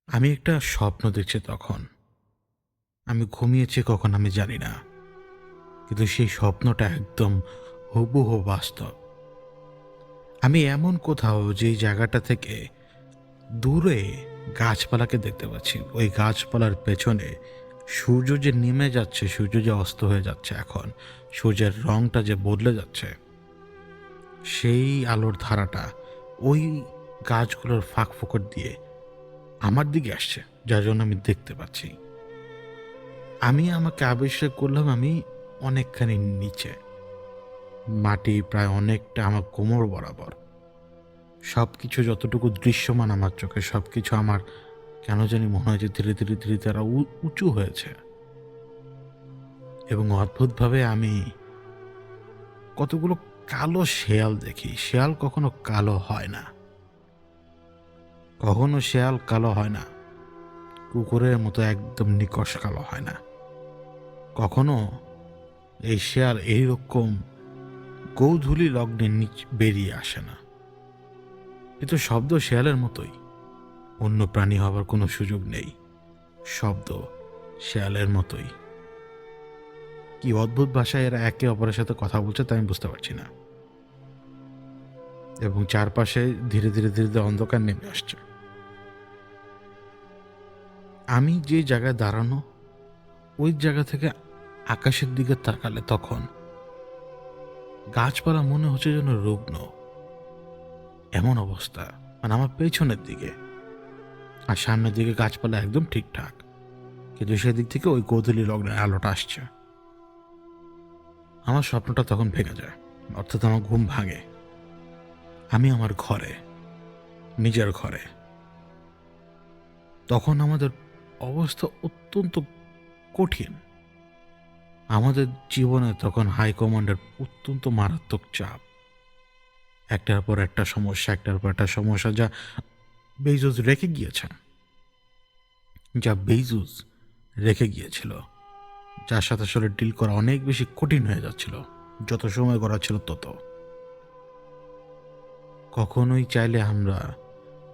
আমি একটা স্বপ্ন দেখছি তখন। আমি ঘুমিয়েছি কখন আমি জানি না। কিন্তু সেই স্বপ্নটা একদম হুবহু বাস্তব। আমি এমন কোথাও যেই জায়গাটা থেকে দূরে গাছপালাকে দেখতে পাচ্ছি। ওই গাছপালার পেছনে সূর্য যে নেমে যাচ্ছে, সূর্য যে অস্ত হয়ে যাচ্ছে এখন, সূর্যের রংটা যে বদলে যাচ্ছে, সেই আলোর ধারাটা ওই গাছগুলোর ফাঁক ফোকর দিয়ে আমার দিকে আসছে, যার জন্য আমি দেখতে পাচ্ছি। আমি আমাকে আবিষ্কার করলাম আমি অনেকখানি নিচে, মাটি প্রায় অনেকটা আমার কোমর বরাবর। সব কিছু যতটুকু দৃশ্যমান আমার চোখে, সব কিছু আমার কেন জানি মনে হয় যে ধীরে ধীরে ধীরে তারা উঁচু হয়েছে। এবং অদ্ভুতভাবে আমি কতগুলো কালো শেয়াল দেখি। শেয়াল কখনো কালো হয় না, কখনো শেয়াল কালো হয় না, কুকুরের মতো একদম নিকষ কালো হয় না। কখনো এই শেয়াল এইরকম গোধূলি লগ্নে বেরিয়ে আসে না। কিন্তু শব্দ শেয়ালের মতোই, অন্য প্রাণী হবার কোনো সুযোগ নেই। শব্দ শেয়ালের মতোই। কি অদ্ভুত ভাষায় এরা একে অপরের সাথে কথা বলছে তা আমি বুঝতে পারছি না। এবং চারপাশে ধীরে ধীরে ধীরে ধীরে অন্ধকার নেমে আসছে। আমি যে জায়গায় দাঁড়ানো, ওই জায়গা থেকে আকাশের দিকে তাকালে তখন গাছপালা মনে হচ্ছে যেন রুগ্ন। এমন অবস্থা, মানে আমার পেছনের দিকে, আর সামনের দিকে গাছপালা একদম ঠিকঠাক, কিন্তু সেদিক থেকে ওই গোধূলি লগ্নের আলোটা আসছে। আমার স্বপ্নটা তখন ভেঙে যায়, অর্থাৎ আমার ঘুম ভাঙে। আমি আমার ঘরে, নিজের ঘরে। তখন আমাদের অবস্থা অত্যন্ত কঠিন। আমাদের জীবনে তখন হাইকমান্ডের অত্যন্ত মারাত্মক চাপ। একটার পর একটা সমস্যা, একটার পর একটা সমস্যা, যা বেজোস রেখে গিয়েছে, যা বেজোস রেখে গিয়েছিল, যার সাথে আসলে ডিল করা অনেক বেশি কঠিন হয়ে যাচ্ছিল যত সময় করা ছিল তত। কখনোই চাইলে আমরা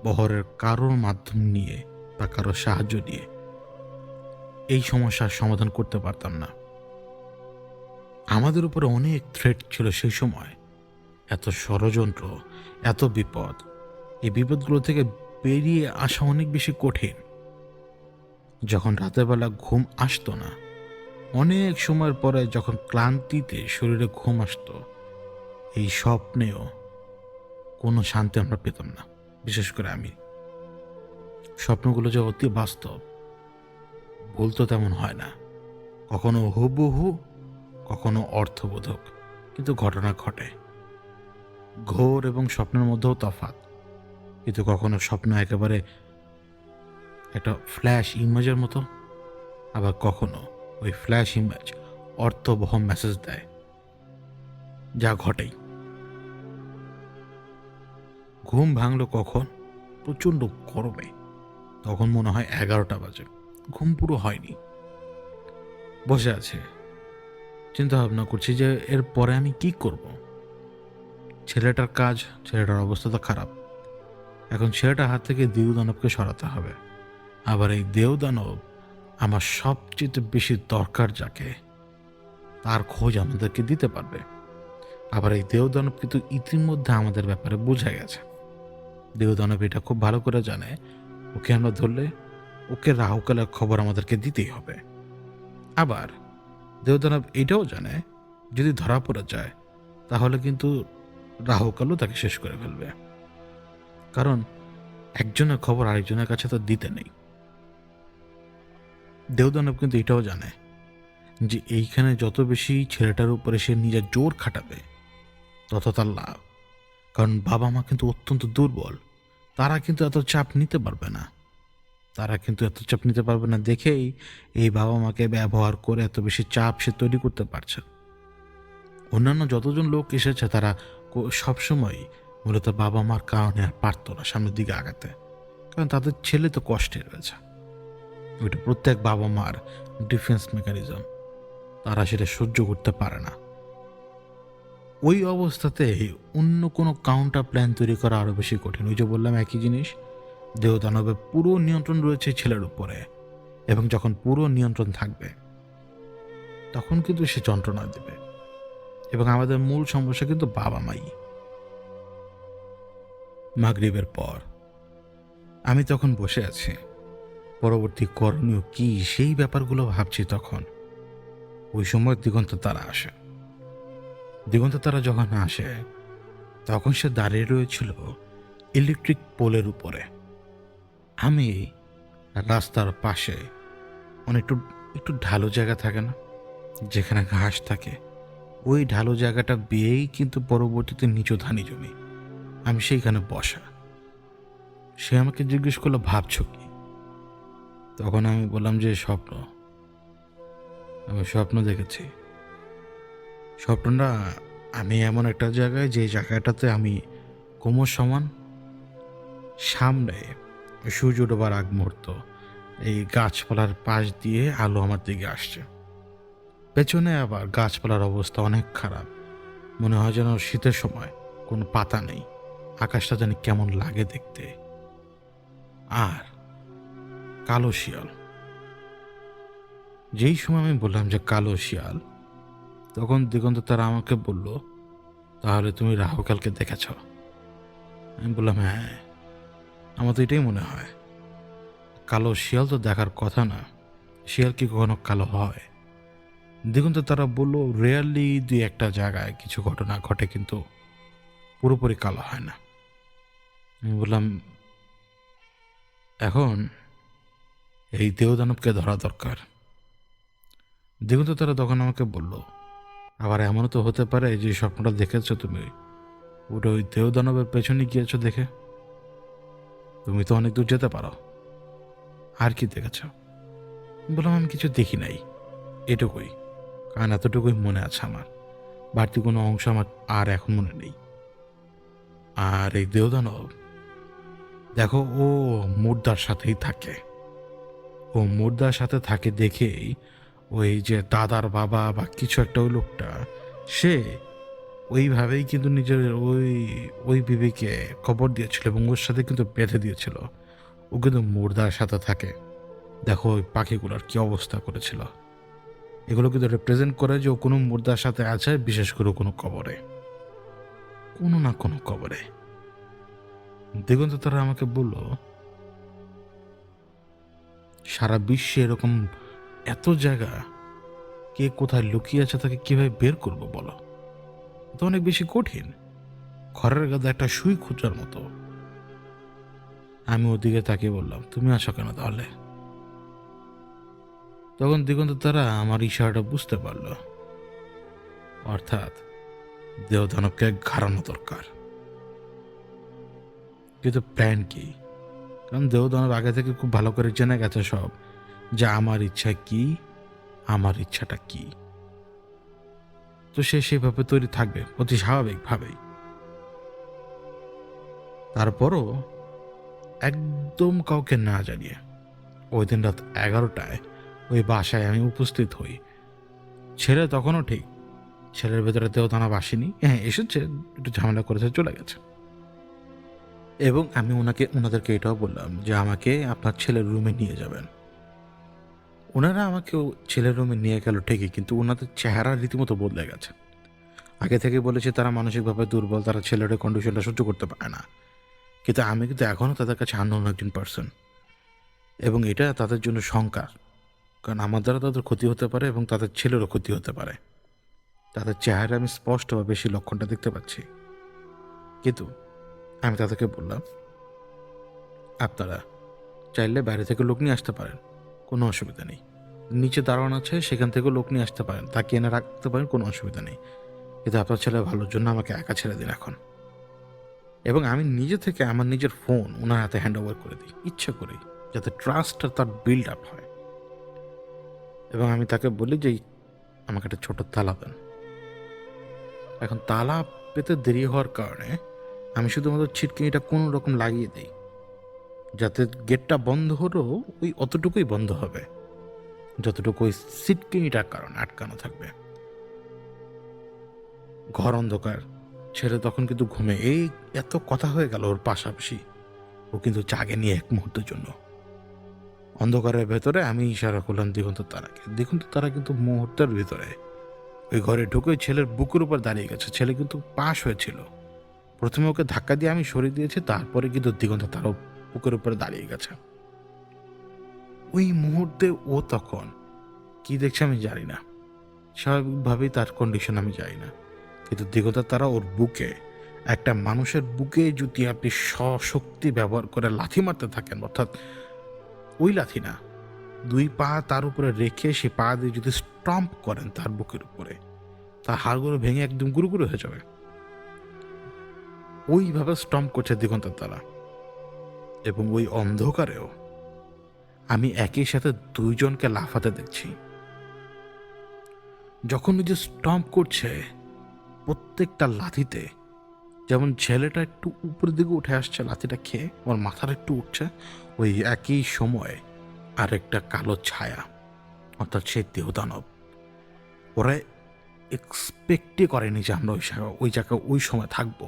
বহরের কারোর মাধ্যম নিয়ে বা কারোর সাহায্য নিয়ে এই সমস্যার সমাধান করতে পারতাম না। আমাদের উপরে অনেক থ্রেট ছিল সেই সময়, এত ষড়যন্ত্র, এত বিপদ। এই বিপদগুলো থেকে বেরিয়ে আসা অনেক বেশি কঠিন। যখন রাতের বেলা ঘুম আসতো না, অনেক সময়ের পরে যখন ক্লান্তিতে শরীরে ঘুম আসতো, এই স্বপ্নেও কোনো শান্তি আমরা পেতাম না। বিশেষ করে আমি, স্বপ্নগুলো যে অতি বাস্তব, ভুল তো তেমন হয় না। কখনো হুবহু, কখনো অর্থবোধক, কিন্তু ঘটনা ঘটে। ঘোর এবং স্বপ্নের মধ্যেও তফাৎ। কিন্তু কখনো স্বপ্ন একেবারে একটা ফ্ল্যাশ ইমেজের মতো, আবার কখনো ওই ফ্ল্যাশ ইমেজ অর্থবহ মেসেজ দেয়, যা ঘটেই। ঘুম ভাঙলো কখন? প্রচণ্ড গরমে। তখন মনে হয় 11টা বাজে। ঘুম পুরো হয়নি, বসে আছে, চিন্তা ভাবনা করছি যে এর পরে আমি কি করব। ছেলেটার কাজ, ছেলেটার অবস্থা তো খারাপ। এখন ছেলেটার হাত থেকে দেওদানবকে সরাতে হবে। আবার এই দেওদানব আমার সবচেয়ে বেশি দরকার যাকে, তার খোঁজ আমাদেরকে দিতে পারবে। আবার এই দেওদানব কিন্তু ইতিমধ্যে আমাদের ব্যাপারে বুঝে গেছে। দেওদানব এটা খুব ভালো করে জানে, ওকে আমরা ধরলে ওকে রাহুকালের খবর আমাদেরকে দিতেই হবে। আবার দেওদানব এটাও জানে, যদি ধরা পড়ে যায় তাহলে কিন্তু রাহুকালও তাকে শেষ করে ফেলবে। কারণ একজনের খবর আরেকজনের কাছে তো দিতে নেই। দেওদানব কিন্তু এটাও জানে যে এইখানে যত বেশি ছেলেটার উপরে সে নিজের জোর খাটাবে তত তার লাভ। কারণ বাবা মা কিন্তু অত্যন্ত দুর্বল, তারা কিন্তু এত চাপ নিতে পারবে না। দেখেই এই বাবা মাকে ব্যবহার করে এত বেশি চাপ সে তৈরি করতে পারছে। অন্যান্য যতজন লোক এসেছে তারা সবসময় মূলত বাবা মার কারণে আর পারত না সামনের দিকে আগাতে, কারণ তাদের ছেলে তো কষ্টে রয়েছে। ওইটা প্রত্যেক বাবা মার ডিফেন্স মেকানিজম, তারা সেটা সহ্য করতে পারে না। ওই অবস্থাতে অন্য কোনো কাউন্টার প্ল্যান তৈরি করা আরও বেশি কঠিন। ওই যে বললাম একই জিনিস, দেহদানবের পুরো নিয়ন্ত্রণ রয়েছে ছেলের উপরে, এবং যখন পুরো নিয়ন্ত্রণ থাকবে তখন কিন্তু সে যন্ত্রণা দেবে। এবং আমাদের মূল সমস্যা কিন্তু বাবা মাই। মাগরিবের পর আমি তখন বসে আছি, পরবর্তী করণীয় কি সেই ব্যাপারগুলো ভাবছি। তখন ওই সময় দিগন্ত তারা আসে। দিগন্ত তারা যখন আসে তখন সে দাঁড়িয়ে রয়েছিল ইলেকট্রিক পোলের উপরে। আমি রাস্তার পাশে একটু একটু ঢালু জায়গা থাকে না, যেখানে ঘাস থাকে, ওই ঢালু জায়গাটা বেয়েই কিন্তু পরবর্তীতে নিচু ধানি জমি। আমি সেইখানে বসা। সে আমাকে জিজ্ঞেস করলো, ভাবছো কি? তখন আমি বললাম যে আমি স্বপ্ন দেখেছি। স্বপ্নটা আমি এমন একটা জায়গায়, যে জায়গাটাতে আমি কোমর সমান, সামনে সূর্য ডোবার আগ মুহূর্ত, এই গাছপালার পাশ দিয়ে আলো আমার দিকে আসছে। পেছনে আবার গাছপালার অবস্থা অনেক খারাপ, মনে হয় যেন শীতের সময় কোনো পাতা নেই, আকাশটা জানি কেমন লাগে দেখতে। আর কালো শিয়াল। যেই সময় আমি বললাম যে কালো শিয়াল, তখন দিগন্ত তারা আমাকে বলল, তাহলে তুমি রাহুকালকে দেখেছ? আমি বললাম, হ্যাঁ, আমার তো এটাই মনে হয়। কালো শিয়াল তো দেখার কথা না, শিয়াল কি কখনো কালো হয়? দিগন্ত তারা বলল, রেয়ারলি দুই একটা জায়গায় কিছু ঘটনা ঘটে, কিন্তু পুরোপুরি কালো হয় না। আমি বললাম, এখন এই দেহদানবকে ধরা দরকার। দিগন্ত তারা তখন আমাকে বলল, আবার এমনও তো হতে পারে যে স্বপ্নটা দেখেছো তুমি, ওটা ওই দেহদানবের পেছনে গিয়েছো দেখে। তুমি তো অনেক দূর যেতে পারো, আর কি দেখেছ? বললাম, আমি কিছু দেখি নাই, এটুকুই। কারণ এতটুকুই মনে আছে আমার, বাড়তি কোনো অংশ আমার আর এখন মনে নেই। আর এই দেহদানব, দেখো, ও মুর্দার সাথেই থাকে। ও মুর্দার সাথে থাকে দেখেই ওই যে দাদার বাবা বা কিছু একটা, ওই লোকটা, সে ওইভাবেই কিন্তু নিজের ওই বিবিকে খবর দিয়েছিল এবং ওর সাথে কিন্তু বেঁধে দিয়েছিল। ও কিন্তু মুর্দার সাথে থাকে। দেখো ওই পাখিগুলোর কি অবস্থা করেছিল। এগুলো কিন্তু রিপ্রেজেন্ট করে যে ও কোনো মুর্দার সাথে আছে, বিশেষ করে কোনো কবরে, কোনো না কোনো কবরে। দিগন্ত তারা আমাকে বলল, সারা বিশ্বে এরকম এত জায়গা, কে কোথায় লুকিয়ে আছে তাকে কিভাবে বের করবো বলো? তো অনেক বেশি কঠিন, খড়ের গাদা একটা সুই খুঁজার মতো। আমি ওদিকে তাকিয়ে বললাম, তুমি আছো কেন তাহলে? তখন দিগন্ত তারা আমার ইশারাটা বুঝতে পারল, অর্থাৎ দেহদানবকে ঘাড়ানো দরকার। কিন্তু প্ল্যান কি? কারণ দেহদানব আগে থেকে খুব ভালো করে জেনে গেছে সব, যে আমার ইচ্ছা কি, আমার ইচ্ছাটা কি। তো সে সেভাবে তৈরি থাকবে অতি স্বাভাবিকভাবেই। তারপরও একদম কাউকে না জানিয়ে ওই দিন রাত 11টায় ওই বাসায় আমি উপস্থিত হই। ছেলে তখনও ঠিক, ছেলের ভেতরে দেহদানব আসেনি। হ্যাঁ, এসেছে, একটু ঝামেলা করেছে, চলে গেছে। এবং আমি ওনাদেরকে এটাও বললাম যে আমাকে আপনার ছেলের রুমে নিয়ে যাবেন। ওনারা আমাকে ছেলের রুমে নিয়ে গেল ঠিকই, কিন্তু ওনাদের চেহারা রীতিমতো বদলে গেছে। আগে থেকে বলেছে তারা মানসিকভাবে দুর্বল, তারা ছেলের কন্ডিশনটা সহ্য করতে পারে না। কিন্তু আমি কিন্তু এখনও তাদের কাছে আননোন একজন পার্সন, এবং এটা তাদের জন্য শঙ্কা। কারণ আমার দ্বারা তাদের ক্ষতি হতে পারে এবং তাদের ছেলেরও ক্ষতি হতে পারে। তাদের চেহারা আমি স্পষ্টভাবে সেই লক্ষণটা দেখতে পাচ্ছি। কিন্তু আমি তাদেরকে বললাম, আপনারা চাইলে বাইরে থেকে লোক নিয়ে আসতে পারেন, কোনো অসুবিধা নেই। নিচে দাঁড়ানো আছে, সেখান থেকেও লোক নিয়ে আসতে পারেন, তাকে এনে রাখতে পারেন, কোনো অসুবিধা নেই। কিন্তু আপনার ছেলের ভালোর জন্য আমাকে একা ছেড়ে দিন এখন। এবং আমি নিজে থেকে আমার নিজের ফোন ওনার হাতে হ্যান্ড ওভার করে দিই ইচ্ছা করেই, যাতে ট্রাস্টটা তার বিল্ড আপ হয়। এবং আমি তাকে বলি যে আমাকে একটা ছোট তালা দেন। এখন তালা পেতে দেরি হওয়ার কারণে আমি শুধুমাত্র ছিটকিনিটা কোনো রকম লাগিয়ে দিই, যাতে গেটটা বন্ধ হলেও ওই অতটুকুই বন্ধ হবে যতটুকু ওই ছিটকিনিটার কারণে আটকানো থাকবে। ঘর অন্ধকার, ছেলে তখন কিন্তু ঘুমে। এই এত কথা হয়ে গেল ওর পাশাপাশি, ও কিন্তু জাগেনি এক মুহূর্তের জন্য। অন্ধকারের ভেতরে আমি ইশারা করলাম দিগন্ত তারাকে। দিগন্ত তারা কিন্তু মুহূর্তের ভিতরে ওই ঘরে ঢুকে ছেলের বুকের উপর দাঁড়িয়ে গেছে। ছেলে কিন্তু পাশ হয়েছিল, প্রথমে ওকে ধাক্কা দিয়ে আমি সরিয়ে দিয়েছি, তারপরে কিন্তু দিগন্ত তারাও বুকের উপরে দাঁড়িয়ে গেছে। ওই মুহূর্তে ও তখন কি দেখছে আমি জানি না, স্বাভাবিকভাবেই তার কন্ডিশন আমি জানি না, কিন্তু দিগন্ত তারা ওর বুকে, একটা মানুষের বুকে যদি আপনি সশক্তি ব্যবহার করে লাথি মারতে থাকেন, অর্থাৎ ওই লাথি না, দুই পা তার উপরে রেখে সে পা দিয়ে যদি স্টম্প করেন তার বুকের উপরে, তার হাড়গুলো ভেঙে একদম গুঁড়ো হয়ে যাবে। ওইভাবে স্টম্প করছে দিগন্তের তারা। এবং ওই অন্ধকারেও আমি একই সাথে দুইজনকে লাফাতে দেখছি। যখন ওই যে স্টম্প করছে, প্রত্যেকটা লাথিতে যেমন ছেলেটা একটু উপরের দিকে উঠে আসছে লাথিটা খেয়ে, ওর মাথার একটু উঠছে, ওই একই সময় আরেকটা কালো ছায়া, অর্থাৎ সেই দেহদানব, ওরা এক্সপেক্টই করেনি যে আমরা ওই জায়গায় ওই সময় থাকবো।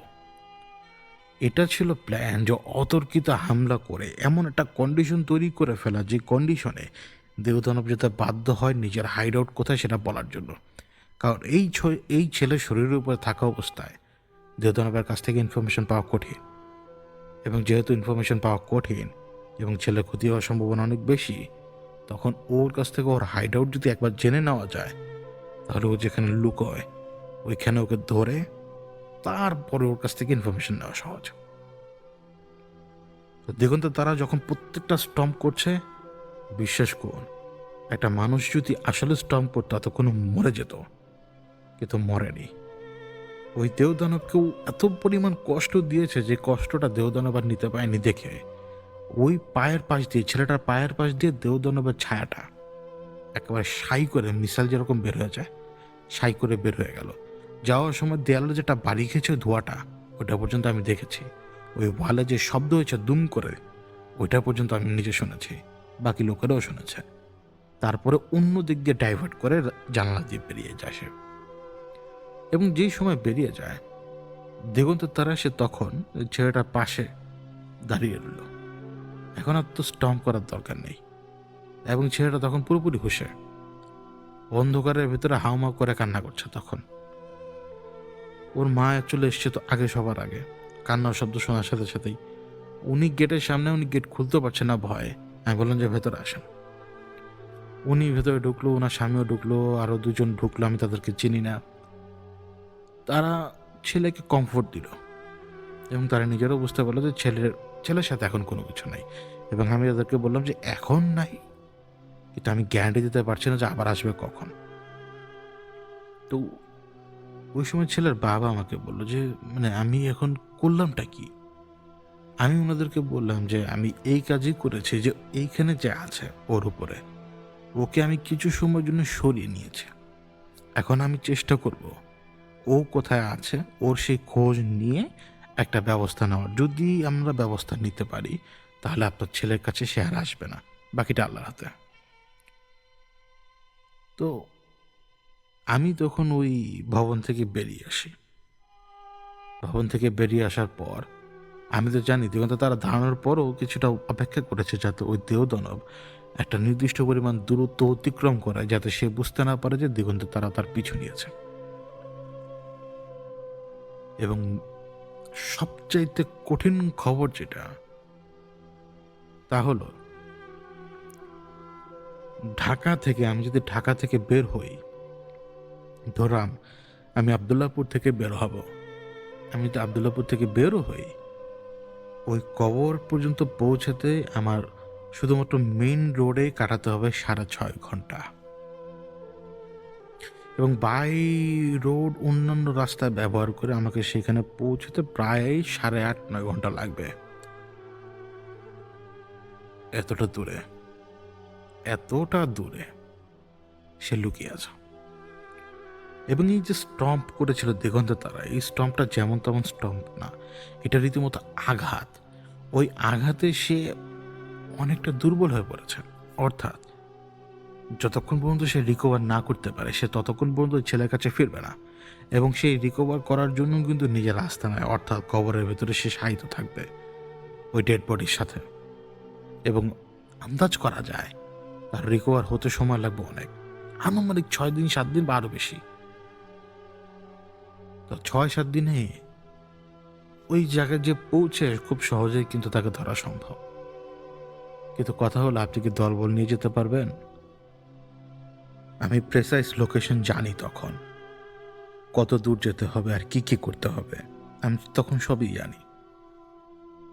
এটা ছিল প্ল্যান, যে অতর্কিত হামলা করে এমন একটা কন্ডিশন তৈরি করে ফেলা, যে কন্ডিশনে দেহদানব যেতে বাধ্য হয় নিজের হাইড আউট কোথায় সেটা বলার জন্য। কারণ এই ছেলের শরীরের উপরে থাকা অবস্থায় দেহদানবের কাছ থেকে ইনফরমেশন পাওয়া কঠিন, এবং যেহেতু ইনফরমেশন পাওয়া কঠিন এবং ছেলের ক্ষতি হওয়ার সম্ভাবনা অনেক বেশি, তখন ওর কাছ থেকে ওর হাইড আউট যদি একবার জেনে নেওয়া যায়, তাহলে ও যেখানে লুকোয় ওইখানে ওকে ধরে তারপরে ওর কাছ থেকে ইনফরমেশন নেওয়া সহজ। তো দিগন্ত তারা যখন প্রত্যেকটা স্টম্প করছে, বিশ্বাস করুন, একটা মানুষ যদি আসলে স্টম্প করতো ততক্ষণ মরে যেত, কিন্তু মরেনি। ওই দেহদানবকেও এত পরিমাণ কষ্ট দিয়েছে যে কষ্টটা দেহদানব আর নিতে পারেনি দেখে ওই পায়ের পাশ দিয়ে, ছেলেটার পায়ের পাশ দিয়ে দেহদানবের ছায়াটা একেবারে সাই করে, মিসাইল যেরকম বের হয়ে যায় সাই করে বের হয়ে গেল। যাওয়ার সময় দেয়ালে যেটা বাড়ি খেয়েছে ধোঁয়াটা, ওটা পর্যন্ত আমি দেখেছি। ওই ওয়ালে যে শব্দ হয়েছে দুম করে, ওইটা পর্যন্ত আমি নিজে শুনেছি, বাকি লোকেরাও শুনেছে। তারপরে অন্য দিক দিয়ে ডাইভার্ট করে জানালা দিয়ে বেরিয়ে যায় সে। এবং যেই সময় বেরিয়ে যায়, দিগন্ত তারা সে তখন ছেলেটার পাশে দাঁড়িয়ে রইল। এখন আর তো স্টম্প করার দরকার নেই। এবং ছেলেটা তখন পুরোপুরি হুঁশে, অন্ধকারের ভেতরে হাউমাউ করে কান্না করছে। তখন ওর মা চলে এসছে তো আগে, সবার আগে। কান্নার শব্দ শোনার সাথে সাথেই উনি গেটের সামনে, উনি গেট খুলতে পারছে না ভয়ে। আমি বললাম যে ভেতরে আসেন। উনি ভেতরে ঢুকলো, ওনার স্বামীও ঢুকলো, আরো দুজন ঢুকলো, আমি তাদেরকে চিনি না। তারা ছেলেকে কমফোর্ট দিল এবং তারা নিজেরও বুঝতে পারলো যে ছেলের সাথে এখন কোনো কিছু নাই। এবং আমি তাদেরকে বললাম যে এখন নাই, কিন্তু আমি গ্যারান্টি দিতে পারছি না যে আবার আসবে কখন। তো ওই সময় ছেলের বাবা আমাকে বললো যে মানে আমি এখন করলামটা কি। আমি ওনাদেরকে বললাম যে আমি এই কাজই করেছি, যে এইখানে যে আছে ওর উপরে, ওকে আমি কিছু সময়ের জন্য সরিয়ে নিয়েছি। এখন আমি চেষ্টা করব ও কোথায় আছে ওর সেই খোঁজ নিয়ে একটা ব্যবস্থা নেওয়ার। যদি আমরা ব্যবস্থা নিতে পারি তাহলে আপনার ছেলের কাছে সে আর আসবে না, বাকিটা আল্লাহর হাতে। তো আমি তখন ওই ভবন থেকে বেরিয়ে আসি। ভবন থেকে বেরিয়ে আসার পর আমি তো জানি দিগন্ত তারা ধারণার পরও কিছুটা অপেক্ষা করেছে, যাতে ওই দেহদানব একটা নির্দিষ্ট পরিমাণ দূরত্ব অতিক্রম করে, যাতে সে বুঝতে না পারে যে দিগন্ত তারা তার পিছু নিয়েছে। এবং সবচাইতে কঠিন খবর যেটা, তা হলো আমি যদি ঢাকা থেকে বের হই, ধরাম আমি আবদুল্লাহপুর থেকে বের হব, আমি যদি আবদুল্লাহপুর থেকে বেরও হই, ওই কবর পর্যন্ত পৌঁছাতে আমার শুধুমাত্র মেইন রোডে কাটাতে হবে 6.5 ঘন্টা, এবং বাই রোড অন্যান্য রাস্তা ব্যবহার করে আমাকে সেখানে পৌঁছতে প্রায় 8.5-9 ঘন্টা লাগবে। এতটা দূরে, এতটা দূরে সে লুকিয়ে আছে। এবং এই যে স্টম্প করেছিল দিগন্তে তারা, এই স্টম্পটা যেমন তেমন স্টম্প না, এটা রীতিমতো আঘাত। ওই আঘাতে সে অনেকটা দুর্বল হয়ে পড়েছে। অর্থাৎ যতক্ষণ পর্যন্ত সে রিকভার না করতে পারে, সে ততক্ষণ পর্যন্ত ছেলের কাছে ফিরবে না। এবং সেই রিকভার করার জন্য কিন্তু নিজের রাস্তা নেয়, অর্থাৎ কবরের ভেতরে সে শায়িত থাকবে ওই ডেড বডির সাথে। এবং আন্দাজ করা যায় তার রিকভার হতে সময় লাগবে অনেক, আনুমানিক 6 দিন 7 দিন বা আরও বেশি। তো 6-7 দিনে ওই জায়গায় যে পৌঁছে খুব সহজেই কিন্তু তাকে ধরা সম্ভব। কিন্তু কথা হলো, আপনি কি দলবল নিয়ে যেতে পারবেন? আমি প্রেসাইজ লোকেশন জানি, তখন কত দূর যেতে হবে আর কি কি করতে হবে আমি তখন সবই জানি।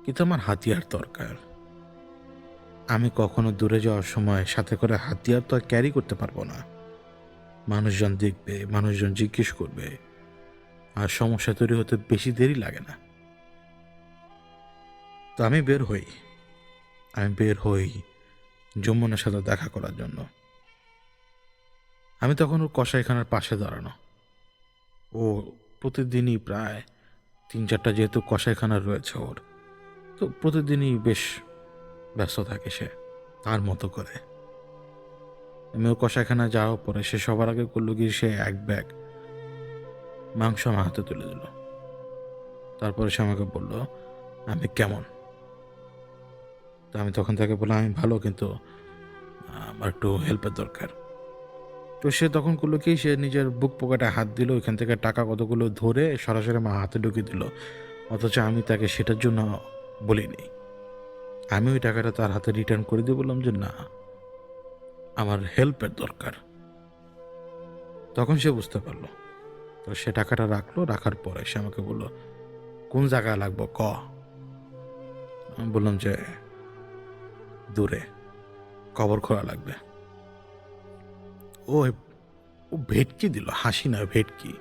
কিন্তু আমার হাতিয়ার দরকার। আমি কখনো দূরে যাওয়ার সময় সাথে করে হাতিয়ার তো আর ক্যারি করতে পারবো না। মানুষজন দেখবে, মানুষজন জিজ্ঞেস করবে, আর সমস্যা তৈরি হতে বেশি দেরি লাগে না। তো আমি বের হই যমুনার সাথে দেখা করার জন্য। আমি তখন ওর কসাইখানার পাশে দাঁড়ানো। ও প্রতিদিনই প্রায় 3-4টা যেহেতু কসাইখানা রয়েছে ওর, তো প্রতিদিনই বেশ ব্যস্ত থাকে সে তার মতো করে। আমি ওর কসাইখানা যাওয়ার পরে সে সবার আগে করলো কি, সে এক ব্যাগ মাংস আমার হাতে তুলে দিল। তারপরে সে আমাকে বলল আমি কেমন। তো আমি তখন তাকে বললাম আমি ভালো, কিন্তু আমার একটু হেল্পের দরকার। তো সে তখন করলো কি, সে নিজের বুক পকেটে হাত দিল, ওইখান থেকে টাকা কতগুলো ধরে সরাসরি আমার হাতে ঢুকিয়ে দিল। অথচ আমি তাকে সেটার জন্য বলিনি। আমি ওই টাকাটা তার হাতে রিটার্ন করে দিয়ে বললাম যে না, আমার হেল্পের দরকার। তখন সে বুঝতে পারলো। তো সে টাকাটা রাখলো, রাখার পরে সে আমাকে বললো কোন জায়গায় লাগবো ক। আমি বললাম যে দূরে কবর খোলা লাগবে। ও ও ভেটকি দিল, হাসি না ভেটকি,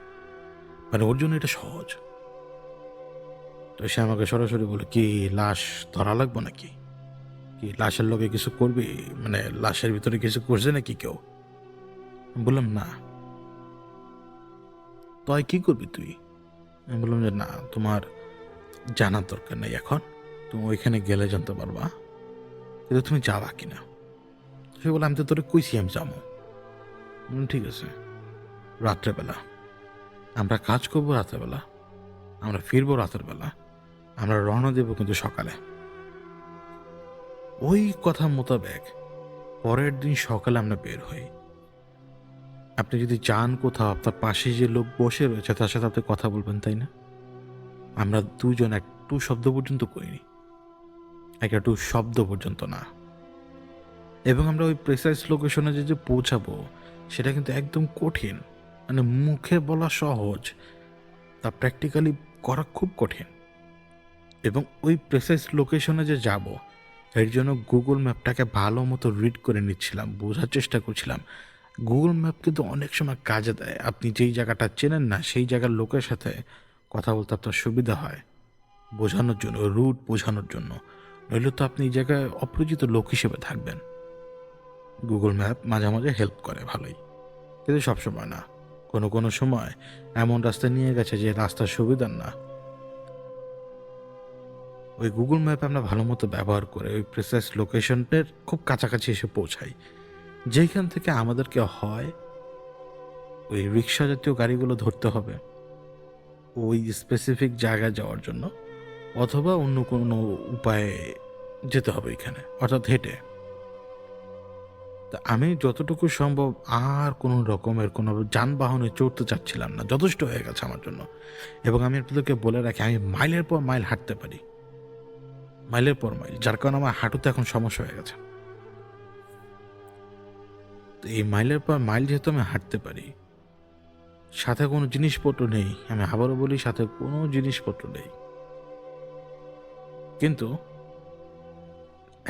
মানে ওর জন্য এটা সহজ। তো সে আমাকে সরাসরি বলল কি লাশ ধরা লাগবো নাকি, কি লাশের লোকে কিছু করবি, মানে লাশের ভিতরে কিছু করছে নাকি কেউ। আমি বললাম না। তাই কি করবি তুই? আমি বললাম যে না, তোমার জানার দরকার নেই এখন, তুমি ওইখানে গেলে জানতে পারবা, কিন্তু তুমি যাবা কিনা। সে বলে আমি তো তোরে কইছি আমি যাবো। ঠিক আছে, রাত্রেবেলা আমরা কাজ করবো, রাত্রেবেলা আমরা ফিরবো, রাতের বেলা আমরা রওনা দেবো কিন্তু সকালে। ওই কথা মোতাবেক পরের দিন সকালে আমরা বের হই। আপনি যদি যান কোথাও, আপনার পাশে যে লোক বসে রয়েছে তার সাথে আপনি কথা বলবেন, তাই না? আমরা দুজন একটু শব্দ পর্যন্ত করিনি, একটু শব্দ পর্যন্ত না। এবং আমরা ওই প্রেসাইজ লোকেশনে যে পৌঁছাবো সেটা কিন্তু একদম কঠিন, মানে মুখে বলা সহজ, তা প্র্যাকটিক্যালি করা খুব কঠিন। এবং ওই প্রেসাইজ লোকেশনে যে যাব, এর জন্য গুগল ম্যাপটাকে ভালো মতো রিড করে নিচ্ছিলাম, বোঝার চেষ্টা করছিলাম। গুগল ম্যাপ কিন্তু অনেক সময় কাজে দেয়। আপনি যেই জায়গাটা চেনেন না সেই জায়গার লোকের সাথে কথা বলতে আপনার সুবিধা হয়, বোঝানোর জন্য, রুট বোঝানোর জন্য। নইলে তো আপনি এই জায়গায় অপরিচিত লোক হিসেবে থাকবেন। গুগল ম্যাপ মাঝে মাঝে হেল্প করে ভালোই, কিন্তু সবসময় না। কোনো কোনো সময় এমন রাস্তা নিয়ে গেছে যে রাস্তার সুবিধার না। ওই গুগল ম্যাপ আমরা ভালো মতো ব্যবহার করে ওই প্রেসাইজ লোকেশনের খুব কাছাকাছি এসে পৌঁছাই, যেখান থেকে আমাদেরকে হয় ওই রিক্সা জাতীয় গাড়িগুলো ধরতে হবে ওই স্পেসিফিক জায়গায় যাওয়ার জন্য, অথবা অন্য কোনো উপায়ে যেতে হবে এখানে, অর্থাৎ হেঁটে। তা আমি যতটুকু সম্ভব আর কোনো রকমের কোনো যানবাহনে চড়তে চাচ্ছিলাম না, যথেষ্ট হয়ে গেছে আমার জন্য। এবং আমি আপনাদেরকে বলে রাখি, আমি মাইলের পর মাইল হাঁটতে পারি, মাইলের পর মাইল, যার কারণে আমার হাঁটুতে এখন সমস্যা হয়ে গেছে। তো এই মাইলের পর মাইল যেহেতু আমি হাঁটতে পারি, সাথে কোনো জিনিসপত্র নেই, আমি আবারও বলি সাথে কোনো জিনিসপত্র নেই, কিন্তু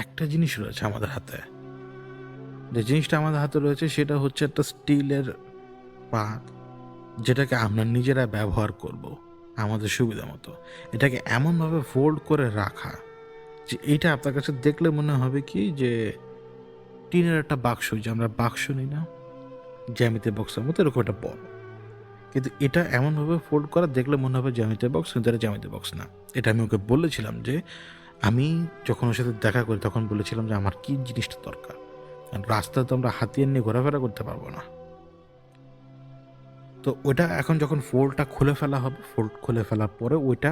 একটা জিনিস রয়েছে আমাদের হাতে। যে জিনিসটা আমাদের হাতে রয়েছে সেটা হচ্ছে একটা স্টিলের পাত, যেটাকে আমরা নিজেরা ব্যবহার করব আমাদের সুবিধা মতো। এটাকে এমনভাবে ফোল্ড করে রাখা যে এইটা আপনার কাছে দেখলে মনে হবে কি যে টিনের একটা বাক্স, যে আমরা বাক্স নিই না জ্যামিতি বক্সের মতো, এরকম একটা বড়। কিন্তু এটা এমনভাবে ফোল্ড করা দেখলে মনে হবে জ্যামিতি বক্স, কিন্তু এটা জ্যামিতি বক্স না। এটা আমি ওকে বলেছিলাম যে আমি যখন ওর সাথে দেখা করি তখন বলেছিলাম যে আমার কি জিনিসটা দরকার, কারণ রাস্তায় তো আমরা হাতিয়ার নিয়ে ঘোরাফেরা করতে পারবো না। তো ওটা এখন যখন ফোল্ডটা খুলে ফেলা হবে, ফোল্ড খুলে ফেলার পরে ওইটা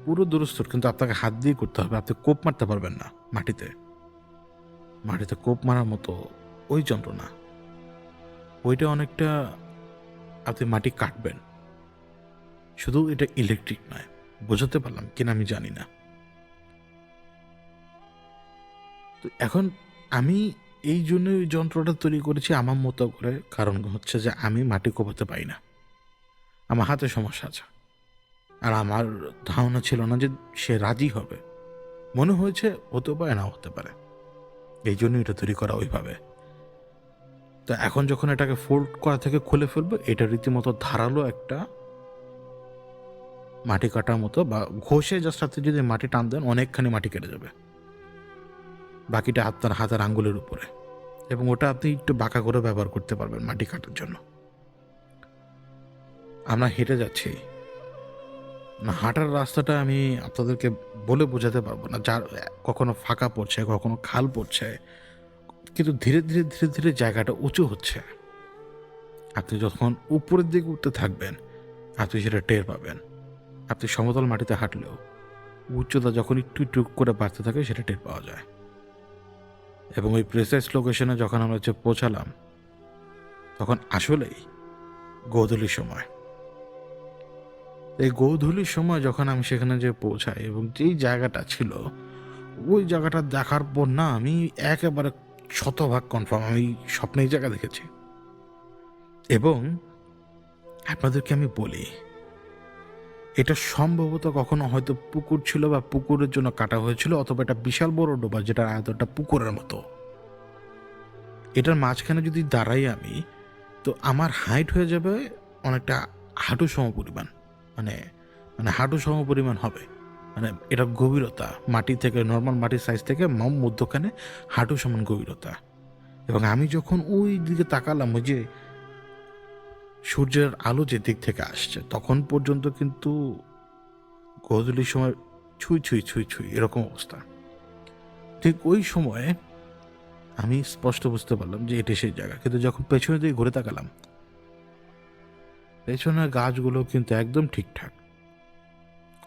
পুরো দুরস্তর, কিন্তু আপনাকে হাত দিয়ে করতে হবে, আপনি কোপ মারতে পারবেন না মাটিতে। মাটিতে কোপ মারার মতো ওই যন্ত্রণা, ওইটা অনেকটা আপনি মাটি কাটবেন। শুধু এটা ইলেকট্রিক নয়, বোঝাতে পারলাম কিনা আমি জানি না। তো এখন আমি এই জন্য ওই যন্ত্রটা তৈরি করেছি আমার মতো করে, কারণ হচ্ছে যে আমি মাটি কোপাতে পারি না, আমার হাতে সমস্যা আছে। আর আমার ধারণা ছিল না যে সে রাজি হবে, মনে হয়েছে হতে পারে না হতে পারে, এই জন্য এটা তৈরি করা ওইভাবে। তো এখন যখন এটাকে ফোল্ড করা থেকে খুলে ফেলবো, এটা রীতিমতো ধারালো একটা মাটি কাটার মতো, বা ঘষে জাস্ট আপনি যদি মাটি টান দেন অনেকখানি মাটি কেটে যাবে, বাকিটা আপনার হাতের আঙ্গুলের উপরে। এবং ওটা আপনি একটু বাঁকা করে ব্যবহার করতে পারবেন মাটি কাটার জন্য। আমরা হেঁটে যাচ্ছি না, হাঁটার রাস্তাটা আমি আপনাদেরকে বলে বোঝাতে পারবো না। যার কখনো ফাঁকা পড়ছে, কখনো খাল পড়ছে, কিন্তু ধীরে ধীরে ধীরে ধীরে জায়গাটা উঁচু হচ্ছে। আপনি যখন উপরের দিকে উঠতে থাকবেন আপনি সেটা টের পাবেন। আপনি সমতল মাটিতে হাঁটলেও উচ্চতা যখন একটু একটু করে বাড়তে থাকে সেটা টের পাওয়া যায়। এবং ওই প্রেসাইজ লোকেশনে যখন আমরা হচ্ছে পৌঁছালাম, তখন আসলেই গোধূলির সময়। এই গোধূলির সময় যখন আমি সেখানে যে পৌঁছাই এবং যেই জায়গাটা ছিল, ওই জায়গাটা দেখার পর না আমি একেবারে শতভাগ কনফার্ম আমি স্বপ্নে এই জায়গা দেখেছি। এবং আপনাদেরকে আমি বলি, এটা সম্ভবত কখনো হয়তো পুকুর ছিল বা পুকুরের জন্য কাটা হয়েছিল, অথবা এটা বিশাল বড় ডোবা যেটার আয়তনটা পুকুরের মতো। এটার মাঝখানে যদি দাঁড়াই আমি, তো আমার হাইট হয়ে যাবে অনেকটা হাঁটু সম পরিমাণ, মানে মানে হাঁটু সম পরিমাণ হবে। মানে এটা গভীরতা মাটি থেকে, নর্মাল মাটির সাইজ থেকে মধ্যখানে হাঁটু সমান গভীরতা। এবং আমি যখন ওই দিকে তাকালাম, ওই যে সূর্যের আলো যে দিক থেকে আসছে, তখন পর্যন্ত কিন্তু গোধূলির সময় ছুঁই ছুঁই ছুঁই ছুঁই এরকম অবস্থা। ঠিক ওই সময়ে আমি স্পষ্ট বুঝতে পারলাম যে এটা সেই জায়গা। কিন্তু যখন পেছনের দিকে ঘুরে তাকালাম, পেছনের গাছগুলো কিন্তু একদম ঠিকঠাক।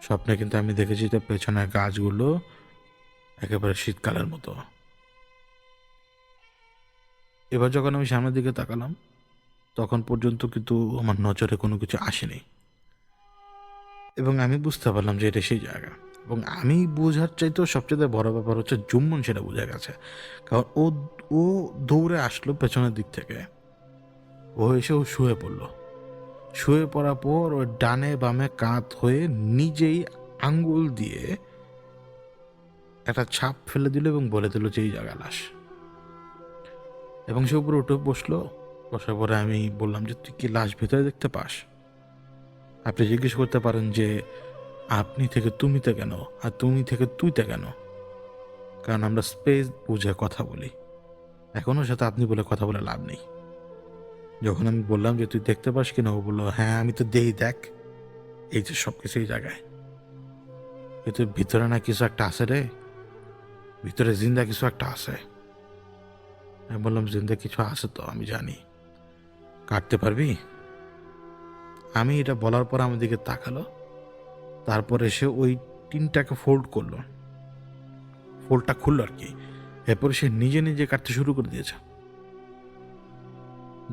স্বপ্নে কিন্তু আমি দেখেছি যে পেছনের গাছগুলো একেবারে শীতকালের মতো। এবার যখন আমি সামনের দিকে তাকালাম, তখন পর্যন্ত কিন্তু আমার নজরে কোনো কিছু আসেনি। এবং আমি বুঝতে পারলাম যে এটা সেই জায়গা। এবং আমি বোঝার চাইতেও সবচেয়ে বড় ব্যাপার হচ্ছে জুম্মন সেটা বোঝা গেছে। কারণ ও ও দৌড়ে আসলো পেছনের দিক থেকে, ও এসে ও শুয়ে পড়লো। শুয়ে পড়ার পর ওর ডানে বামে কাত হয়ে নিজেই আঙ্গুল দিয়ে একটা ছাপ ফেলে দিল এবং বলে দিল যে এই জায়গা লাশ। এবং সে উপরে উঠে বসলো। বসার পরে আমি বললাম যে তুই কি লাশ ভেতরে দেখতে পাস? আপনি জিজ্ঞেস করতে পারেন যে আপনি থেকে তুমিতে কেন, আর তুমি থেকে তুইতে কেন? কারণ আমরা স্পেস বুঝে কথা বলি। এখনও সাথে আপনি বলে কথা বলে লাভ নেই। যখন আমি বললাম যে তুই দেখতে পাস কিনা, ও বললো হ্যাঁ আমি তো দেখ, এই যে সব কিছু এই জায়গায়, কিন্তু ভিতরে না কিছু একটা আছে রে, ভিতরে জিন্দা কিছু একটা আছে। আমি বললাম জিন্দা কিছু আছে তো আমি জানি, কাটতে পারবি? আমি এটা বলার পর আমার দিকে তাকালো, তারপরে সে ওই টিনটাকে ফোল্ড করলো, ফোল্ডটা খুললো আর কি। এরপরে সে নিজে নিজে কাটতে শুরু করে দিয়েছে।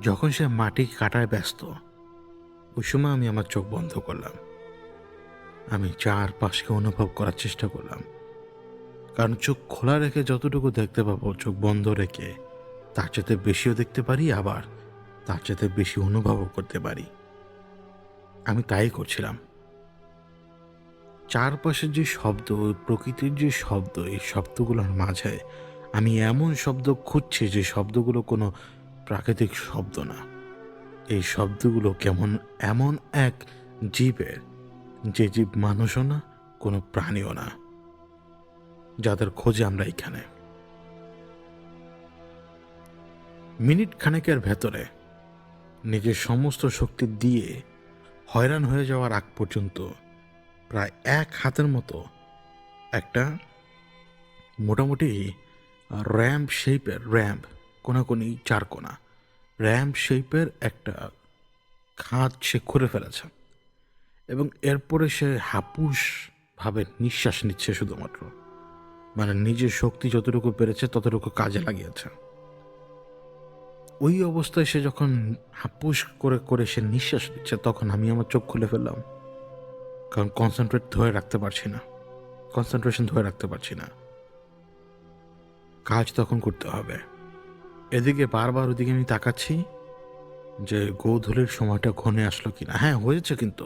যখন সে মাটি কাটায় ব্যস্ত, ওই সময় আমি আমার চোখ বন্ধ করলাম। আমি চারপাশকে অনুভব করার চেষ্টা করলাম, কারণ চোখ খোলা রেখে যতটুকু দেখতে পাবো চোখ বন্ধ রেখে তার চাইতে বেশিও দেখতে পারি, আবার তার চাইতে বেশি অনুভবও করতে পারি। আমি তাই করছিলাম। চারপাশের যে শব্দ, ওই প্রকৃতির যে শব্দ, এই শব্দগুলোর মাঝে আমি এমন শব্দ খুঁজছি যে শব্দগুলো কোনো প্রাকৃতিক শব্দ না। এই শব্দগুলো কেমন এমন এক জীবের, যে জীব মানুষও না, কোনো প্রাণীও না, যাদের খোঁজে আমরা এখানে। মিনিট খানেকের ভেতরে নিজের সমস্ত শক্তি দিয়ে হয়রান হয়ে যাওয়ার আগ পর্যন্ত প্রায় এক হাতের মতো একটা মোটামুটি র্যাম্প কোনাকুনি চারকোনা র্যাম্প শেপের একটা খাঁজ সে করে ফেলেছে, এবং এরপরে সে হাপুস ভাবে নিঃশ্বাস নিচ্ছে শুধুমাত্র, মানে নিজের শক্তি যতটুকু পেরেছে ততটুকু কাজে লাগিয়েছে। ওই অবস্থায় সে যখন হাপুস করে করে সে নিঃশ্বাস নিচ্ছে, তখন আমি আমার চোখ খুলে ফেললাম, কারণ কনসেন্ট্রেশন ধরে রাখতে পারছি না। কাজ তখন করতে হবে। এদিকে বারবার ওদিকে আমি তাকাচ্ছি যে গোধূলির সময়টা ঘনে আসলো কিনা। হ্যাঁ, হয়েছে, কিন্তু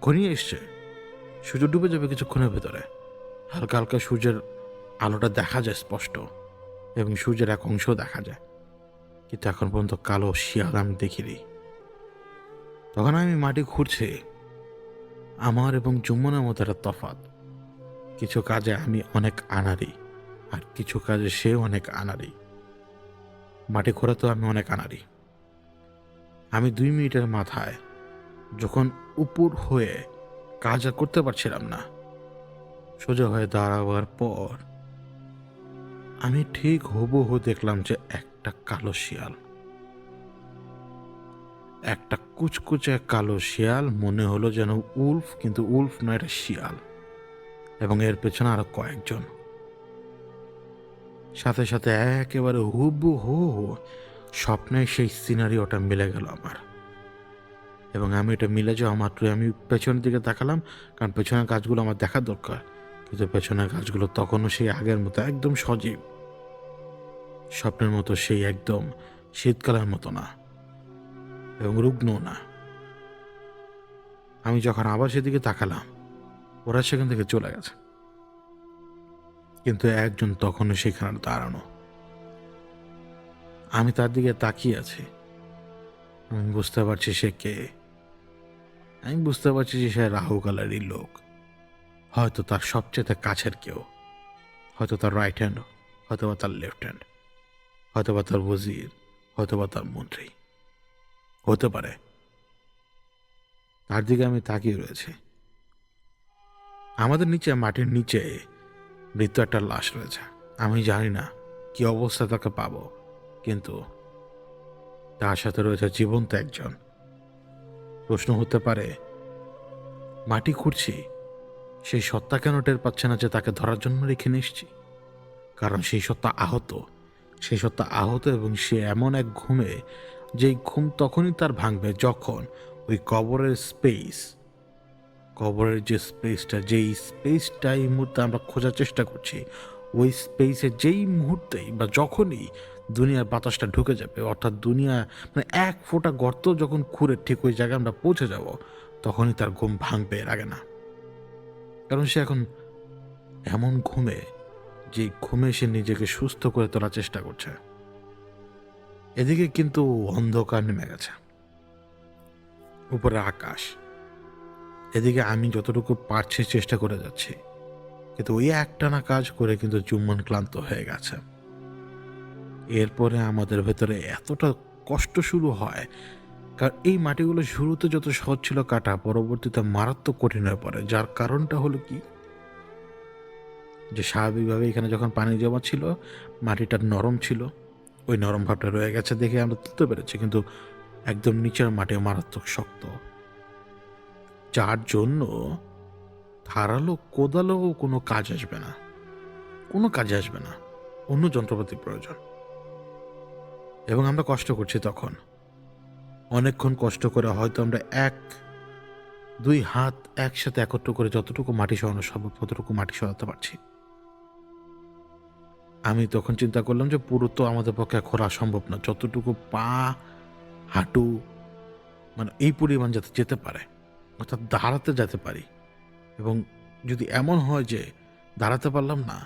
ঘনিয়ে এসছে। সূর্য ডুবে যাবে কিছুক্ষণের ভেতরে। হালকা হালকা সূর্যের আলোটা দেখা যায় স্পষ্ট, এবং সূর্যের এক অংশও দেখা যায়, কিন্তু এখন পর্যন্ত কালো শিয়াল আমি দেখিনি। তখন আমি মাটি খুঁড়ছি। আমার এবং জুম্মনের মধ্যে একটা তফাৎ। কিছু কাজে আমি অনেক আনাড়ি, আর কিছু কাজে সে অনেক আনাড়ি। মাটি খোঁড়াতেও আমি অনেক আনাড়ি। আমি 2 মিনিটের মাথায় যখন উপর হয়ে কাজ আর করতে পারছিলাম না, সোজা হয়ে দাঁড়াবার পর আমি ঠিক হুবহু দেখলাম যে একটা কালো শিয়াল, একটা কুচকুচে কালো শিয়াল, মনে হলো যেন উল্ফ, কিন্তু উল্ফ নয়, এটা শিয়াল, এবং এর পেছনে আরো কয়েকজন। সাথে সাথে একেবারে হুবহু স্বপ্নে সেই সিনারিওটা মিলে গেল আমার, এবং আমি এটা মিলে যাওয়া মাত্রই আমি পেছনের দিকে তাকালাম, কারণ পেছনের গাছগুলো আমার দেখার দরকার। কিন্তু পেছনের গাছগুলো তখনও সেই আগের মতো একদম সজীব, স্বপ্নের মতো, সেই একদম শীতকালের মতো না, এবং রুগ্ন না। আমি যখন আবার সেদিকে তাকালাম, ওরা সেখান থেকে চলে গেছে, কিন্তু একজন তখনও সেখানে দাঁড়ানো। আমি তার দিকে তাকিয়ে আছি। আমি বুঝতে পারছি সে কে। আমি বুঝতে পারছি যে সে রাহুকালেরই লোক, হয়তো তার সবচেয়ে কাছের কেউ, হয়তো তার রাইট হ্যান্ড, হয়তো বা তার লেফট হ্যান্ড, হয়তো বা তার ওজির, হয়তো বা তার মন্ত্রী, হতে পারে। তার দিকে আমি তাকিয়ে রয়েছি। আমাদের নিচে, মাটির নিচে মৃত একটা লাশ রয়েছে। আমি জানি না কি অবস্থা তাকে পাবো, কিন্তু তার সাথে রয়েছে জীবন্ত একজন। প্রশ্ন হতে পারে, মাটি খুঁড়ছি, সেই সত্তা কেন টের পাচ্ছে না যে তাকে ধরার জন্য রেখে নিয়ে এসছি? কারণ সেই সত্তা আহত, এবং সে এমন এক ঘুমে, যেই ঘুম তখনই তার ভাঙবে যখন ওই কবরের যে স্পেসটা, যেই স্পেসটা এই মুহূর্তে আমরা খোঁজার চেষ্টা করছি, ওই স্পেসে যেই মুহূর্তেই বা যখনই দুনিয়ার বাতাসটা ঢুকে যাবে, অর্থাৎ দুনিয়া মানে এক ফোঁটা গর্ত যখন খুঁড়ে ঠিক ওই জায়গায় আমরা পৌঁছে যাব, তখনই তার ঘুম ভাঙবে, এর আগে না। কারণ সে এখন এমন ঘুমে, যে ঘুমে সে নিজেকে সুস্থ করে তোলার চেষ্টা করছে। এদিকে কিন্তু অন্ধকার নেমে গেছে, উপরে আকাশ। এদিকে আমি যতটুকু পারছি চেষ্টা করে যাচ্ছি, কিন্তু ওই একটানা কাজ করে কিন্তু জুম্মন ক্লান্ত হয়ে গেছে। এরপরে আমাদের ভেতরে এতটা কষ্ট শুরু হয়, কারণ এই মাটিগুলো শুরুতে যত সহজ ছিল কাটা, পরবর্তীতে মারাত্মক কঠিন হয়ে পড়ে। যার কারণটা হলো কি, যে স্বাভাবিকভাবে এখানে যখন পানি জমা ছিল, মাটিটা নরম ছিল, ওই নরম ভাবটা রয়ে গেছে দেখে আমরা তুলতে পেরেছি, কিন্তু একদম নিচের মাটি মারাত্মক শক্ত, যার জন্য ধারালো কোদালও কোনো কাজে আসবে না, অন্য যন্ত্রপাতির প্রয়োজন। এবং আমরা কষ্ট করছি তখন, অনেকক্ষণ কষ্ট করে হয়তো আমরা 1-2 হাত একসাথে একত্র করে যতটুকু মাটি সরানো সম্ভব ততটুকু মাটি সরাতে পারছি। আমি তখন চিন্তা করলাম যে পুরো তো আমাদের পক্ষে খোঁড়া সম্ভব না, যতটুকু পা, হাঁটু, মানে এই পরিমাণ যাতে যেতে পারে, অর্থাৎ দাঁড়াতে যেতে পারি, এবং যদি এমন হয় যে দাঁড়াতে পারলাম না,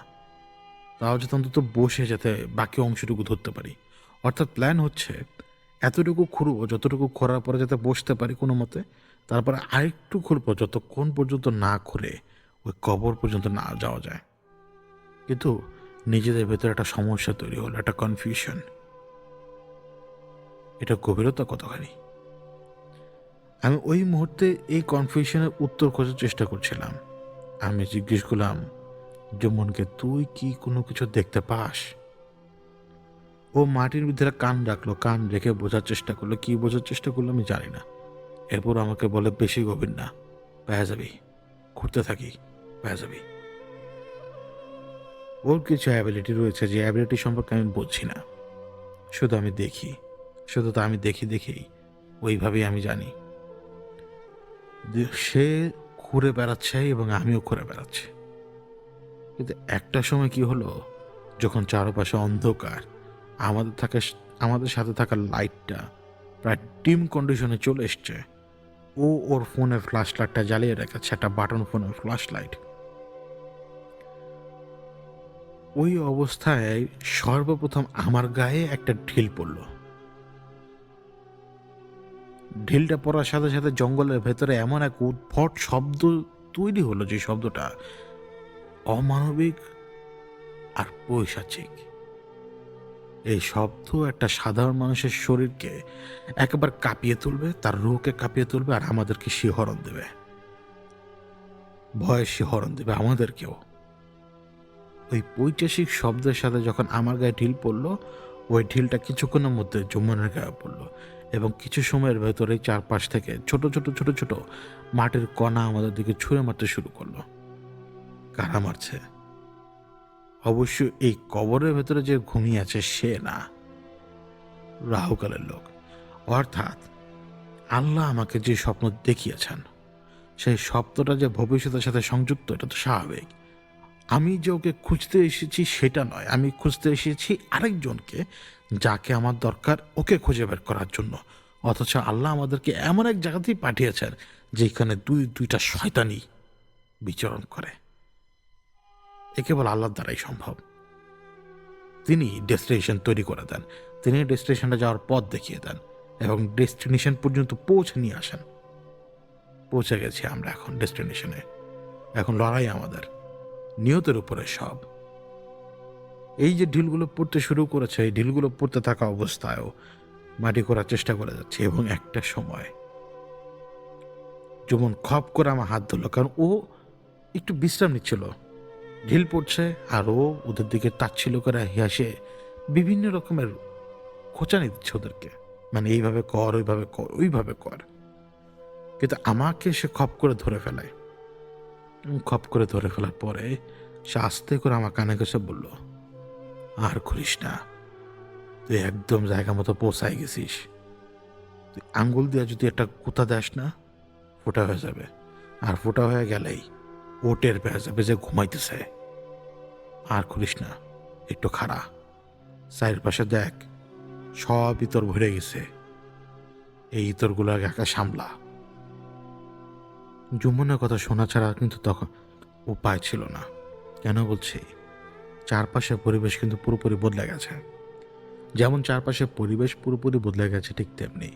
তাও যাতে অন্তত বসে যাতে বাকি অংশটুকু ধরতে পারি। অর্থাৎ প্ল্যান হচ্ছে এতটুকু খুঁড়বো যতটুকু খোঁড়ার পরে যাতে বসতে পারি কোনো মতে, তারপরে আরেকটু খুঁড়বো যতক্ষণ পর্যন্ত না খুঁড়ে ওই কবর পর্যন্ত না যাওয়া যায়। কিন্তু নিজেদের ভেতরে একটা সমস্যা তৈরি হলো, একটা কনফিউশন। এটা গভীরতা কতখানি? আমি ওই মুহূর্তে এই কনফিউশনের উত্তর খোঁজার চেষ্টা করছিলাম। আমি জিজ্ঞেস করলাম জুম্মনকে, তুই কি কোনো কিছু দেখতে পাস? ও মাটির ভিতরে কান রাখলো, কান রেখে বোঝার চেষ্টা করলো। কি বোঝার চেষ্টা করলো আমি জানি না। এরপর আমাকে বলে, বেশি গভীর না, পেয়ে যাবি, ঘুরতে থাকি, পেয়ে যাবি। ওর কিছু অ্যাবিলিটি রয়েছে যে অ্যাবিলিটি সম্পর্কে আমি বুঝছি না, শুধু আমি দেখি, শুধু তো আমি দেখি দেখেই ওইভাবেই আমি জানি সে ঘুরে বেড়াচ্ছে এবং আমিও ঘুরে বেড়াচ্ছি। কিন্তু একটা সময় কি হলো, যখন চারপাশে অন্ধকার, আমাদের সাথে থাকা লাইটটা প্রায় ডিম কন্ডিশনে চলে এসছে। ও ওর ফোনের ফ্ল্যাশ লাইটটা জ্বালিয়ে রেখেছে, একটা বাটন ফোনের ফ্ল্যাশ লাইট। ওই অবস্থায় সর্বপ্রথম আমার গায়ে একটা ঢিল পড়ল। ঢিলটা পড়ার সাথে সাথে জঙ্গলের ভেতরে এমন এক উদ্ভট শব্দ তৈরি হলো, যে শব্দটা অমানবিক আর পৈশাচিক। এই শব্দ একটা সাধারণ মানুষের শরীরকে একেবারে কাঁপিয়ে তুলবে, তার রুহকে কাঁপিয়ে তুলবে, আর আমাদেরকে শিহরণ দেবে, ভয়ের শিহরণ দেবে আমাদেরকেও। ওই পৈশাচিক শব্দের সাথে যখন আমার গায়ে ঢিল পড়লো, ওই ঢিলটা কিছুক্ষণের মধ্যে জুম্মনের গায়ে পড়লো, এবং কিছু সময়ের ভেতরে চারপাশ থেকে ছোট ছোট ছোট ছোট মাটির কণা আমাদের দিকে ছুঁড়ে মারতে শুরু করলো। কারা মারছে? অবশ্যই এই কবরের ভেতরে যে ঘুমিয়ে আছে সে না, রাহুকালের লোক। অর্থাৎ আল্লাহ আমাকে যে স্বপ্ন দেখিয়েছেন, সেই স্বপ্নটা যে ভবিষ্যতের সাথে সংযুক্ত, এটা তো স্বাভাবিক। আমি যে ওকে খুঁজতে এসেছি সেটা নয়, আমি খুঁজতে এসেছি আরেকজনকে, যাকে আমার দরকার ওকে খুঁজে বের করার জন্য। অথচ আল্লাহ আমাদেরকে এমন এক জায়গাতেই পাঠিয়েছেন যেখানে দুইটা শয়তানি বিচরণ করে। এ কেবল আল্লাহর দ্বারাই সম্ভব। তিনি ডেস্টিনেশন তৈরি করে দেন, তিনি ডেস্টিনেশনটা যাওয়ার পথ দেখিয়ে দেন এবং ডেস্টিনেশন পর্যন্ত পৌঁছে নিয়ে আসেন। পৌঁছে গেছি আমরা এখন ডেস্টিনেশনে। এখন লড়াই আমাদের, নিয়তের উপরে সব। এই যে ঢিলগুলো পড়তে শুরু করেছে, এই ঢিলগুলো পড়তে থাকা অবস্থায়ও মাটি করার চেষ্টা করে যাচ্ছে, এবং একটা সময় যেমন খপ করে আমার হাত ধরলো, কারণ ও একটু বিশ্রাম নিচ্ছিল। ঢিল পড়ছে আর ও ওদের দিকে তাচ্ছিল্য করে হেসে বিভিন্ন রকমের খোঁচানি দিচ্ছে ওদেরকে, মানে এইভাবে কর, ওইভাবে কর, ওইভাবে কর। কিন্তু আমাকে সে খপ করে ধরে ফেলায়। খপ করে ধরে ফেলার পরে সে আস্তে করে আমার কানে কাছে বলল, আর করিস না, তুই একদম জায়গা মতো পৌঁছায় গেছিস। তুই আঙ্গুল দিয়ে যদি একটা কুতা দেস না, ফোটা হয়ে যাবে, আর ফোটা হয়ে গেলেই ও টের পেয়ে যাবে যে ঘুমাইতেছে। আর করিস না, একটু খাড়া, চারিপাশে দেখ, সব ইতর ভরে গেছে, এই ইতরগুলো একা সামলা। জুম্মনের কথা শোনা ছাড়া কিন্তু তখন উপায় ছিল না। কেন বলছি, চারপাশের পরিবেশ কিন্তু পুরোপুরি বদলে গেছে। যেমন চারপাশের পরিবেশ পুরোপুরি বদলে গেছে, ঠিক তেমনি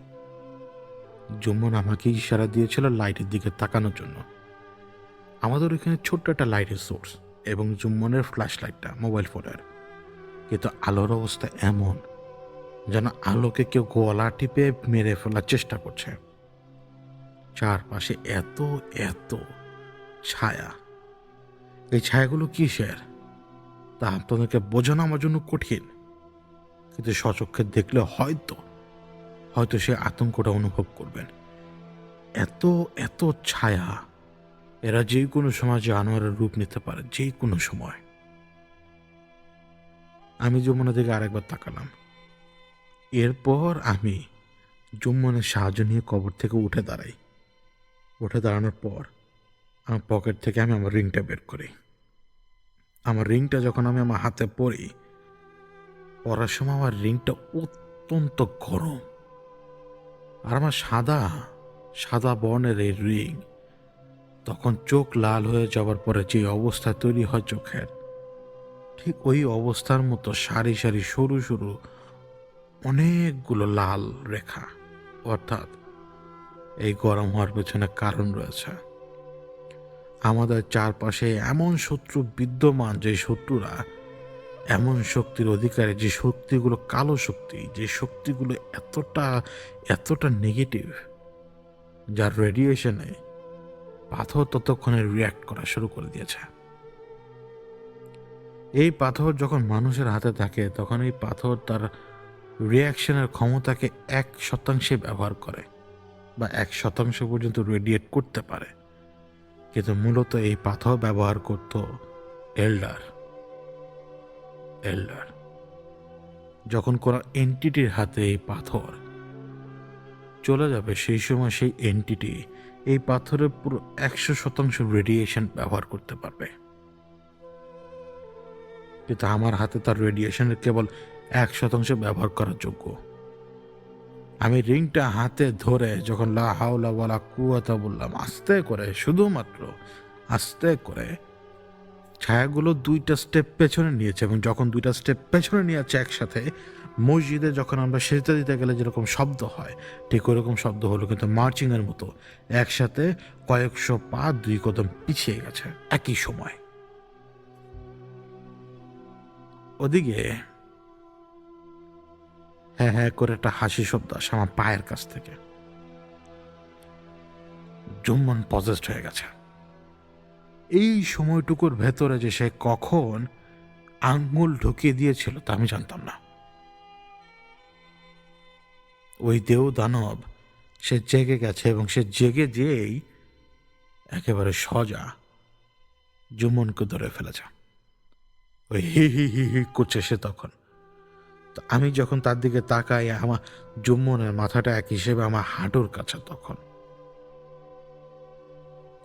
জুম্মন আমাকে ইশারা দিয়েছিল লাইটের দিকে তাকানোর জন্য। আমাদের ওইখানে ছোট্ট একটা লাইটের সোর্স এবং জুম্মনের ফ্ল্যাশ লাইটটা মোবাইল ফোনের, কিন্তু আলোর অবস্থা এমন যেন আলোকে কেউ গলা টিপে মেরে ফেলার চেষ্টা করছে। চারপাশে এত এত ছায়া। এই ছায়াগুলো কিসের তা আপনাদেরকে বোঝানো আমার জন্য কঠিন, কিন্তু সচক্ষে দেখলে হয়তো হয়তো সে আতঙ্কটা অনুভব করবেন। এত এত ছায়া, এরা যে কোনো সময় জানোয়ারের রূপ নিতে পারে, যে কোনো সময়। আমি যমুনার দিকে আরেকবার তাকালাম। এরপর আমি যমুনের সাহায্য নিয়ে কবর থেকে উঠে দাঁড়াই। উঠে দাঁড়ানোর পর আমার পকেট থেকে আমি আমার রিংটা বের করি। আমার রিংটা যখন আমি আমার হাতে পরি, পরার সময় আমার রিংটা অত্যন্ত গরম, আর আমার সাদা সাদা বর্ণের এই রিং তখন চোখ লাল হয়ে যাওয়ার পরে যে অবস্থা তৈরি হয় চোখের, ঠিক ওই অবস্থার মতো সারি সারি সরু সরু অনেকগুলো লাল রেখা। অর্থাৎ এই গরম হওয়ার পেছনে কারণ রয়েছে। আমাদের চারপাশে এমন শত্রু বিদ্যমান, যে শত্রুরা এমন শক্তির অধিকারী, যে শক্তিগুলো কালো শক্তি, যে শক্তিগুলো এতটা এতটা নেগেটিভ, যার রেডিয়েশনে পাথর ততক্ষণে রিয়্যাক্ট করা শুরু করে দিয়েছে। এই পাথর যখন মানুষের হাতে থাকে তখন এই পাথর তার রিয়াকশনের ক্ষমতাকে 1% ব্যবহার করে, বা 1% পর্যন্ত রেডিয়েট করতে পারে। কিন্তু মূলত এই পাথর ব্যবহার করত এল্ডার। যখন কোনো এন্টিটির হাতে এই পাথর চলে যাবে, সেই সময় সেই এন্টিটি এই পাথরের পুরো 100% রেডিয়েশন ব্যবহার করতে পারবে। কিন্তু আমার হাতে তার রেডিয়েশনের কেবল 1% ব্যবহার করার যোগ্য। আমি রিংটা হাতে ধরে যখন লা হাওলা ওয়ালা কুওয়াতা বললাম, আস্তে করে, শুধুমাত্র আস্তে করে, ছায়াগুলো 2টা স্টেপ পেছনে নিয়েছে। এবং যখন 2টা স্টেপ পেছনে নিয়েছে একসাথে, মসজিদে যখন আমরা সেজদা দিতে গেলে যেরকম শব্দ হয়, ঠিক ওরকম শব্দ হলো, কিন্তু মার্চিংয়ের মতো একসাথে কয়েকশো পা 2 কদম পিছিয়ে গেছে একই সময়। ওদিকে হ্যাঁ হ্যাঁ করে একটা হাসি শব্দ আসে আমার পায়ের কাছ থেকে। জুম্মন পজেসড হয়ে গেছে। এই সময়টুকুর ভেতরে যে সে কখন আঙ্গুল ঢুকিয়ে দিয়েছিল তা আমি জানতাম না। ওই দেও দানব সে জেগে গেছে, এবং সে জেগে যেয়েই একেবারে সজা জুম্মনকে ধরে ফেলেছে। ওই হি হি হি হি করছে সে তখন। তো আমি যখন তার দিকে তাকাই, আমার জুম্মনের মাথাটা এক হিসেবে আমার হাঁটুর কাছে তখন,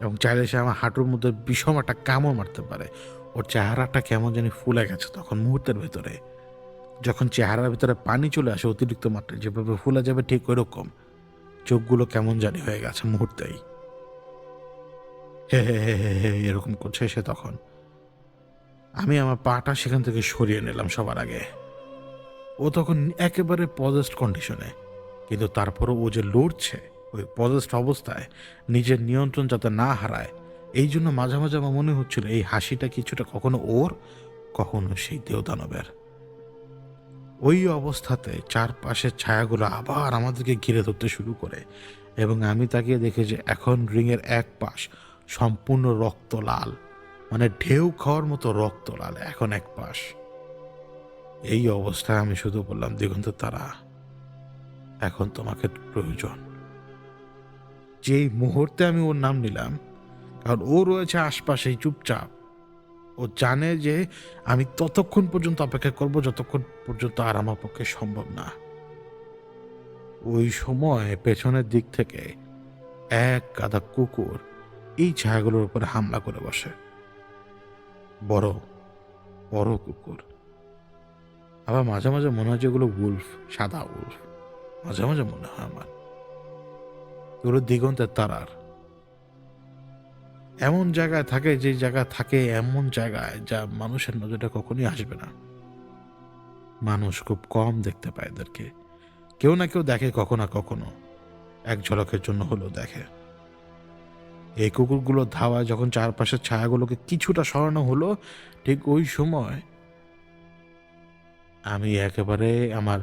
এবং চাইলে সে আমার হাঁটুর মধ্যে বিষম একটা কামড় মারতে পারে। ওর চেহারাটা কেমন জানি ফুলে গেছে তখন মুহূর্তের ভেতরে। যখন চেহারার ভিতরে পানি চলে আসে অতিরিক্ত মাত্রায়, যেভাবে ফুলে যাবে ঠিক ওই রকম চোখগুলো কেমন জানি হয়ে গেছে মুহূর্তেই। হে হে হে হে হে এরকম করছে সে তখন। আমি আমার পাটা সেখান থেকে সরিয়ে নিলাম সবার আগে। ও তখন একেবারে পজেসড কন্ডিশনে, কিন্তু তারপরও ও যে লড়ছে ওই পজেসড অবস্থায়, নিজের নিয়ন্ত্রণ যাতে না হারায়, এই জন্য মাঝে মাঝে আমার মনে হচ্ছিল এই হাসিটা কিছুটা কখনো ওর, কখনো সেই দেবদানবের। ওই অবস্থাতে চারপাশের ছায়াগুলো আবার আমাদেরকে ঘিরে ধরতে শুরু করে, এবং আমি তাকিয়ে দেখি যে এখন রিংয়ের এক পাশ সম্পূর্ণ রক্ত লাল, মানে ঢেউ খাওয়ার মতো রক্ত লাল এখন এক পাশ। এই অবস্থায় আমি শুধু বললাম, দিগন্ত তারা, এখন তোমাকে প্রয়োজন। যেই মুহূর্তে আমি ওর নাম নিলাম, কারণ ও রয়েছে আশপাশেই চুপচাপ, ও জানে যে আমি ততক্ষণ পর্যন্ত অপেক্ষা করব যতক্ষণ পর্যন্ত আর আমার পক্ষে সম্ভব না। ওই সময় পেছনের দিক থেকে এক গাদা কুকুর এই ছায়াগুলোর উপরে হামলা করে বসে। বড় বড় কুকুর। আবার মাঝে মাঝে মনে হয় যেগুলো উলফ, সাদা উলফ, মাঝে মাঝে মনে হয় আমার এগুলো দিগন্তের তারার। এমন জায়গায় থাকে, যে জায়গা থাকে এমন জায়গায় যা মানুষের নজরে কখনোই আসবে না। মানুষ খুব কম দেখতে পায় এদেরকে। কেউ না কেউ দেখে কখনো কখনো, এক ঝলকের জন্য হলেও দেখে। এই কুকুরগুলো ধাওয়ায় যখন চারপাশের ছায়াগুলোকে কিছুটা সরানো হলো, ঠিক ওই সময় আমি একেবারে আমার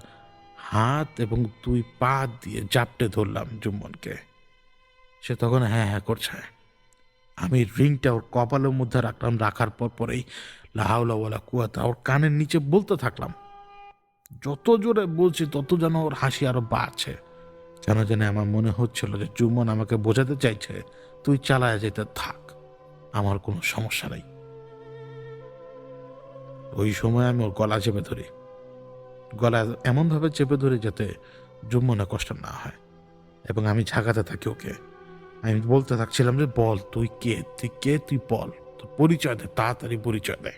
হাত এবং 2 পা দিয়ে জাপটে ধরলাম জুম্মনকে। সে তখন হ্যাঁ হ্যাঁ করছে। আমি রিংটা ওর কপালের মধ্যে রাখলাম, রাখার পর পরেই লা হাওলা ওয়ালা কুওয়াতা ওর কানের নিচে বলতে থাকলাম। যত জোরে বলছি তত যেন ওর হাসি আরো বাড়ছে। কেন জানি আমার মনে হচ্ছিল যে জুম্মন আমাকে বোঝাতে চাইছে, তুই চালায় যেতে থাক, আমার কোনো সমস্যা নেই। ওই সময় আমি ওর গলা চেপে ধরি, গলা এমনভাবে চেপে ধরি যাতে জুম্মনে কষ্ট না হয়, এবং আমি ঝাঁকাতে থাকি ওকে। আমি বলতে থাকছিলাম যে বল তুই কে, তুই কে, তুই বল, তোর পরিচয় দে, তাড়াতাড়ি পরিচয় দে।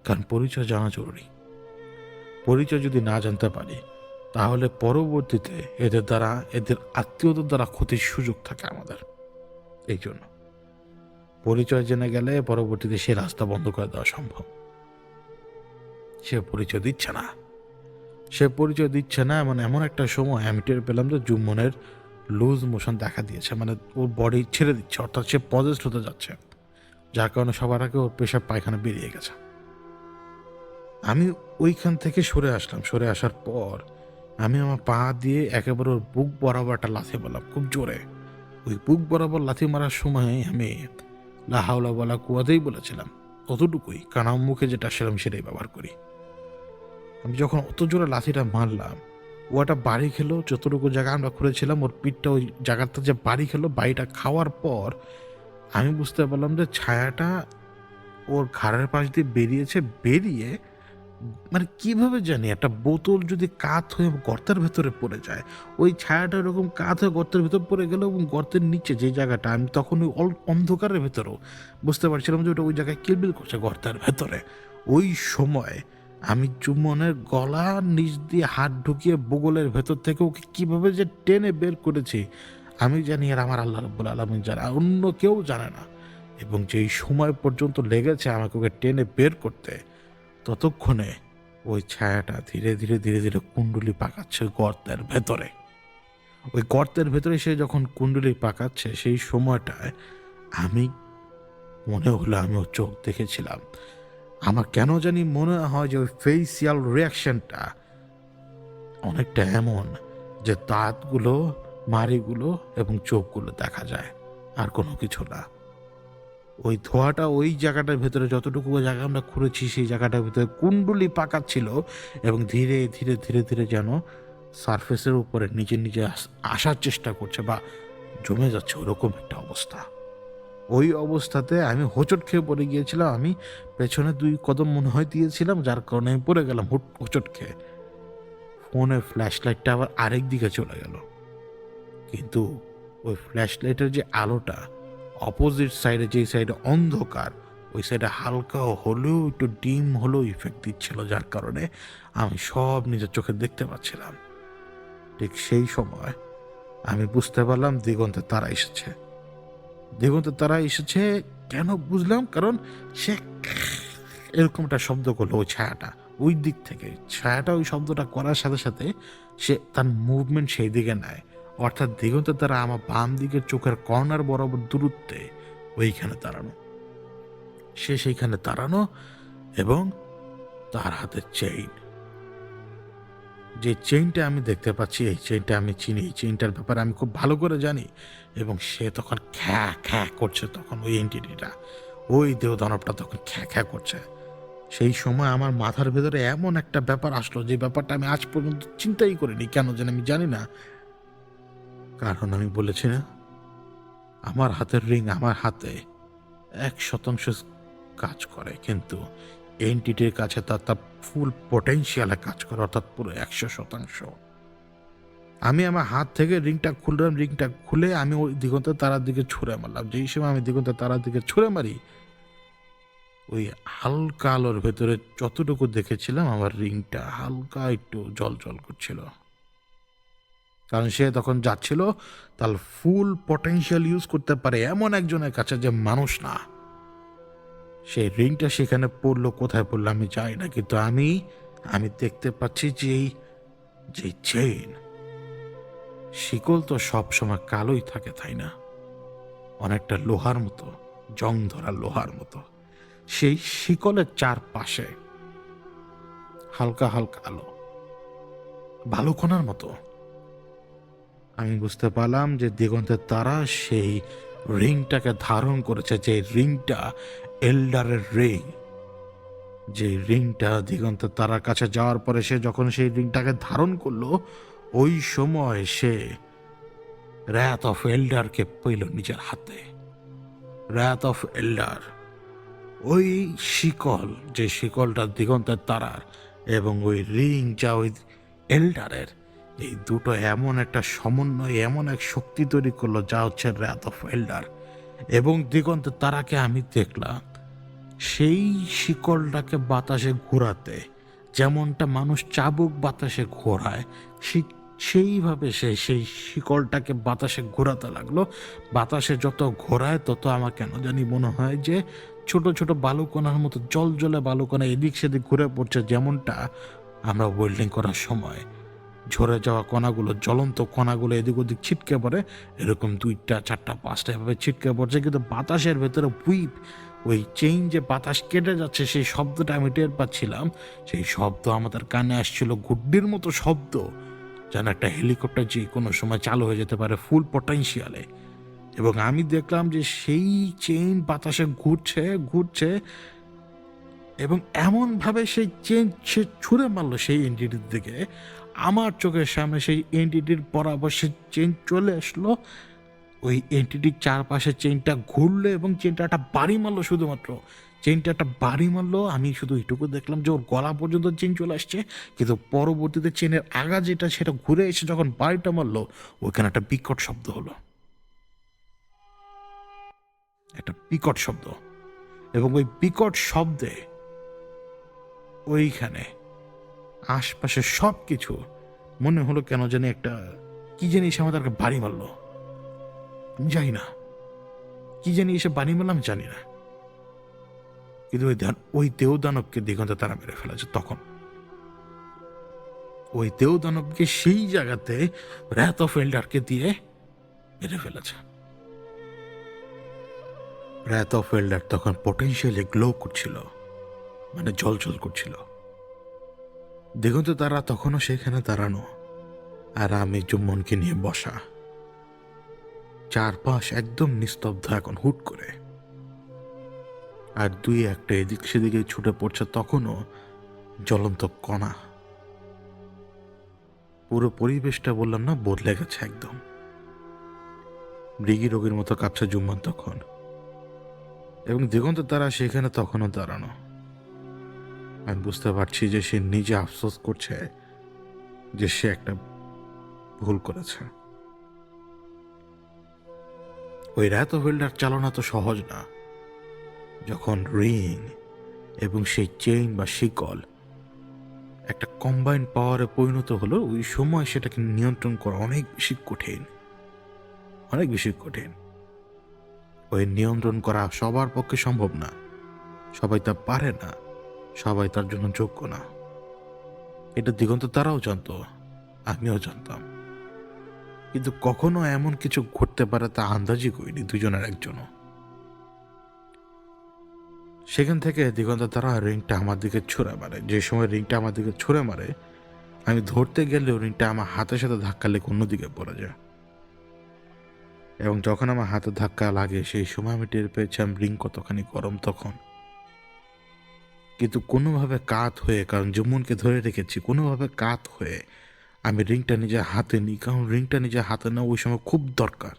কারণ পরিচয় জানা জরুরি। পরিচয় যদি না জানতে পারি, তাহলে পরবর্তীতে এদের দ্বারা, এদের আত্মীয়দের দ্বারা ক্ষতির সুযোগ থাকে আমাদের। এই জন্য পরিচয় জেনে গেলে পরবর্তীতে সে রাস্তা বন্ধ করে দেওয়া সম্ভব। সে পরিচয় দিচ্ছে না। এমন একটা সময় আমি টের পেলাম যে জুম্মনের লুজ মোশন দেখা দিয়েছে, মানে ওর বডি ছেড়ে দিচ্ছে, অর্থাৎ সে পজেসড হতে যাচ্ছে, যার কারণে সবার আগে ওর পেশাব পায়খানা বেরিয়ে গেছে। আমি ওইখান থেকে সরে আসলাম। সরে আসার পর আমি আমার পা দিয়ে একেবারে ওর বুক বরাবর একটা লাথি মারলাম খুব জোরে। ওই বুক বরাবর লাথি মারার সময় আমি লা হাওলা ওয়ালা কুওয়াতাই বলেছিলাম, অতটুকুই, কারণ আমার মুখে যেটা সেরকম সেটাই ব্যবহার করি। আমি যখন অত জোরে লাথিটা মারলাম, ও একটা বাড়ি খেলো, যতটুকু জায়গা আমরা খুঁড়েছিলাম ওর পিঠটা ওই জায়গাটা যে বাড়ি খেলো, বাড়িটা খাওয়ার পর আমি বুঝতে পারলাম যে ছায়াটা ওর ঘাড়ের পাশ দিয়ে বেরিয়েছে। বেরিয়ে মানে কিভাবে জানি একটা বোতল যদি কাত হয়ে গর্তের ভেতরে পড়ে যায়, ওই ছায়াটা এরকম কাত হয়ে গর্তের ভেতর পড়ে গেল, এবং গর্তের নিচে যে জায়গাটা, আমি তখন ওই অন্ধকারের ভেতরেও বুঝতে পারছিলাম যে ওটা ওই জায়গায় কিলবিল করছে গর্তের ভেতরে। ওই সময় আমি চুম্বনের গলার নিচ দিয়ে হাত ঢুকিয়ে বগলের ভেতর থেকে ওকে কিভাবে যে টেনে বের করেছি আমি জানি, আর আমার আল্লাহ রাব্বুল আলামিন জানে, আর অন্য কেউ জানে না। এবং যেই সময় পর্যন্ত লেগেছে আমাকে ওকে টেনে বের করতে, ততক্ষণে ওই ছায়াটা ধীরে ধীরে ধীরে ধীরে কুণ্ডুলি পাকাচ্ছে গর্তের ভেতরে। ওই গর্তের ভেতরে সে যখন কুণ্ডুলি পাকাচ্ছে, সেই সময়টায় আমি মনে হলো আমি ওর চোখ দেখেছিলাম। আমার কেন জানি মনে হয় যে ওই ফেসিয়াল রিয়াকশনটা অনেকটা এমন যে দাঁতগুলো, মাড়িগুলো এবং চোখগুলো দেখা যায়, আর কোনো কিছু না। ওই ধোঁয়াটা ওই জায়গাটার ভেতরে, যতটুকু জায়গা আমরা খুঁড়েছি সেই জায়গাটার ভেতরে কুণ্ডুলি পাকাচ্ছিল, এবং ধীরে ধীরে ধীরে ধীরে যেন সারফেসের উপরে নিচে নিচে আসার চেষ্টা করছে বা জমে যাচ্ছে, ওরকম একটা অবস্থা। ওই অবস্থাতে আমি হোঁচট খেয়ে পড়ে গিয়েছিলাম। আমি পেছনে 2 কদম মনে হয় দিয়েছিলাম, যার কারণে আমি পড়ে গেলাম হোঁচট খেয়ে। ফোনের ফ্ল্যাশ লাইটটা আবার আরেক দিকে চলে গেল, কিন্তু ওই ফ্ল্যাশ লাইটের যে আলোটা অপোজিট সাইডে, যেই সাইডে অন্ধকার, ওই সাইডে হালকা হলেও একটু ডিম হলেও ইফেক্ট দিচ্ছিল, যার কারণে আমি সব নিজের চোখে দেখতে পাচ্ছিলাম। ঠিক সেই সময় আমি বুঝতে পারলাম দিগন্তে তারা এসেছে। দিগন্তে তারা এসেছে কেন বুঝলাম, কারণ সে এরকম একটা শব্দ করলো ওই ছায়াটা ওই দিক থেকে। ছায়াটা ওই শব্দটা করার সাথে সাথে সে তার মুভমেন্ট সেই দিকে নেয়, অর্থাৎ দিগন্তে তারা আমার বাম দিকের চোখের কর্নার বরাবর দূরত্বে ওইখানে দাঁড়ানো। সে সেইখানে দাঁড়ানো এবং তার হাতে চেইন। যে চেইনটা আমি দেখতে পাচ্ছি, এই চেইনটা আমি চিনি, এই চেইনটার ব্যাপারে আমি খুব ভালো করে জানি। এবং সে তখন খ্যা খ্যা করছে, তখন ওই এন্টিটিটা, ওই দেহদানবটা তখন খ্যা খ্যা করছে। সেই সময় আমার মাথার ভেতরে এমন একটা ব্যাপার আসলো, যে ব্যাপারটা আমি আজ পর্যন্ত চিন্তাই করিনি, কেন যেন আমি জানি না। কারণ আমি বলেছি না, আমার হাতের রিং আমার হাতে 1% কাজ করে, কিন্তু এনটিটির কাছে তার ফুল পটেনশিয়ালে কাজ করে, অর্থাৎ পুরো 100%। আমি আমার হাত থেকে রিংটা খুললাম, রিংটা খুলে আমি ওই দিগন্তের তারার দিকে ছুঁড়ে মারলাম। যেই সময় আমি দিগন্তের তারার দিকে ছুঁড়ে মারি, ওই হালকা আলোর ভেতরে যতটুকু দেখেছিলাম আমার রিংটা হালকা একটু জল জল করছিল, কারণ সে তখন যাচ্ছিল তার ফুল পটেনশিয়াল ইউজ করতে পারে এমন একজনের কাছে, যে মানুষ না। সেই রিংটা সেখানে পড়লো, কোথায় পড়লো আমি জানি না, কিন্তু আমি দেখতে পাচ্ছি যে চেইন, শিকল তো সবসময় কালোই থাকে, তাই না? অনেকটা লোহার মতো, জং ধরা লোহার মতো। সেই শিকলের চারপাশে হালকা হালকা আলো, বালুকণার মতো। আমি বুঝতে পারলাম যে দিগন্তের তারা সেই রিংটাকে ধারণ করেছে, যে রিংটা এল্ডারের রিং। যে রিংটা দিগন্তের তারার কাছে যাওয়ার পরে সে যখন সেই রিংটাকে ধারণ করলো, ওই সময় সে রাত অফ এল্ডারকে পেল নিজের হাতে। রাত অফ এল্ডার, ওই শিকল, যে শিকলটা দিগন্তের তারার, এবং ওই রিং যা ওই এল্ডারের, এই দুটো এমন একটা সমন্বয়, এমন এক শক্তি তৈরি করলো, যা হচ্ছে রাত অফ এল্ডার। এবং দিগন্তের তারাকে আমি দেখলাম সেই শিকলটাকে বাতাসে ঘোরাতে, যেমনটা মানুষ চাবুক বাতাসে ঘোরায়, সেইভাবে সে সেই শিকলটাকে বাতাসে ঘোরাতে লাগলো। বাতাসে যত ঘোরায় তত আমার কেন জানি মনে হয় যে ছোট ছোট বালুকণার মতো জলজলে বালুকণা এদিক সেদিক ঘুরে পড়ছে, যেমনটা আমরা ওয়েল্ডিং করার সময় ঝরে যাওয়া কণাগুলো, জ্বলন্ত কণাগুলো এদিক ওদিক ছিটকে পড়ে, এরকম 2টা 4টা 5টা এভাবে ছিটকে পড়ছে। কিন্তু বাতাসের ভেতরে হুইপ, ওই চেইন যে বাতাস কেটে যাচ্ছে সেই শব্দটা আমি টের পাচ্ছিলাম। সেই শব্দ আমাদের কানে আসছিল গুড্ডির মতো শব্দ, যেন একটা হেলিকপ্টার যে কোনো সময় চালু হয়ে যেতে পারে ফুল পটেনশিয়ালে। এবং আমি দেখলাম যে সেই চেইন বাতাসে ঘুরছে ঘুরছে, এবং এমনভাবে সেই চেন সে ছুঁড়ে মারলো সেই এনটিটির দিকে, আমার চোখের সামনে সেই এনটিটির বরাবর সে চেন চলে আসলো। ওই এনটিটির চারপাশে চেনটা ঘুরলো এবং চেনটা একটা বাড়ি মারলো, শুধুমাত্র চেনটা একটা বাড়ি মারলো। আমি শুধু এইটুকু দেখলাম যে ওর গলা পর্যন্ত চেন চলে আসছে, কিন্তু পরবর্তীতে চেনের আগা যেটা সেটা ঘুরে এসে যখন বাড়িটা মারলো, ওইখানে একটা বিকট শব্দ হলো, একটা বিকট শব্দ। এবং ওই বিকট শব্দে ওইখানে আশপাশে সব কিছু মনে হলো কেন জানি একটা কি জিনিস আমাদেরকে বাড়ি মারলো, জানি না কি জানি এসে বাড়ি মারলাম জানি না। কিন্তু ওই দেওদানবকে দিগন্তে তারা মেরে ফেলেছে। তখন ওই দেওদানবকে সেই জায়গাতে র্যাথ অফ এল্ডারকে দিয়ে মেরে ফেলেছে। র্যাথ অফ এল্ডার তখন পটেনশিয়ালি গ্লো করছিল, মানে জল করছিল। দিগন্তে তারা তখনও সেখানে দাঁড়ানো, আর আমি জুম্মনকে নিয়ে বসা। চারপাশ একদম নিস্তব্ধ এখন হুট করে, আর 2-1টা এদিক সেদিকে ছুটে পড়ছে তখনও জ্বলন্ত কণা। পুরো পরিবেশটা বললাম না বদলে গেছে একদম। মৃগী রোগীর মতো কাঁপছে জুম্মান তখন, এবং দিগন্ত তারা সেখানে তখনও দাঁড়ানো। আমি বুঝতে পারছি যে সে নিজে আফসোস করছে যে সে একটা ভুল করেছে। ওই র্যাথ অফ এল্ডার চালনা তো সহজ না। যখন রিং এবং সেই চেইন বা শিকল একটা কম্বাইন্ড পাওয়ারে পরিণত হলো, ওই সময় সেটাকে নিয়ন্ত্রণ করা অনেক বেশি কঠিন, অনেক বেশি কঠিন। ওই নিয়ন্ত্রণ করা সবার পক্ষে সম্ভব না, সবাই তা পারে না, সবাই তার জন্য যোগ্য না। এটা দিগন্ত তারাও জানতো, আমিও জানতাম, কিন্তু কখনো এমন কিছু ঘটতে পারে তা আন্দাজই করিনি দুজনের একজনও। সেখান থেকে দিগন্ত তারা রিংটা আমার দিকে ছুঁড়ে মারে। যে সময় রিংটা আমার দিকে ছুঁড়ে মারে, আমি ধরতে গেলেও রিংটা আমার হাতের সাথে ধাক্কা লেগে অন্যদিকে পড়ে যায়। এবং যখন আমার হাতে ধাক্কা লাগে সেই সময় আমি টের পেয়েছিলাম রিং কতখানি গরম তখন। কিন্তু কোনোভাবে কাত হয়ে, কারণ জুম্মনকে ধরে রেখেছি, কোনোভাবে কাত হয়ে আমি রিংটা নিজের হাতে নিই, কারণ রিংটা নিজের হাতে নেওয়া ওই সময় খুব দরকার।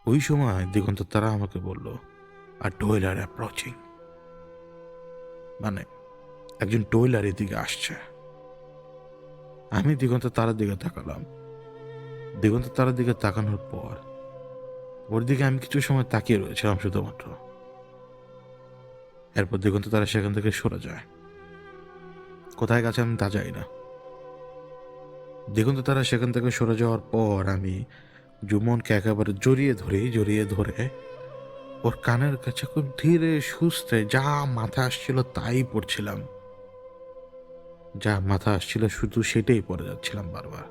ওই সময় দিগন্ত তারা আমাকে বলল, আর টোয়েলার অ্যাপ্রোচিং, মানে একজন টোয়েলার এদিকে আসছে। আমি দিগন্ত তারার দিকে তাকালাম। দিগন্ত তারার দিকে তাকানোর পর ওর দিকে আমি কিছু সময় তাকিয়ে রয়েছিলাম শুধুমাত্র। এরপর দিগন্ত তারা সেখান থেকে সরে যায়। কোথায় গেছে আমি তা জানি না। দিগন্ত তারা সেখান থেকে সরে যাওয়ার পর আমি জুমনকে একেবারে জড়িয়ে ধরে ওর কানের কাছে খুব ধীরে সুস্থে যা মাথা আসছিল তাই পড়ছিলাম, যা মাথা আসছিল শুধু সেটাই পড়ে যাচ্ছিলাম বারবার।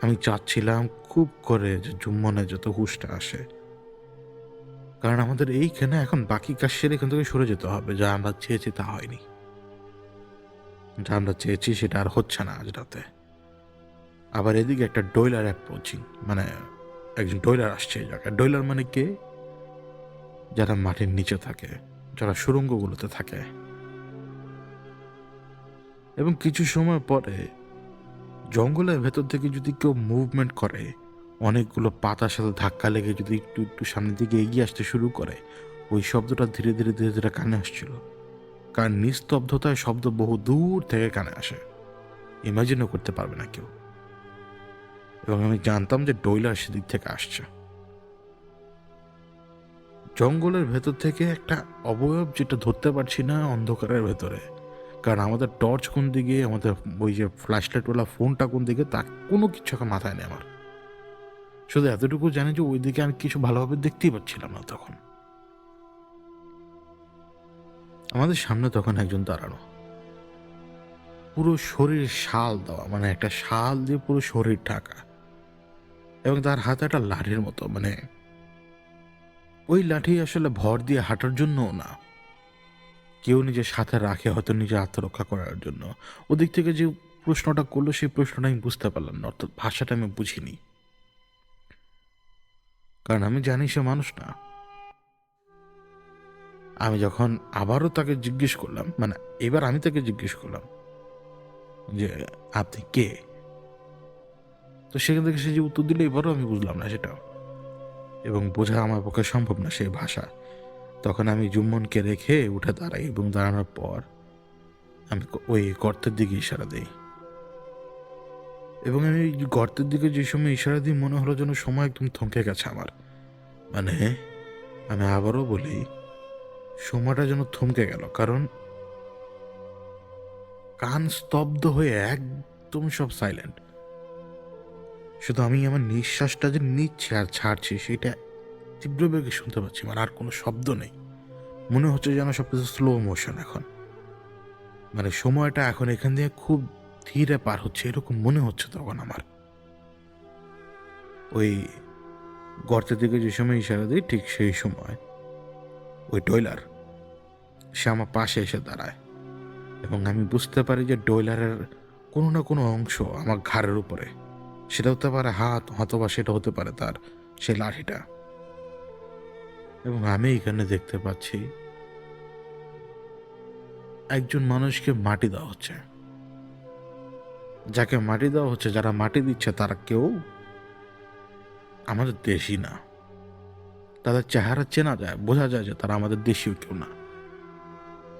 আমি চাচ্ছিলাম খুব করে যে জুম্মনে যত হুশটা আসে, কারণ আমাদের এইখানে এখন বাকি কাজ সেরে এখান থেকে সরে যেতে হবে। যা আমরা চেয়েছি তা হয়নি, যা আমরা চেয়েছি সেটা আর হচ্ছে না আজ রাতে। আবার এদিকে একটা ডয়লার অ্যাপ্রোচিং, মানে একজন ডয়লার আসছে এই জায়গায়। ডয়লার মানে কে? যারা মাটির নিচে থাকে, যারা সুড়ঙ্গগুলোতে থাকে। এবং কিছু সময় পরে জঙ্গলের ভেতর থেকে যদি কেউ মুভমেন্ট করে, অনেকগুলো পাতার সাথে ধাক্কা লেগে যদি একটু একটু সামনের দিকে এগিয়ে আসতে শুরু করে, ওই শব্দটা ধীরে ধীরে কানে আসছিল। কারণ নিস্তব্ধতায় শব্দ বহু দূর থেকে কানে আসে, ইমাজিনও করতে পারবে না কেউ। এবং আমি জানতাম যে ডয়লার সেদিক থেকে আসছে। জঙ্গলের ভেতর থেকে একটা অবয়ব, যেটা ধরতে পারছি না অন্ধকারের ভেতরে, কারণ আমাদের টর্চ কোন দিকে, আমাদের ওই যে ফ্ল্যাশ লাইটওয়ালা ফোনটা কোন দিকে, তা কোনো কিছু এখন মাথায় নেই আমার। শুধু এতটুকু জানি যে ওই দিকে আমি কিছু ভালোভাবে দেখতেই পাচ্ছিলাম না তখন। আমাদের সামনে তখন একজন দাঁড়ানো, পুরো শরীর শাল দেওয়া, মানে একটা শাল দিয়ে পুরো শরীর ঢাকা, এবং তার হাতে একটা লাঠির মতো, মানে ওই লাঠি আসলে ভর দিয়ে হাঁটার জন্যও না, কেউ নিজের সাথে রাখে হয়তো নিজের আত্মরক্ষা করার জন্য। ওদিক থেকে যে প্রশ্নটা করলো সেই প্রশ্নটা আমি বুঝতে পারলাম না, অর্থাৎ ভাষাটা আমি বুঝিনি, কারণ আমি জানি সে মানুষ না। আমি যখন আবারও তাকে জিজ্ঞেস করলাম, মানে এবার আমি তাকে জিজ্ঞেস করলাম যে আপনি কে, তো সেখান থেকে সে যে উত্তর দিলে এবারও আমি বুঝলাম না সেটা, এবং বোঝা আমার পক্ষে সম্ভব না সেই ভাষা। তখন আমি জুম্মনকে রেখে উঠে দাঁড়াই, এবং দাঁড়ানোর পর আমি ওই গর্তের দিকে ইশারা দিই, এবং আমি গর্তের দিকে যে সময় ইশারা দিই মনে হলো যেন সময় একদম থমকে গেছে আমার। মানে আমি আবারও বলি, সময়টা যেন থমকে গেল, কারণ কান স্তব্ধ হয়ে একদম সব সাইলেন্ট। শুধু আমি আমার নিঃশ্বাসটা যে নিচ্ছে আর ছাড়ছি সেটা তীব্র বেগে শুনতে পাচ্ছি, মানে আর কোনো শব্দ নেই। মনে হচ্ছে যেন সবকিছু স্লো মোশন এখন, মানে সময়টা এখন এখান দিয়ে খুব ধীরে পার হচ্ছে এরকম মনে হচ্ছে তখন আমার। ওই গর্তের দিকে যে সময় ইশারা দিই ঠিক সেই সময় ওই ডয়লার সে আমার পাশে এসে দাঁড়ায়, এবং আমি বুঝতে পারি যে ডয়লারের কোনো না কোনো অংশ আমার ঘাড়ের উপরে, সেটা হতে পারে হাত, অথবা সেটা হতে পারে তার সেই লাঠিটা। এবং আমি এখানে দেখতে পাচ্ছি একজন মানুষকে মাটি দেওয়া হচ্ছে। যাকে মাটি দেওয়া হচ্ছে, যারা মাটি দিচ্ছে তারা কেউ আমাদের দেশি না। তাদের চেহারা চেনা যায়, বোঝা যায় যে তারা আমাদের দেশীয় কেউ না,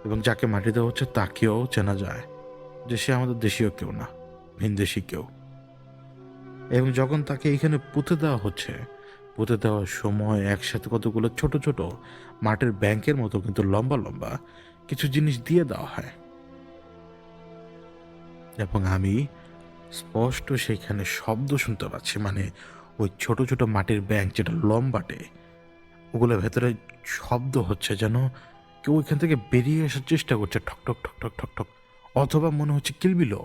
এবং যাকে মাটি দেওয়া হচ্ছে তাকেও চেনা যায় যে সে আমাদের দেশীয় কেউ না, ভিনদেশি কেউ। এবং যখন তাকে এখানে পুঁতে দেওয়া হচ্ছে, পুঁতে দেওয়ার সময় একসাথে কতগুলো ছোট ছোট মাটির ব্যাংকের মতো কিন্তু লম্বা লম্বা কিছু জিনিস দিয়ে দেওয়া হয়, এবং আমি স্পষ্ট সেখানে শব্দ শুনতে পাচ্ছি, মানে ওই ছোট ছোট মাটির ব্যাংক যেটা লম্বাটে, ওগুলোর ভেতরে শব্দ হচ্ছে যেন কেউ ওইখান থেকে বেরিয়ে আসার চেষ্টা করছে, ঠক ঠক ঠক ঠক ঠক ঠক, অথবা মনে হচ্ছে কিলবিলো।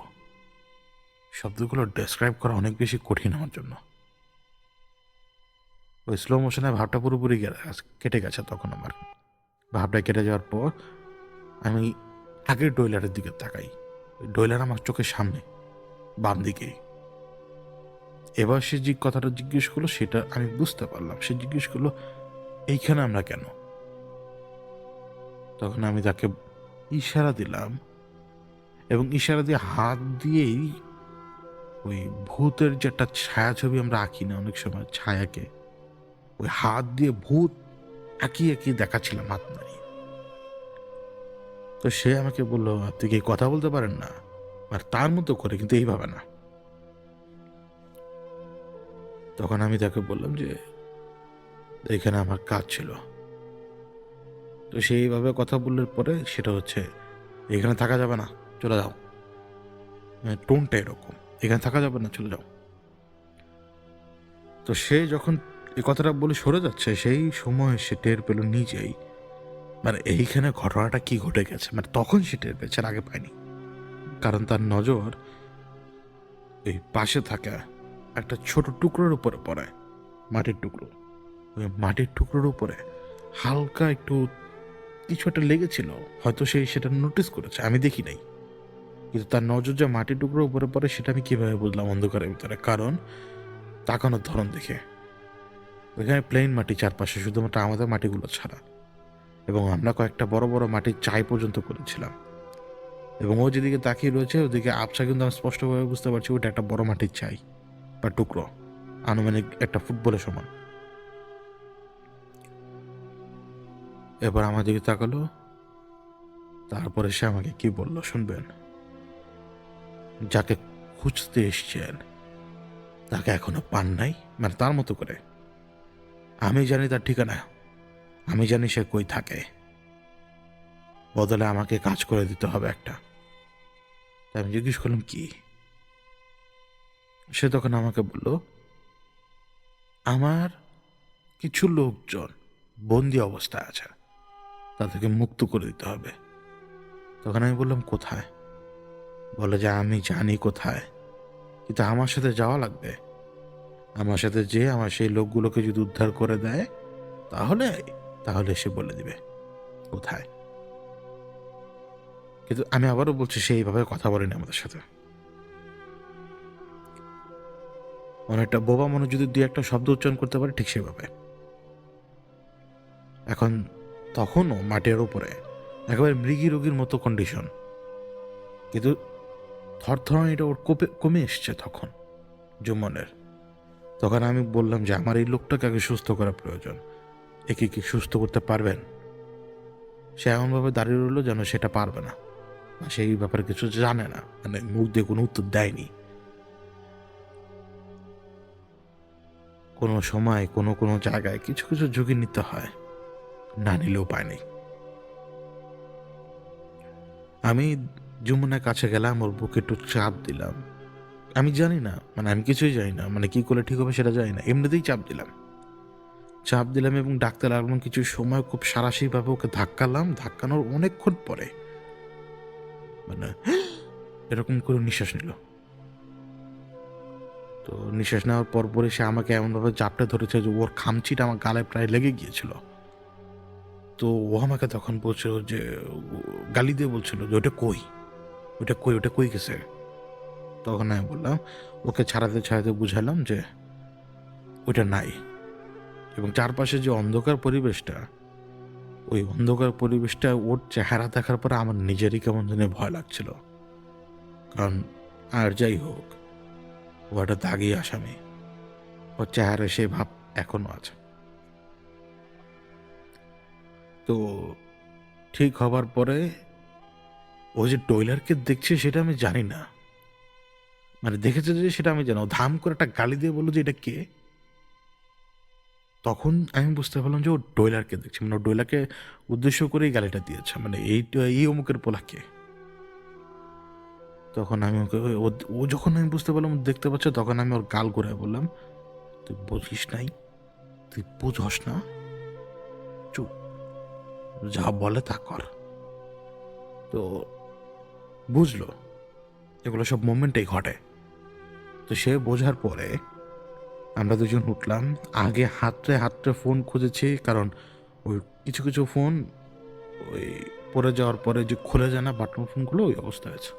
শব্দগুলো ডেসক্রাইব করা অনেক বেশি কঠিন আমার জন্য। ওই স্লো মোশনের ভাবটা পুরোপুরি কেটে গেছে তখন আমার। ভাবটা কেটে যাওয়ার পর আমি আগের ডয়লারের দিকে তাকাই। ডয়লার আমার চোখের সামনে, বাম দিকে। এবার সে যে কথাটা জিজ্ঞেস করলো সেটা আমি বুঝতে পারলাম। সে জিজ্ঞেস করলো, এইখানে আমরা কেন? তখন আমি তাকে ইশারা দিলাম, এবং ইশারা দিয়ে হাত দিয়েই ওই ভূতের যে একটা ছায়াছবি আমরা আঁকি না অনেক সময় ছায়াকে, ওই হাত দিয়ে ভূত আঁকিয়ে আঁকিয়ে দেখাচ্ছিলাম হাত নাড়িয়ে। তো সে আমাকে বললো, আপনি কি কথা বলতে পারেন না? আর তার মতো করে, কিন্তু এইভাবে না। তখন আমি তাকে বললাম যে এখানে আমার কাজ ছিল। তো সেইভাবে কথা বললে পরে সেটা হচ্ছে, এখানে থাকা যাবে না, চলে যাও। টোনটা এরকম, এখানে থাকা যাবে না, চলে যাও। তো সে যখন এই কথাটা বলে সরে যাচ্ছে সেই সময় সে টের পেল নিজেই, মানে এইখানে ঘটনাটা কি ঘটে গেছে, মানে তখন সে টের পেয়েছে, আগে পায়নি। কারণ তার নজর এই পাশে থাকা একটা ছোট টুকরোর উপরে পড়ে, মাটির টুকরো। ওই মাটির টুকরোর উপরে হালকা একটু কিছু একটা লেগেছিল, হয়তো সে সেটা নোটিস করেছে, আমি দেখি নাই। কিন্তু তার নজর যে মাটির টুকরোর উপরে পড়ে সেটা আমি কিভাবে বুঝলাম অন্ধকারের ভিতরে? কারণ তাকানোর ধরন দেখে। ওইখানে প্লেন মাটি চারপাশে, শুধুমাত্র আমাদের মাটিগুলো ছাড়া, এবং আমরা কয়েকটা বড় বড় মাটির চাই পর্যন্ত করেছিলাম। এবং ও যেদিকে তাকিয়ে রয়েছে ওদিকে আবছা, কিন্তু আমি স্পষ্টভাবে বুঝতে পারছি ওটা একটা বড় মাটির চাই বা টুকরো, আনুমানিক একটা ফুটবলের সমান। এবার আমার দিকে তাকালো, তারপরে সে আমাকে কি বললো শুনবেন? যাকে খুঁজতে এসছেন তাকে এখনো পান নাই, মানে তার মতো করে। আমি জানি তার ঠিকানা, আমি জানি সে কই থাকে, বদলে আমাকে কাজ করে দিতে হবে একটা। তা আমি জিজ্ঞেস করলাম কি। সে তখন আমাকে বলল, আমার কিছু লোকজন বন্দি অবস্থায় আছে, তাদেরকে মুক্ত করে দিতে হবে। তখন আমি বললাম কোথায়? বলে যে আমি জানি কোথায়, কিন্তু আমার সাথে যাওয়া লাগবে। আমার সাথে যেয়ে আমার সেই লোকগুলোকে যদি উদ্ধার করে দেয় তাহলে তাহলে সে বলে দিবে কোথায়। কিন্তু আমি আবারও বলছি, সে এইভাবে কথা বলেনি আমাদের সাথে। অনেকটা বোবা মানুষ যদি দুই একটা শব্দ উচ্চারণ করতে পারে ঠিক সেভাবে। এখন তখনও মাটির উপরে একেবারে মৃগী রোগীর মতো কন্ডিশন, কিন্তু থরথরানিটা ওর কমে এসছে তখন জুম্মনের। তখন আমি বললাম যে আমার এই লোকটাকে আগে সুস্থ করা প্রয়োজন, একে কি সুস্থ করতে পারবেন? সে এমনভাবে দাঁড়িয়ে রইল যেন সেটা পারবে না, সেই ব্যাপারে কিছু জানে না, মানে মুখ দিয়ে কোনো উত্তর দেয়নি। কোনো সময় কোনো কোনো জায়গায় কিছু কিছু ঝুঁকি নিতে হয়, না নিলেও উপায় নেই। আমি যমুনার কাছে গেলাম, ওর বুকে একটু চাপ দিলাম। আমি জানি না, মানে আমি কিছুই জানি না, মানে কি করলে ঠিক হবে সেটা জানি না, এমনিতেই চাপ দিলাম এবং ডাকতে লাগলাম। কিছু সময় খুব সারাশিভাবে ওকে ধাক্কালাম। ধাক্কানোর অনেকক্ষণ পরে মানে এরকম করে নিঃশ্বাস নিল। তো নিঃশ্বাস নেওয়ার পরে সে আমাকে এমনভাবে জাপটে ধরেছে যে ওর খামচিটা আমার গালে প্রায় লেগে গিয়েছিল। তো ও আমাকে তখন বলছিল যে, গালি দিয়ে বলছিল যে ওটা কই গেছে। তখন আমি বললাম, ওকে ছাড়াতে বুঝালাম যে ওইটা নাই। এবং চারপাশে যে অন্ধকার পরিবেশটা, ওই অন্ধকার পরিবেশটা ওর চেহারা দেখার পরে আমার নিজেরই কেমন জানি ভয় লাগছিল। কারণ আর যাই হোক, ও একটা দাগি আসামি, ওর চেহারায় সেই ভাব এখনো আছে। তো ঠিক হবার পরে ও যে টয়লারকে দেখছে সেটা আমি জানি না, মানে দেখেছে যে সেটা আমি জানি। ও ধাম করে একটা গালি দিয়ে বললো যে এটা কে। তখন আমি বুঝতে পারলাম যে ও ডয়লারকে দেখছে, মানে ও ডয়লারকে উদ্দেশ্য করেই গালিটা দিয়েছে, মানে এই অমুকের পোলাকে। তখন আমি ওকে ও যখন আমি বুঝতে পারলাম ও দেখতে পাচ্ছে, তখন আমি ওর গাল ঘুরে বললাম, তুই বুঝিস নাই, তুই বুঝস না, চুপ, যা বলে তা কর। তো বুঝলো এগুলো সব মোমেন্টেই ঘটে। তো সে বোঝার পরে আমরা দুজন উঠলাম। আগে হাতড়ে হাতড়ে ফোন খুঁজেছি, কারণ ওই কিছু কিছু ফোন ওই পড়ে যাওয়ার পরে যে খুলে যায় না বাটন ফোনগুলো, ওই অবস্থা হয়েছে।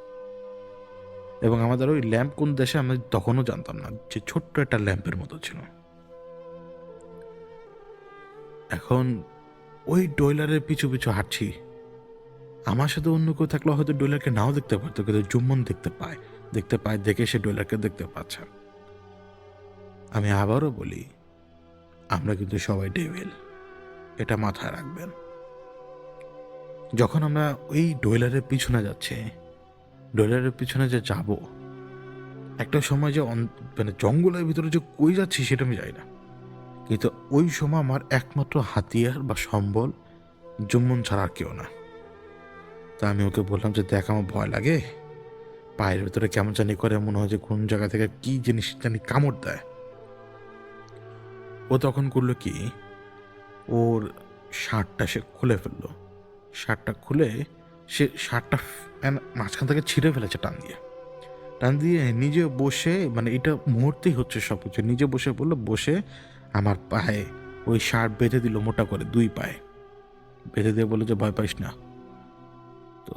এবং আমাদের ওই ল্যাম্প কোন দেশে আমি তখনও জানতাম না, যে ছোট্ট একটা ল্যাম্পের মতো ছিল। এখন ওই ডয়লারের পিছু পিছু হাঁটছি। আমার সাথে অন্য কেউ থাকলে হয়তো ডয়লারকে নাও দেখতে পারতো, কিন্তু জুম্মন দেখতে পায় দেখে সে ডয়লারকে দেখতে পাচ্ছে। আমি আবারও বলি, আমরা কিন্তু সবাই ডেভিল, এটা মাথায় রাখবেন। যখন আমরা ওই ডয়লারের পিছনে যাচ্ছি, ডয়লারের পিছনে যে যাব, একটা সময় যে মানে জঙ্গলের ভিতরে যে কই যাচ্ছি সেটা আমি জানি না, কিন্তু ওই সময় আমার একমাত্র হাতিয়ার বা সম্বল জুম্মন ছাড়া আর কেউ না। তা আমি ওকে বললাম যে দেখ, আমার ভয় লাগে, পায়ের ভেতরে কেমন জানি করে, মনে হয় যে কোন জায়গা থেকে কি জিনিস জানি কামড় দেয়। ও তখন করলো কি, ওর শার্টটা সে খুলে ফেললো। শার্টটা খুলে সে শার্টটা মাঝখান থেকে ছিঁড়ে ফেলেছে টান দিয়ে নিজে বসে, মানে এটা মুহূর্তেই হচ্ছে সব কিছু, নিজে বসে বললো, বসে আমার পায়ে ওই শার্ট বেঁধে দিল মোটা করে, দুই পায়ে বেঁধে দিয়ে বললো যে ভয় পাইস না। তো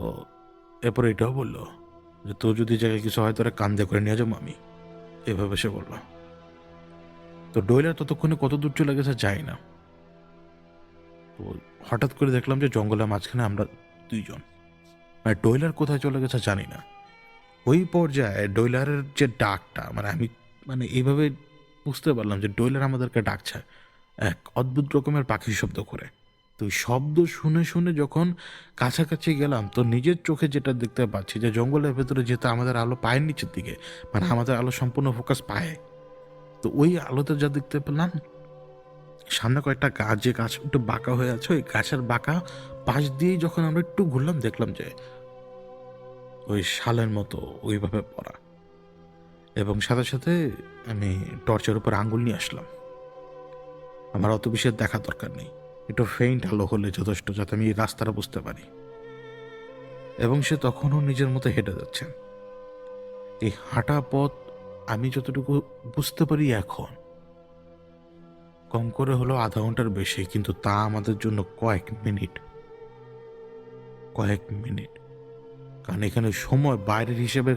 এরপর এটাও বললো যে তোর যদি জায়গায় কিছু হয় তোরা কান্দে করে নিয়ে যাবো আমি, এভাবে সে বললো। তো ডয়লার ততক্ষণে কত দূর চলে গেছে যাই না। তো হঠাৎ করে দেখলাম যে জঙ্গলের মাঝখানে আমরা দুইজন, মানে ডয়লার কোথায় চলে গেছে জানি না। ওই পর্যায়ে ডয়লারের যে ডাকটা, মানে আমি মানে এইভাবে বুঝতে পারলাম যে ডয়লার আমাদেরকে ডাকছে এক অদ্ভুত রকমের পাখির শব্দ করে। তো ওই শব্দ শুনে শুনে যখন কাছাকাছি গেলাম, তো নিজের চোখে যেটা দেখতে পাচ্ছি যে জঙ্গলের ভেতরে যেতে আমাদের আলো পায়ের নিচের দিকে, মানে আমাদের আলো সম্পূর্ণ ফোকাস পায়ে। তো ওই আলোতে যা দেখতে পেলাম, সামনে কয়েকটা গাছ, যে গাছ একটু বাঁকা হয়ে আছে, ওই গাছের বাঁকা পাশ দিয়েই যখন আমরা একটু ঘুরলাম, দেখলাম যে ওই শালের মতো ওইভাবে পরা, এবং সাথে সাথে আমি টর্চের উপর আঙ্গুল নিয়ে আসলাম। আমার অত বেশি দেখার দরকার নেই, একটু ফেইন্ট আলো হলে যথেষ্ট, যাতে আমি এই রাস্তাটা বুঝতে পারি। এবং সে তখনও নিজের মতো হেঁটে যাচ্ছে। এই হাঁটা পথ আমি যতটুকু বুঝতে পারি এখন, কম করে হলো আধা ঘন্টার বেশি, কিন্তু তা আমাদের জন্য কয়েক মিনিট। কারণ এখানে সময় বাইরের হিসেবে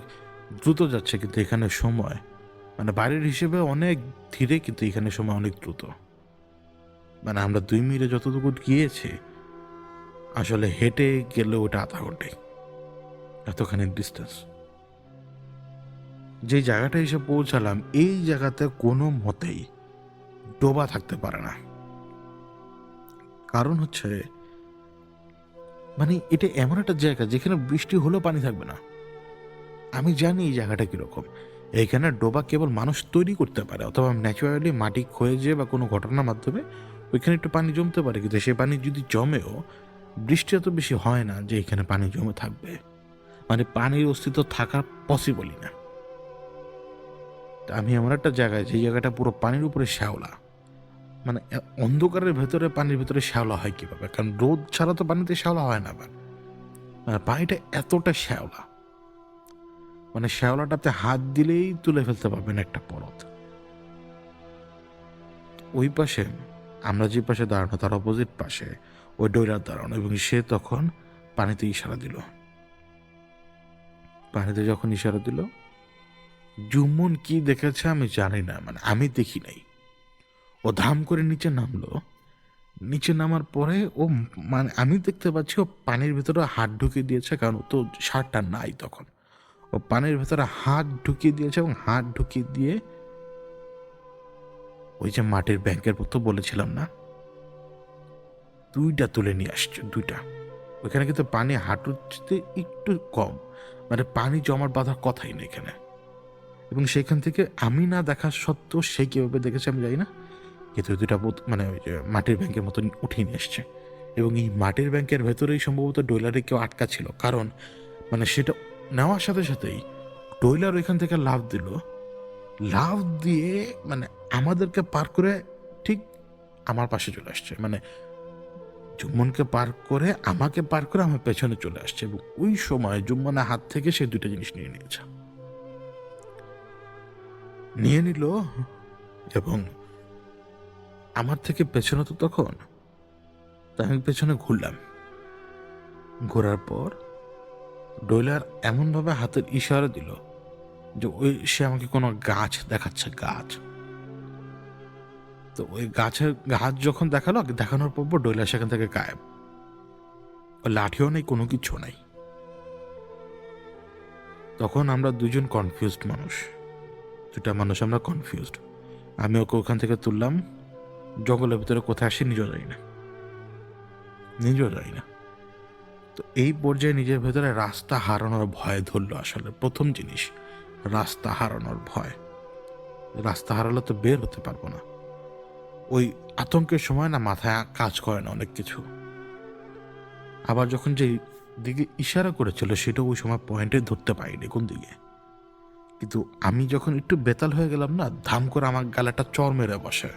দ্রুত যাচ্ছে, কিন্তু এখানে সময় মানে বাইরের হিসেবে অনেক ধীরে, কিন্তু এখানে সময় অনেক দ্রুত। মানে আমরা 2 মিনিটে যতটুকু গিয়েছি, আসলে হেঁটে গেলে ওটা আধা ঘন্টায়, এতখানি ডিস্টেন্স। যে জায়গাটা এসে পৌঁছালাম, এই জায়গাতে কোনো মতেই ডোবা থাকতে পারে না। কারণ হচ্ছে, মানে এটা এমন একটা জায়গা যেখানে বৃষ্টি হলেও পানি থাকবে না। আমি জানি এই জায়গাটা কিরকম। এইখানে ডোবা কেবল মানুষ তৈরি করতে পারে, অথবা ন্যাচারালি মাটি ক্ষয়ে যেয়ে বা কোনো ঘটনার মাধ্যমে ওইখানে একটু পানি জমতে পারে, কিন্তু সে পানি যদি জমেও বৃষ্টি এত বেশি হয় না যে এখানে পানি জমে থাকবে। মানে পানির অস্তিত্ব থাকা পসিবলই না। আমি এমন একটা জায়গায়, যে জায়গাটা পুরো পানির উপরে শ্যাওলা, মানে অন্ধকারের ভেতরে পানির ভেতরে শ্যাওলা হয় কিভাবে? কারণ রোদ ছাড়া তো পানিতে শ্যাওলা হয় না। আবার পানিটা এতটা শ্যাওলা, মানে শ্যাওলাটাতে হাত দিলেই তুলে ফেলতে পারবেন একটা পরত। ওই পাশে আমরা যে পাশে দাঁড়ানো, তার অপোজিট পাশে ওই ডয়লার দাঁড়ানো, এবং সে তখন পানিতে ইশারা দিল। পানিতে যখন ইশারা দিল, জুম্মন কি দেখেছে আমি জানি না, মানে আমি দেখি নাই। ও ধাম করে নিচে নামলো। নিচে নামার পরে ও, মানে আমি দেখতে পাচ্ছি ও পানির ভেতরে হাত ঢুকিয়ে দিয়েছে, কারণ ও তো শার্টটা নাই তখন। ও পানির ভেতরে হাত ঢুকিয়ে দিয়েছে, এবং হাত ঢুকিয়ে দিয়ে ওই যে মাটির ব্যাংকের মতো বলেছিলাম না, 2টা তুলে নিয়ে আসছে, 2টা। ওইখানে কিন্তু পানি হাঁটুতে একটু কম, মানে পানি জমার বাঁধার কথাই নেই এখানে। এবং সেখান থেকে আমি না দেখা সত্ত্বেও সে কীভাবে দেখেছে আমি জানি না, কিন্তু 2টা মানে ওই যে মাটির ব্যাংকের মতো উঠিয়ে নিয়ে এসছে। এবং এই মাটির ব্যাংকের ভেতরেই সম্ভবত ডয়লারে কেউ আটকা ছিল, কারণ মানে সেটা নেওয়ার সাথে সাথেই ডয়লার ওইখান থেকে লাফ দিল। লাফ দিয়ে মানে আমাদেরকে পার করে ঠিক আমার পাশে চলে আসছে, মানে জুম্মনকে পার করে আমাকে পার করে আমার পেছনে চলে আসছে। এবং ওই সময় জুম্মনের হাত থেকে সে 2টা জিনিস নিয়ে নিয়েছে, নিয়ে নিল। এবং আমার থেকে পেছনে তো তখন, তাই আমি পেছনে ঘুরলাম। ঘোরার পর ডয়লার এমনভাবে হাতের ইশারা দিল যে ওই সে আমাকে কোনো গাছ দেখাচ্ছে, গাছ। তো ওই গাছের গাছ যখন দেখালো, দেখানোর পর ডয়লার সেখান থেকে গায়েব। লাঠিও নেই, কোনো কিছু নাই। তখন আমরা 2জন কনফিউজড মানুষ, 2টা মানুষ আমরা কনফিউজড। আমি ওকে ওখান থেকে তুললাম, জঙ্গলের ভিতরে কোথায় আসি নিজেও জানি না। তো এই পর্যায়ে নিজের ভেতরে রাস্তা হারানোর ভয় ধরলো। আসলে প্রথম জিনিস, রাস্তা হারানোর ভয়। রাস্তা হারালে তো বের হতে পারবো না। ওই আতঙ্কের সময় না মাথায় কাজ করে না অনেক কিছু। আবার যখন যে দিকে ইশারা করেছিল সেটা ওই সময় পয়েন্টে ধরতে পারিনি কোন দিকে। কিন্তু আমি যখন একটু বেতাল হয়ে গেলাম না, ধাম করে আমার গালে একটা চর মেরে বসে,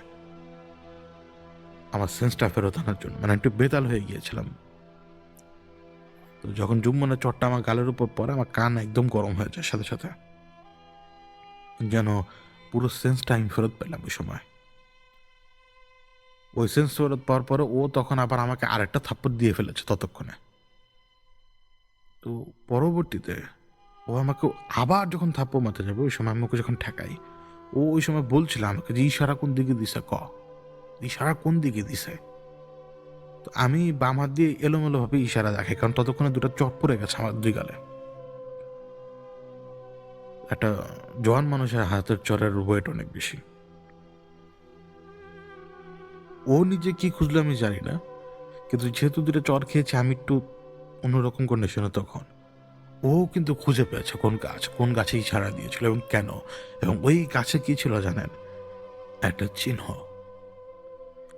আমার সেন্সটা ফেরত আনার জন্য। মানে একটু বেতাল হয়ে গিয়েছিলাম। তো যখন জুম্মনের চরটা আমার গালের উপর পড়ে, আমার কান একদম গরম হয়ে যায় সাথে সাথে, যেন পুরো সেন্সটা আমি ফেরত পেলাম ওই সময়। ওই সেন্স ফেরত পাওয়ার পরে ও তখন আবার আমাকে আরেকটা থাপ্পড় দিয়ে ফেলেছে ততক্ষণে। তো পরবর্তীতে ও আমাকে আবার যখন থাপ্পড় মারতে যাবে, ওই সময় আমি ওকে যখন ঠেকাই, ও ওই সময় বলছিল আমাকে যে ইশারা কোন দিকে দিছে, ইশারা কোন দিকে দিছে। তো আমি বাম হাত দিয়ে এলোমেলো ভাবে ইশারা দেখে, কারণ ততক্ষণে 2টা চট পড়ে গেছে আমার 2 গালে। একটা জওয়ান মানুষের হাতের চরের ওয়েট অনেক বেশি। ও নিজে কি খুঁজলো আমি জানি না, কিন্তু যেহেতু 2টা চর খেয়েছে, আমি একটু অন্যরকম কন্ডিশনে তখন। ও কিন্তু খুঁজে পেয়েছে কোন গাছে ইশারা দিয়েছিল এবং কেন। এবং ওই গাছে কি ছিল জানেন? একটা চিহ্ন।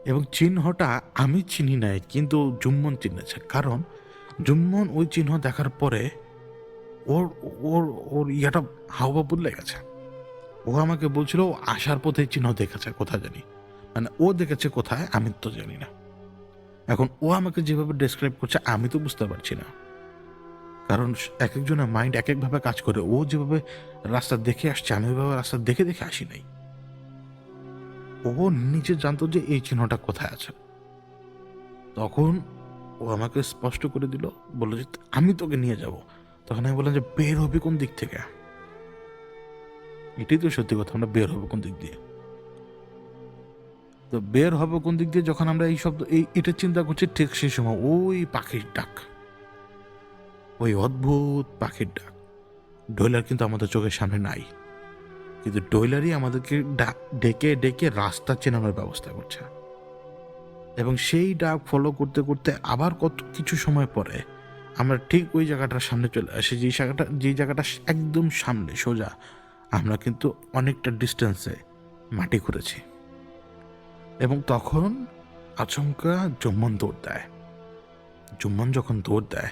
এবং চিহ্নটা আমি চিনি নাই, কিন্তু জুম্মন চিনেছে। কারণ জুম্মন ওই চিহ্ন দেখার পরে ওর ওর ওর ইয়াটা হাওয়া বদলে গেছে। ও আমাকে বলছিল ও আসার পথে চিহ্ন দেখেছে কোথায় জানি, মানে ও দেখেছে কোথায় আমি তো জানি না। এখন ও আমাকে যেভাবে ডেসক্রাইব করছে আমি তো বুঝতে পারছি না, কারণ এক একজনের মাইন্ড এক একভাবে কাজ করে। ও যেভাবে রাস্তা দেখে আসছে আমি ওইভাবে রাস্তা দেখে দেখে আসি নাই। ও নিজে জানতো যে এই চিহ্নটা কোথায় আছে। তখন ও আমাকে স্পষ্ট করে দিল, বললো যে আমি তোকে নিয়ে যাব। তখন আমি বললাম যে বের হবি কোন দিক থেকে? এটাই তো সত্যি কথা, আমরা বের হবো কোন দিক দিয়ে? তো বের হবো কোন দিক দিয়ে যখন আমরা এই শব্দ এটা চিন্তা করছি, ঠিক সেই সময় ওই পাখির ডাক, ওই অদ্ভুত পাখির ডাক। ডয়লার কিন্তু আমাদের চোখের সামনে নাই, কিন্তু ডয়লারই আমাদেরকে ডেকে ডেকে রাস্তা চেনানোর ব্যবস্থা করছে। এবং সেই ডাক ফলো করতে করতে আবার কত কিছু সময় পরে আমরা ঠিক ওই জায়গাটার সামনে চলে আসি, যেই জায়গাটা একদম সামনে সোজা। আমরা কিন্তু অনেকটা ডিস্টেন্সে মাটি খুঁড়েছি। এবং তখন আচমকা জুম্মন দৌড় দেয়। জুম্মন যখন দৌড় দেয়,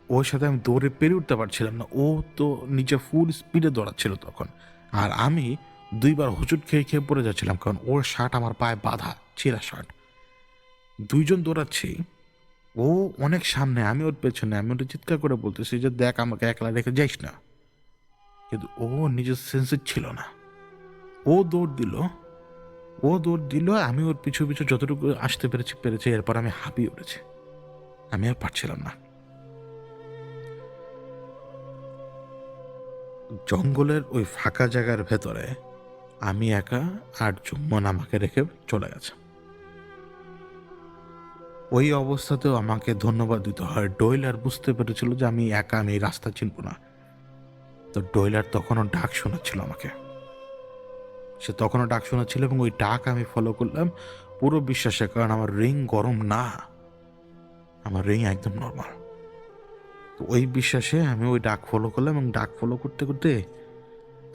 ওর সাথে আমি দৌড়ে পেরে উঠতে পারছিলাম না। ও তো নিচে ফুল স্পিডে দৌড়াচ্ছিল তখন, আর আমি দুইবার হোঁচট খেয়ে খেয়ে পড়ে যাচ্ছিলাম, কারণ ওর শার্ট আমার পায়ে বাঁধা, ছেঁড়া শার্ট। দুইজন দৌড়াচ্ছি, ও অনেক সামনে, আমি ওর পেছনে। আমি ওটা চিৎকার করে বলতেছি যে দেখ, আমাকে একলা রেখে যাইস না। কিন্তু ও নিজের সেন্সে ছিল না। ও দৌড় দিল, আমি ওর পিছু পিছু যতটুকু আসতে পেরেছি। এরপর আমি হাঁপিয়ে উঠেছি, আমি আর পারছিলাম না। জঙ্গলের ওই ফাঁকা জায়গার ভেতরে আমি একা, আর জুম্মন আমাকে রেখে চলে গেছে। ওই অবস্থাতেও আমাকে ধন্যবাদ দিতে হয়। ডয়লার বুঝতে পেরেছিল যে আমি একা, আমি এই রাস্তা চিনব না। তো ডয়লার তখনও ডাক শোনাচ্ছিল আমাকে, সে তখনও ডাক শোনাচ্ছিল, এবং ওই ডাক আমি ফলো করলাম পুরো বিশ্বাসে, কারণ আমার রিং গরম না, আমার রিং একদম নর্মাল। তো ওই বিশ্বাসে আমি ওই ডাক ফলো করলাম, এবং ডাক ফলো করতে করতে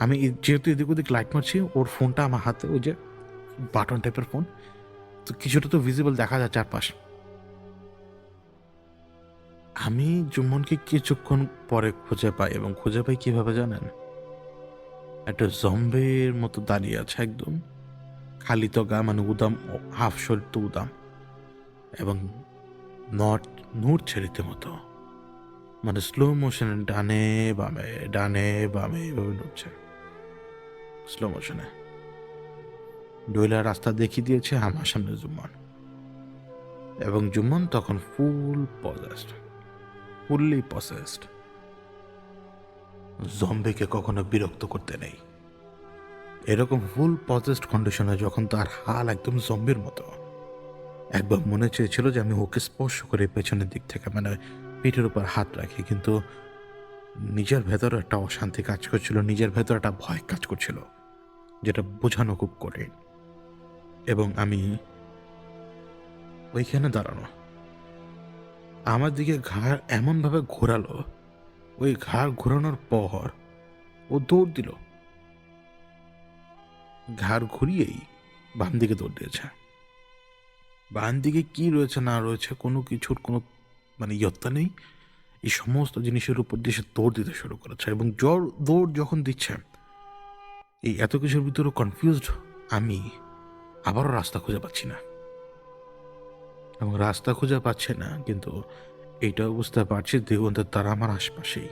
আমি যেহেতু এদিক ওদিক লাইট মারছি, ওর ফোনটা আমার হাতে, ওই যে বাটন টাইপের ফোন, তো কিছুটা তো ভিজিবল দেখা যায় চারপাশ। আমি জুম্মনকে কিছুক্ষণ পরে খুঁজে পাই, এবং খুঁজে পাই কিভাবে জানেন? একটা জম্বের মতো দাঁড়িয়ে আছে একদম খালি তো গা, মানে উদাম, হাফ শরীর তো উদাম, এবং নট নড়ছে রীতিমতো, মানে স্লো মোশনে ডানে বামে এভাবে নড়ছে স্লো মোশনে। ডয়লা রাস্তা দেখিয়ে দিয়েছে, আমার সামনে জুম্মন, এবং জুম্মন তখন ফুললি পসেসড। জম্বিকে কখনো বিরক্ত করতে নেই। এরকম ফুল পসেসড কন্ডিশনে যখন তার হাল একদম জম্বির মতো, একবার মনে চেয়েছিল যে আমি ওকে স্পর্শ করে পেছনের দিক থেকে, মানে পিঠের উপর হাত রাখি, কিন্তু নিজের ভেতরে একটা অশান্তি কাজ করছিল, নিজের ভেতরে একটা ভয় কাজ করছিল, যেটা বোঝানো খুব কঠিন। এবং আমি ওইখানে দাঁড়ানো, আমার দিকে ঘাড় এমনভাবে ঘোরালো, ওই ঘাড় ঘোরানোর পর ও দৌড় দিল, ঘাড় ঘুরিয়েই বাম দিকে দৌড় দিয়েছে। বাম দিকে কি রয়েছে না রয়েছে কোনো কিছুর কোনো মানে ইয়ত্তা নেই। এই সমস্ত জিনিসের উপর দিয়ে সে দৌড় দিতে শুরু করেছে, এবং দৌড় যখন দিচ্ছে, এই এত কিছুর ভিতরে কনফিউজড আমি আবারও রাস্তা খুঁজে পাচ্ছি না। এবং রাস্তা খুঁজে পাচ্ছে না, কিন্তু এইটাও বুঝতে পারছি দিগন্তের তারা আমার আশপাশেই,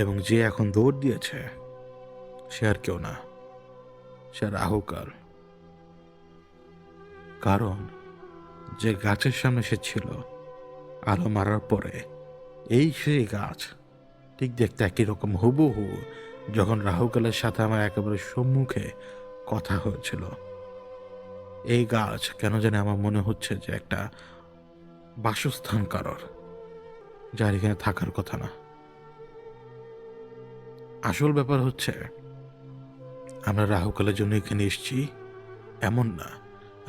এবং যে এখন দৌড় দিয়েছে সে আর কেউ না, সে রাহুকাল। কারণ যে গাছের সামনে সে ছিল আলো মারার পরে, এই সেই গাছ, ঠিক দেখতে একই রকম হুবহু যখন রাহুকালের সাথে আমার একেবারে সম্মুখে কথা হয়েছিল। এই গাছ কেন জানি আমার মনে হচ্ছে যে একটা বাসস্থান কারোর, যার এখানে থাকার কথা না। আসল ব্যাপার হচ্ছে আমরা রাহুকালের জন্য এখানে এসেছি এমন না,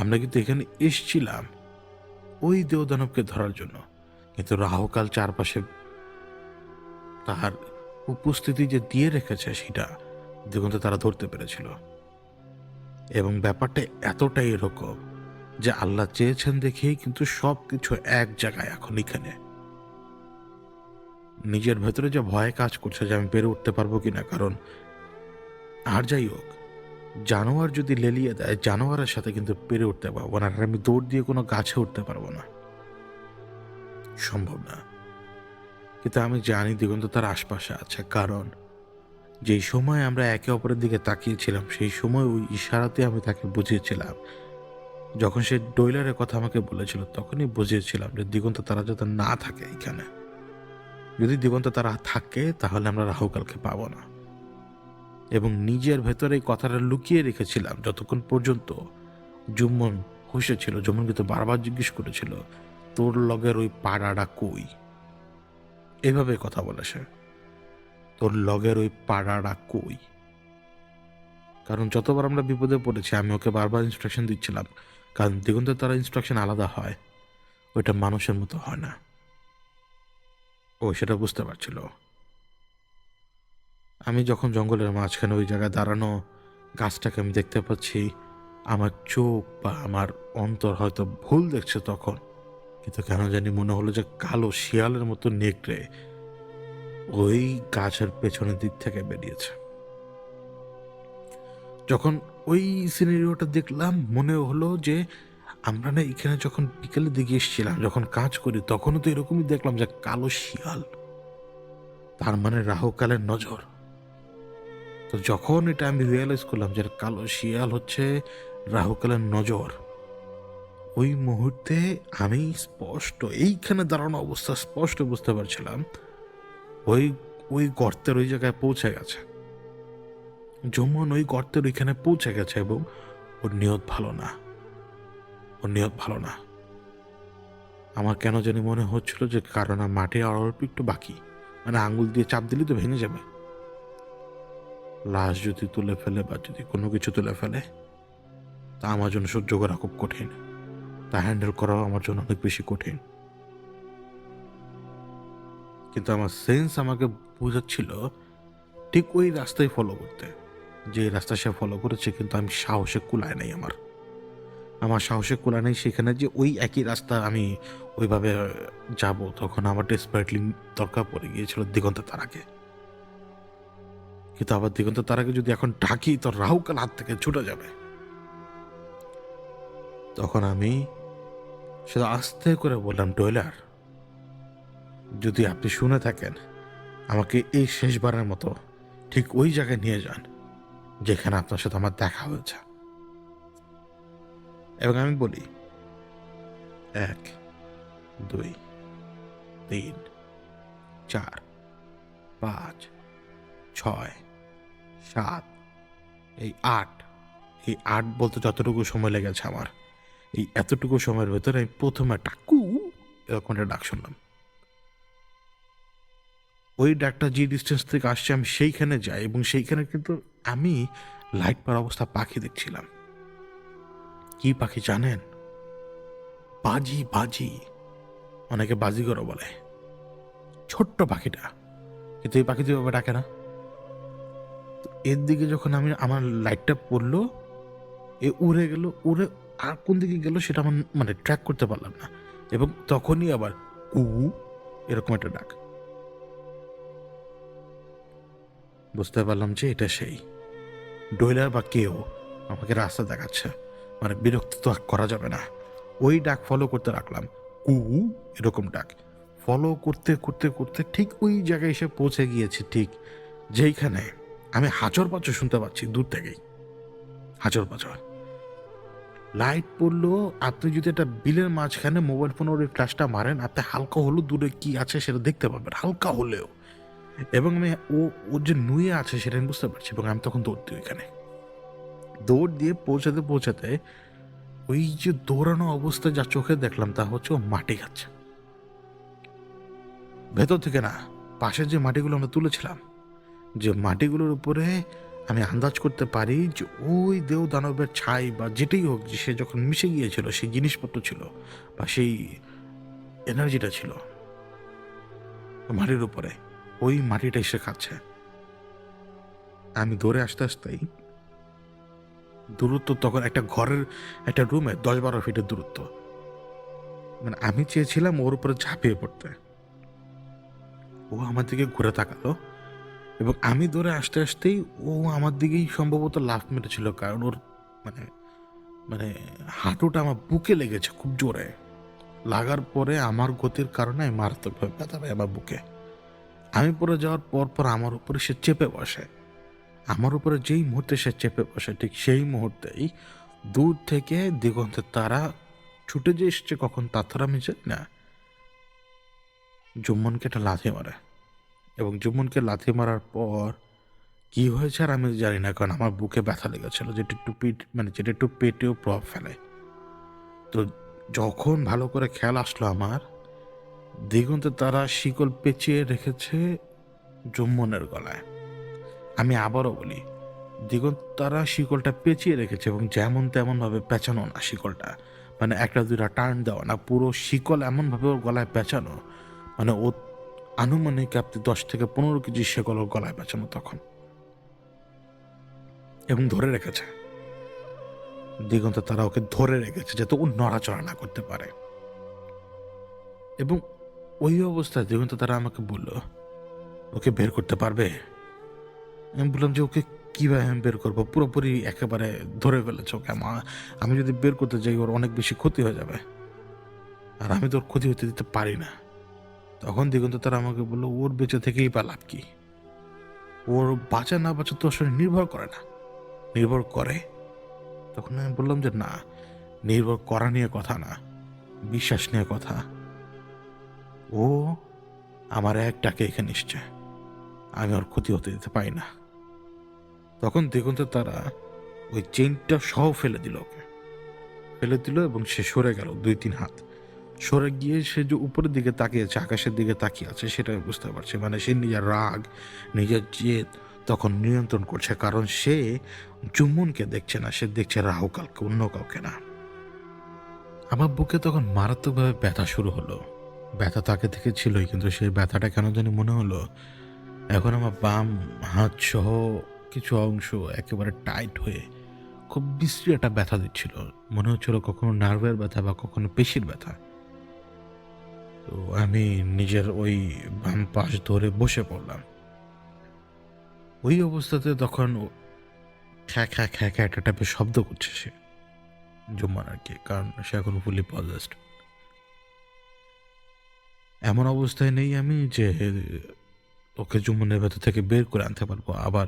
আমরা কিন্তু এখানে এসছিলাম ওই দেবদানবকে ধরার জন্য, কিন্তু রাহুকাল চারপাশে তার উপস্থিতি যে দিয়ে রেখেছে সেটা দিগন্ত তারা ধরতে পেরেছিল। এবং ব্যাপারটা এতটাই এরকম যে আল্লাহ চেয়েছেন দেখেই কিন্তু সব কিছু এক জায়গায় এখন এখানে। নিজের ভেতরে যে ভয় কাজ করছে যে আমি পেরে উঠতে পারবো কিনা, কারণ আর যাই হোক, জানোয়ার যদি লেলিয়ে দেয় জানোয়ারের সাথে কিন্তু পেরে উঠতে পারবো না, আর আমি দৌড় দিয়ে কোনো গাছে উঠতে পারবো না, সম্ভব না। কিন্তু আমি জানি দিগন্ত তার আশপাশে আছে, কারণ যেই সময় আমরা একে অপরের দিকে তাকিয়েছিলাম সেই সময় ওই ইশারাতে আমি তাকে বুঝিয়েছিলাম। যখন সে ডয়লারের কথা আমাকে বলেছিল তখনই বুঝিয়েছিলাম যে দিগন্ত তারা যাতে না থাকে এখানে। যদি দিগন্ত তারা থাকে তাহলে আমরা রাহুকালকে পাবো না। এবং নিজের ভেতরে এই কথাটা লুকিয়ে রেখেছিলাম যতক্ষণ পর্যন্ত জুম্মন হুঁশেছিল। জুম্মন কিন্তু বারবার জিজ্ঞেস করেছিল, তোর লগের ওই পাড়াটা কই? এভাবে কথা বলে সে, তোর লগের ওই পাড়াটা কই? কারণ যতবার আমরা বিপদে পড়েছি আমি ওকে বারবার ইনস্ট্রাকশন দিচ্ছিলাম, কারণ দিগন্তের তারা ইনস্ট্রাকশন আলাদা হয়, ওইটা মানুষের মতো হয় না। ও সেটা বুঝতে পারছিল। আমি যখন জঙ্গলের মাঝখানে ওই জায়গায় দাঁড়ানো গাছটাকে আমি দেখতে পাচ্ছি, আমার চোখ বা আমার অন্তর হয়তো ভুল দেখছে তখন, কিন্তু কেন জানি মনে হলো যে কালো শিয়ালের মতো নেকড়ে ওই গাছের পেছনের দিক থেকে বেরিয়েছে। যখন ওই সিনারিওটা দেখলাম মনে হলো যে আমরা না এখানে যখন বিকেলের দিকে এসেছিলাম, যখন কাজ করি তখনও তো এরকমই দেখলাম যে কালো শিয়াল, তার মানে রাহুকালের নজর। তো যখন এটা আমি রিয়েলাইজ করলাম যে কালো শিয়াল হচ্ছে রাহুকালের নজর, ওই মুহূর্তে আমি স্পষ্ট এইখানে দাঁড়ানো অবস্থা স্পষ্ট বুঝতে পারছিলাম ওই ওই গর্তের ওই জায়গায় পৌঁছে গেছে। যমুন ওই গর্তের ওইখানে পৌঁছে গেছে এবং ওর নিয়ত ভালো না, ওর নিয়ত ভালো না। আমার কেন জানি মনে হচ্ছিল যে কারণ মাটি আর অল্প একটু বাকি, মানে আঙুল দিয়ে চাপ দিলে তো ভেঙে যাবে। লাশ যদি তুলে ফেলে বা যদি কোনো কিছু তুলে ফেলে তা আমার জন্য সহ্য করা খুব কঠিন, তা হ্যান্ডেল করাও আমার জন্য অনেক বেশি কঠিন। কিন্তু আমার সেন্স আমাকে বোঝাচ্ছিল ঠিক ওই রাস্তায় ফলো করতে, যে রাস্তা সে ফলো করেছে, কিন্তু আমি সাহসে কুলায় নাই, আমার সাহসে কুলায় নাই সেখানে যে ওই একই রাস্তা আমি ওইভাবে যাব। তখন আমার ডেসপারেটলি দরকার পড়ে গিয়েছিল দিগন্ত তারাকে। কিন্তু আবার দিগন্ত তারাকে যদি এখন ডাকি তো রাহুকাল হাত থেকে ছুটে যাবে। তখন আমি সেটা আস্তে করে বললাম, ডয়লার, যদি আপনি শুনে থাকেন আমাকে এই শেষবারের মতো ঠিক ওই জায়গায় নিয়ে যান যেখানে আপনার সাথে আমার দেখা হয়েছে। এবং আমি বলি 1 2 3 4 5 6 7 এই 8, এই 8 বলতে যতটুকু সময় লেগেছে আমার, এই এতটুকু সময়ের ভেতরে আমি প্রথমে টাকু এরকম একটা ডাক শুনলাম। ওই ডাকটা যে ডিস্টেন্স থেকে আসছে আমি সেইখানে যাই এবং সেইখানে কিন্তু আমি লাইট পাওয়ার অবস্থা পাখি দেখছিলাম। কি পাখি জানেন? বাজি, বাজি। অনেকে বাজিগরও বলে। ছোট্ট পাখিটা, কিন্তু এই পাখি তো এভাবে ডাকে না। এর দিকে যখন আমি আমার লাইটটা পড়লো, এ উড়ে গেল, উড়ে আর কোন দিকে গেল সেটা আমার মানে ট্র্যাক করতে পারলাম না। এবং তখনই আবার কু এরকম একটা ডাক। বুঝতে পারলাম যে এটা সেই ডয়লার বা কেউ আমাকে রাস্তা দেখাচ্ছে, মানে বিরক্ত তো আর করা যাবে না। ওই ডাক ফলো করতে রাখলাম, কু এরকম ডাক ফলো করতে করতে করতে ঠিক ওই জায়গায় এসে পৌঁছে গিয়েছি, ঠিক যেইখানে আমি হাজর পাচর শুনতে পাচ্ছি দূর থেকেই। হাজর পাচর লাইট পড়লো। আপনি যদি একটা বিলের মাঝখানে মোবাইল ফোনের ওই ফ্ল্যাশটা মারেন, আপনি হালকা হলেও দূরে কি আছে সেটা দেখতে পাবেন, হালকা হলেও। এবং আমি ও যে নুয়ে আছে সেটা আমি বুঝতে পারছি। এবং আমি তখন দৌড় দিই ওইখানে, দৌড় দিয়ে পৌঁছাতে পৌঁছাতে ওই যে দৌড়ানো অবস্থায় যা চোখে দেখলাম তা হচ্ছে ও মাটি খাচ্ছে। ভেতর থেকে না, পাশের যে মাটিগুলো আমরা তুলেছিলাম, যে মাটিগুলোর উপরে আমি আন্দাজ করতে পারি যে ওই দেও দানবের ছাই বা যেটাই হোক, যে সে যখন মিশে গিয়েছিল সেই জিনিসপত্র ছিল বা সেই এনার্জিটা ছিল মাটির উপরে, ওই মাটিটাই সে খাচ্ছে। আমি দৌড়ে আসতে আসতেই দূরত্ব তখন একটা ঘরের একটা রুমে 10-12 ফিটের দূরত্ব, মানে আমি চেয়েছিলাম ওর উপরে ঝাঁপিয়ে পড়তে, ও আমার দিকে ঘুরে তাকালো এবং আমি দৌড়ে আসতে আসতেই ও আমার দিকেই সম্ভবত লাফ মেরেছিল, কারণ ওর মানে মানে হাঁটুটা আমার বুকে লেগেছে খুব জোরে। লাগার পরে আমার গতির কারণে আমি মারাত্মকভাবে ব্যথা পাই আমার বুকে। আমি পড়ে যাওয়ার পর পর আমার উপরে সে চেপে বসে। আমার উপরে যেই মুহূর্তে সে চেপে বসে, ঠিক সেই মুহূর্তেই দূর থেকে দিগন্তের তারা ছুটে যে এসছে কখন তার তারা আমি জানি না, জুম্মনকে একটা লাথি মারে। এবং জুম্মনকে লাথি মারার পর কি হয়েছে আর আমি জানি না, কারণ আমার বুকে ব্যথা লেগেছিল, যেটা একটু পেটেও প্রভাব ফেলে। তো যখন ভালো করে খেয়াল আসলো আমার, দিগন্তে তারা শিকল পেঁচিয়ে রেখেছে জুম্মনের গলায়। আমি আবারও বলি, দিগন্ত তারা শিকলটা পেঁচিয়ে রেখেছে এবং যেমন তেমন ভাবে পেঁচানো না শিকলটা, মানে একটা দুইটা টার্ন দেওয়া না, পুরো শিকল এমনভাবে ওর গলায় পেঁচানো, মানে ও আনুমানিক আপনি 10 থেকে 15 কেজি শিকল ওর গলায় পেঁচানো তখন, এবং ধরে রেখেছে। দিগন্ত তারা ওকে ধরে রেখেছে যাতে ও নড়াচড়া না করতে পারে। এবং ওই অবস্থায় দিগন্ত তারা আমাকে বলল, ওকে বের করতে পারবে? আমি বললাম যে ওকে কীভাবে আমি বের করবো, পুরোপুরি একেবারে ধরে ফেলেছে ওকে। আমি যদি বের করতে যাই ওর অনেক বেশি ক্ষতি হয়ে যাবে, আর আমি তো ওর ক্ষতি হতে দিতে পারি না। তখন দিগন্ত তারা আমাকে বললো, ওর বেঁচে থেকেই বা লাভ কি? ওর বাঁচা না বাঁচা তো আসলে নির্ভর করে না, নির্ভর করে। তখন আমি বললাম যে না, নির্ভর করা নিয়ে কথা না, বিশ্বাস নিয়ে কথা। ও আমার এক ডাকে এখানে এসছে, আমি ওর ক্ষতি হতে দিতে পারি না। তখন দিগন্ত তারা ওই চেইনটা সহ ফেলে দিল, ওকে ফেলে দিল এবং সে সরে গেল 2-3 হাত। সরে গিয়ে সে যে উপরের দিকে তাকিয়েছে, আকাশের দিকে তাকিয়ে আছে, সেটা আমি বুঝতে পারছি। মানে সে নিজের রাগ, নিজের জেদ তখন নিয়ন্ত্রণ করছে, কারণ সে জুম্মনকে দেখছে না, সে দেখছে রাহুকালকে, অন্য কাউকে না। আমার বুকে তখন মারাত্মকভাবে ব্যথা শুরু হলো। ব্যথা তো আগে থেকে ছিলই, কিন্তু সেই ব্যথাটা কেন জানি মনে হলো এখন আমার বাম হাত সহ কিছু অংশ একেবারে টাইট হয়ে খুব বিশ্রী একটা ব্যথা দিচ্ছিল। মনে হচ্ছিল কখনো নার্ভের ব্যথা বা কখনো পেশির ব্যথা। তো আমি নিজের ওই বাম পাশ ধরে বসে পড়লাম। ওই অবস্থাতে তখন খ্যা খ্যা খ্যা খ্যা একটা টাইপের শব্দ করছে সে, জুম্মান আর কি, কারণ সে এখন ফুলি পজেসড। এমন অবস্থায় নেই আমি যে ওকে জুম্মনের ভেতর থেকে বের করে আনতে পারবো। আবার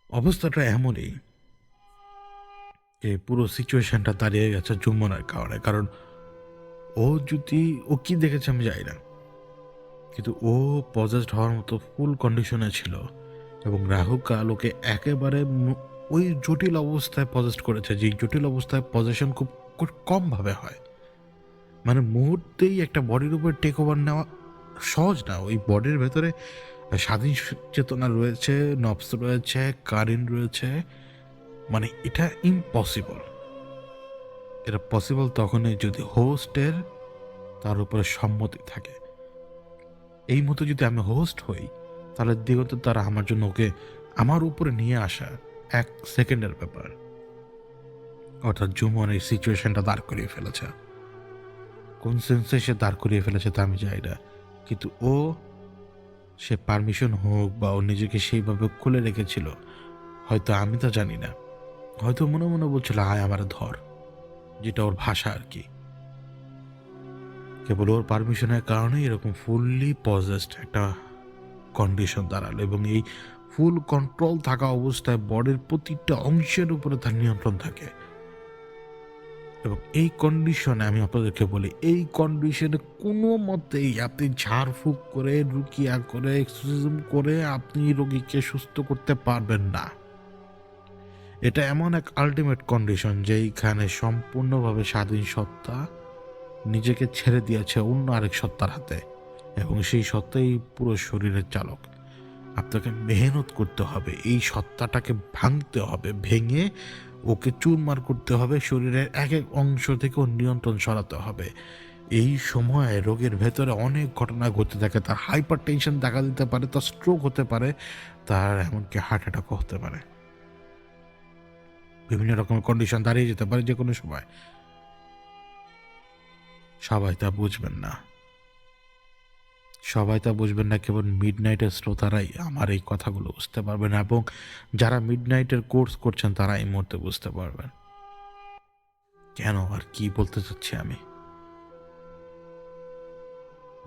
অবস্থাটা এমনই যে পুরো সিচুয়েশনটা দাঁড়িয়ে গেছে জুম্মনের কারণে। কারণ ও কি দেখেছে আমি জানি না, কিন্তু ও পজেসড হওয়ার মতো ফুল কন্ডিশনে ছিল এবং রাহু কাল ওকে একেবারে ওই জটিল অবস্থায় পজেসড করেছে, যে জটিল অবস্থায় পজেশন খুব খুব কমভাবে হয়। মানে মুহূর্তেই একটা বডির উপর টেক ওভার নেওয়া সহজ না। ওই বডির ভেতরে স্বাধীন চেতনা রয়েছে, নবস রয়েছে, কারিন রয়েছে, মানে এটা ইম্পসিবল। এটা পসিবল তখনই যদি হোস্টের তার উপরে সম্মতি থাকে। এই মতো যদি আমি হোস্ট হই, তাহলে দিগন্ত তারা আমার জন্য ওকে আমার উপরে নিয়ে আসা 1 সেকেন্ডের ব্যাপার। অর্থাৎ জুমন এই সিচুয়েশনটা দাঁড় করিয়ে ফেলেছে। কোন সেন্সে সে দাঁড় করিয়ে ফেলেছে তা আমি জানি না, কিন্তু সে পারমিশন হোক বা ও নিজেকে সেইভাবে খুলে রেখেছিল, হয়তো আমি তা জানি না। হয়তো মনে মনে বলছিল আয় আমার ধর, যেটা ওর ভাষা আর কি। কেবল ওর পারমিশনের কারণে এরকম ফুললি পজেসড একটা কন্ডিশন দাঁড়ালো, এবং এই ফুল কন্ট্রোল থাকা অবস্থায় বডির প্রতিটা অংশের উপরে তার নিয়ন্ত্রণ থাকে। এবং এই কন্ডিশনে আমি আপনাদেরকে বলি, এই কন্ডিশনে কোনো মতেই আপনি ঝাড়ফুঁক করে, রুকিয়া করে, এক্সোরসিজম করে আপনি রোগীকে সুস্থ করতে পারবেন না। এটা এমন এক আলটিমেট কন্ডিশন যেইখানে সম্পূর্ণভাবে স্বাধীন সত্তা নিজেকে ছেড়ে দিয়েছে অন্য আরেক সত্তার হাতে, এবং সেই সত্তাই পুরো শরীরের চালক। আপনাকে মেহনত করতে হবে, এই সত্তাটাকে ভাঙতে হবে, ভেঙে ওকে চুরমার করতে হবে, শরীরের এক এক অংশ থেকে ওর নিয়ন্ত্রণ সরাতে হবে। এই সময় রোগের ভেতরে অনেক ঘটনা ঘটতে থাকে। তার হাইপার টেনশন দেখা দিতে পারে, তার স্ট্রোক হতে পারে, তার এমনকি হার্ট অ্যাটাকও হতে পারে। বিভিন্ন রকমের কন্ডিশন দাঁড়িয়ে যেতে পারে যে কোনো সময়। সবাই তা বুঝবেন না, সবাই তা বুঝবেন না, কেবল মিডনাইটের শ্রোতারাই আমার এই কথাগুলো বুঝতে পারবেন, এবং যারা মিডনাইটের কোর্স করছেন তারা এই মুহূর্তে বুঝতে পারবেন কেন আর কি বলতে চাচ্ছি আমি।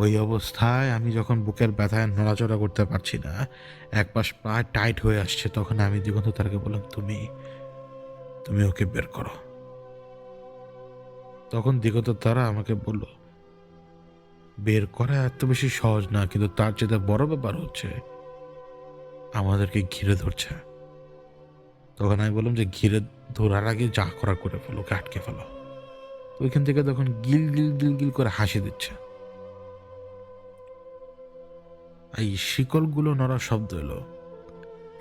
ওই অবস্থায় আমি যখন বুকের ব্যথায় নড়াচড়া করতে পারছি না, এক পাশ পা টাইট হয়ে আসছে, তখন আমি দিগন্ত তারাকে বললাম, তুমি তুমি ওকে বের করো। তখন দিগন্ত তারা আমাকে বলল, বের করা এত বেশি সহজ না, কিন্তু তার চেয়ে বড় ব্যাপার হচ্ছে আমাদেরকে ঘিরে ধরছে। তখন আমি বললাম যে ঘিরে ধরার আগে যা করা করে ফেলো, ওকে আটকে ফেলো। ওইখান থেকে তখন গিল গিল গিল গিল করে হাসি দিচ্ছে। এই শিকলগুলো নড়ার শব্দ এলো।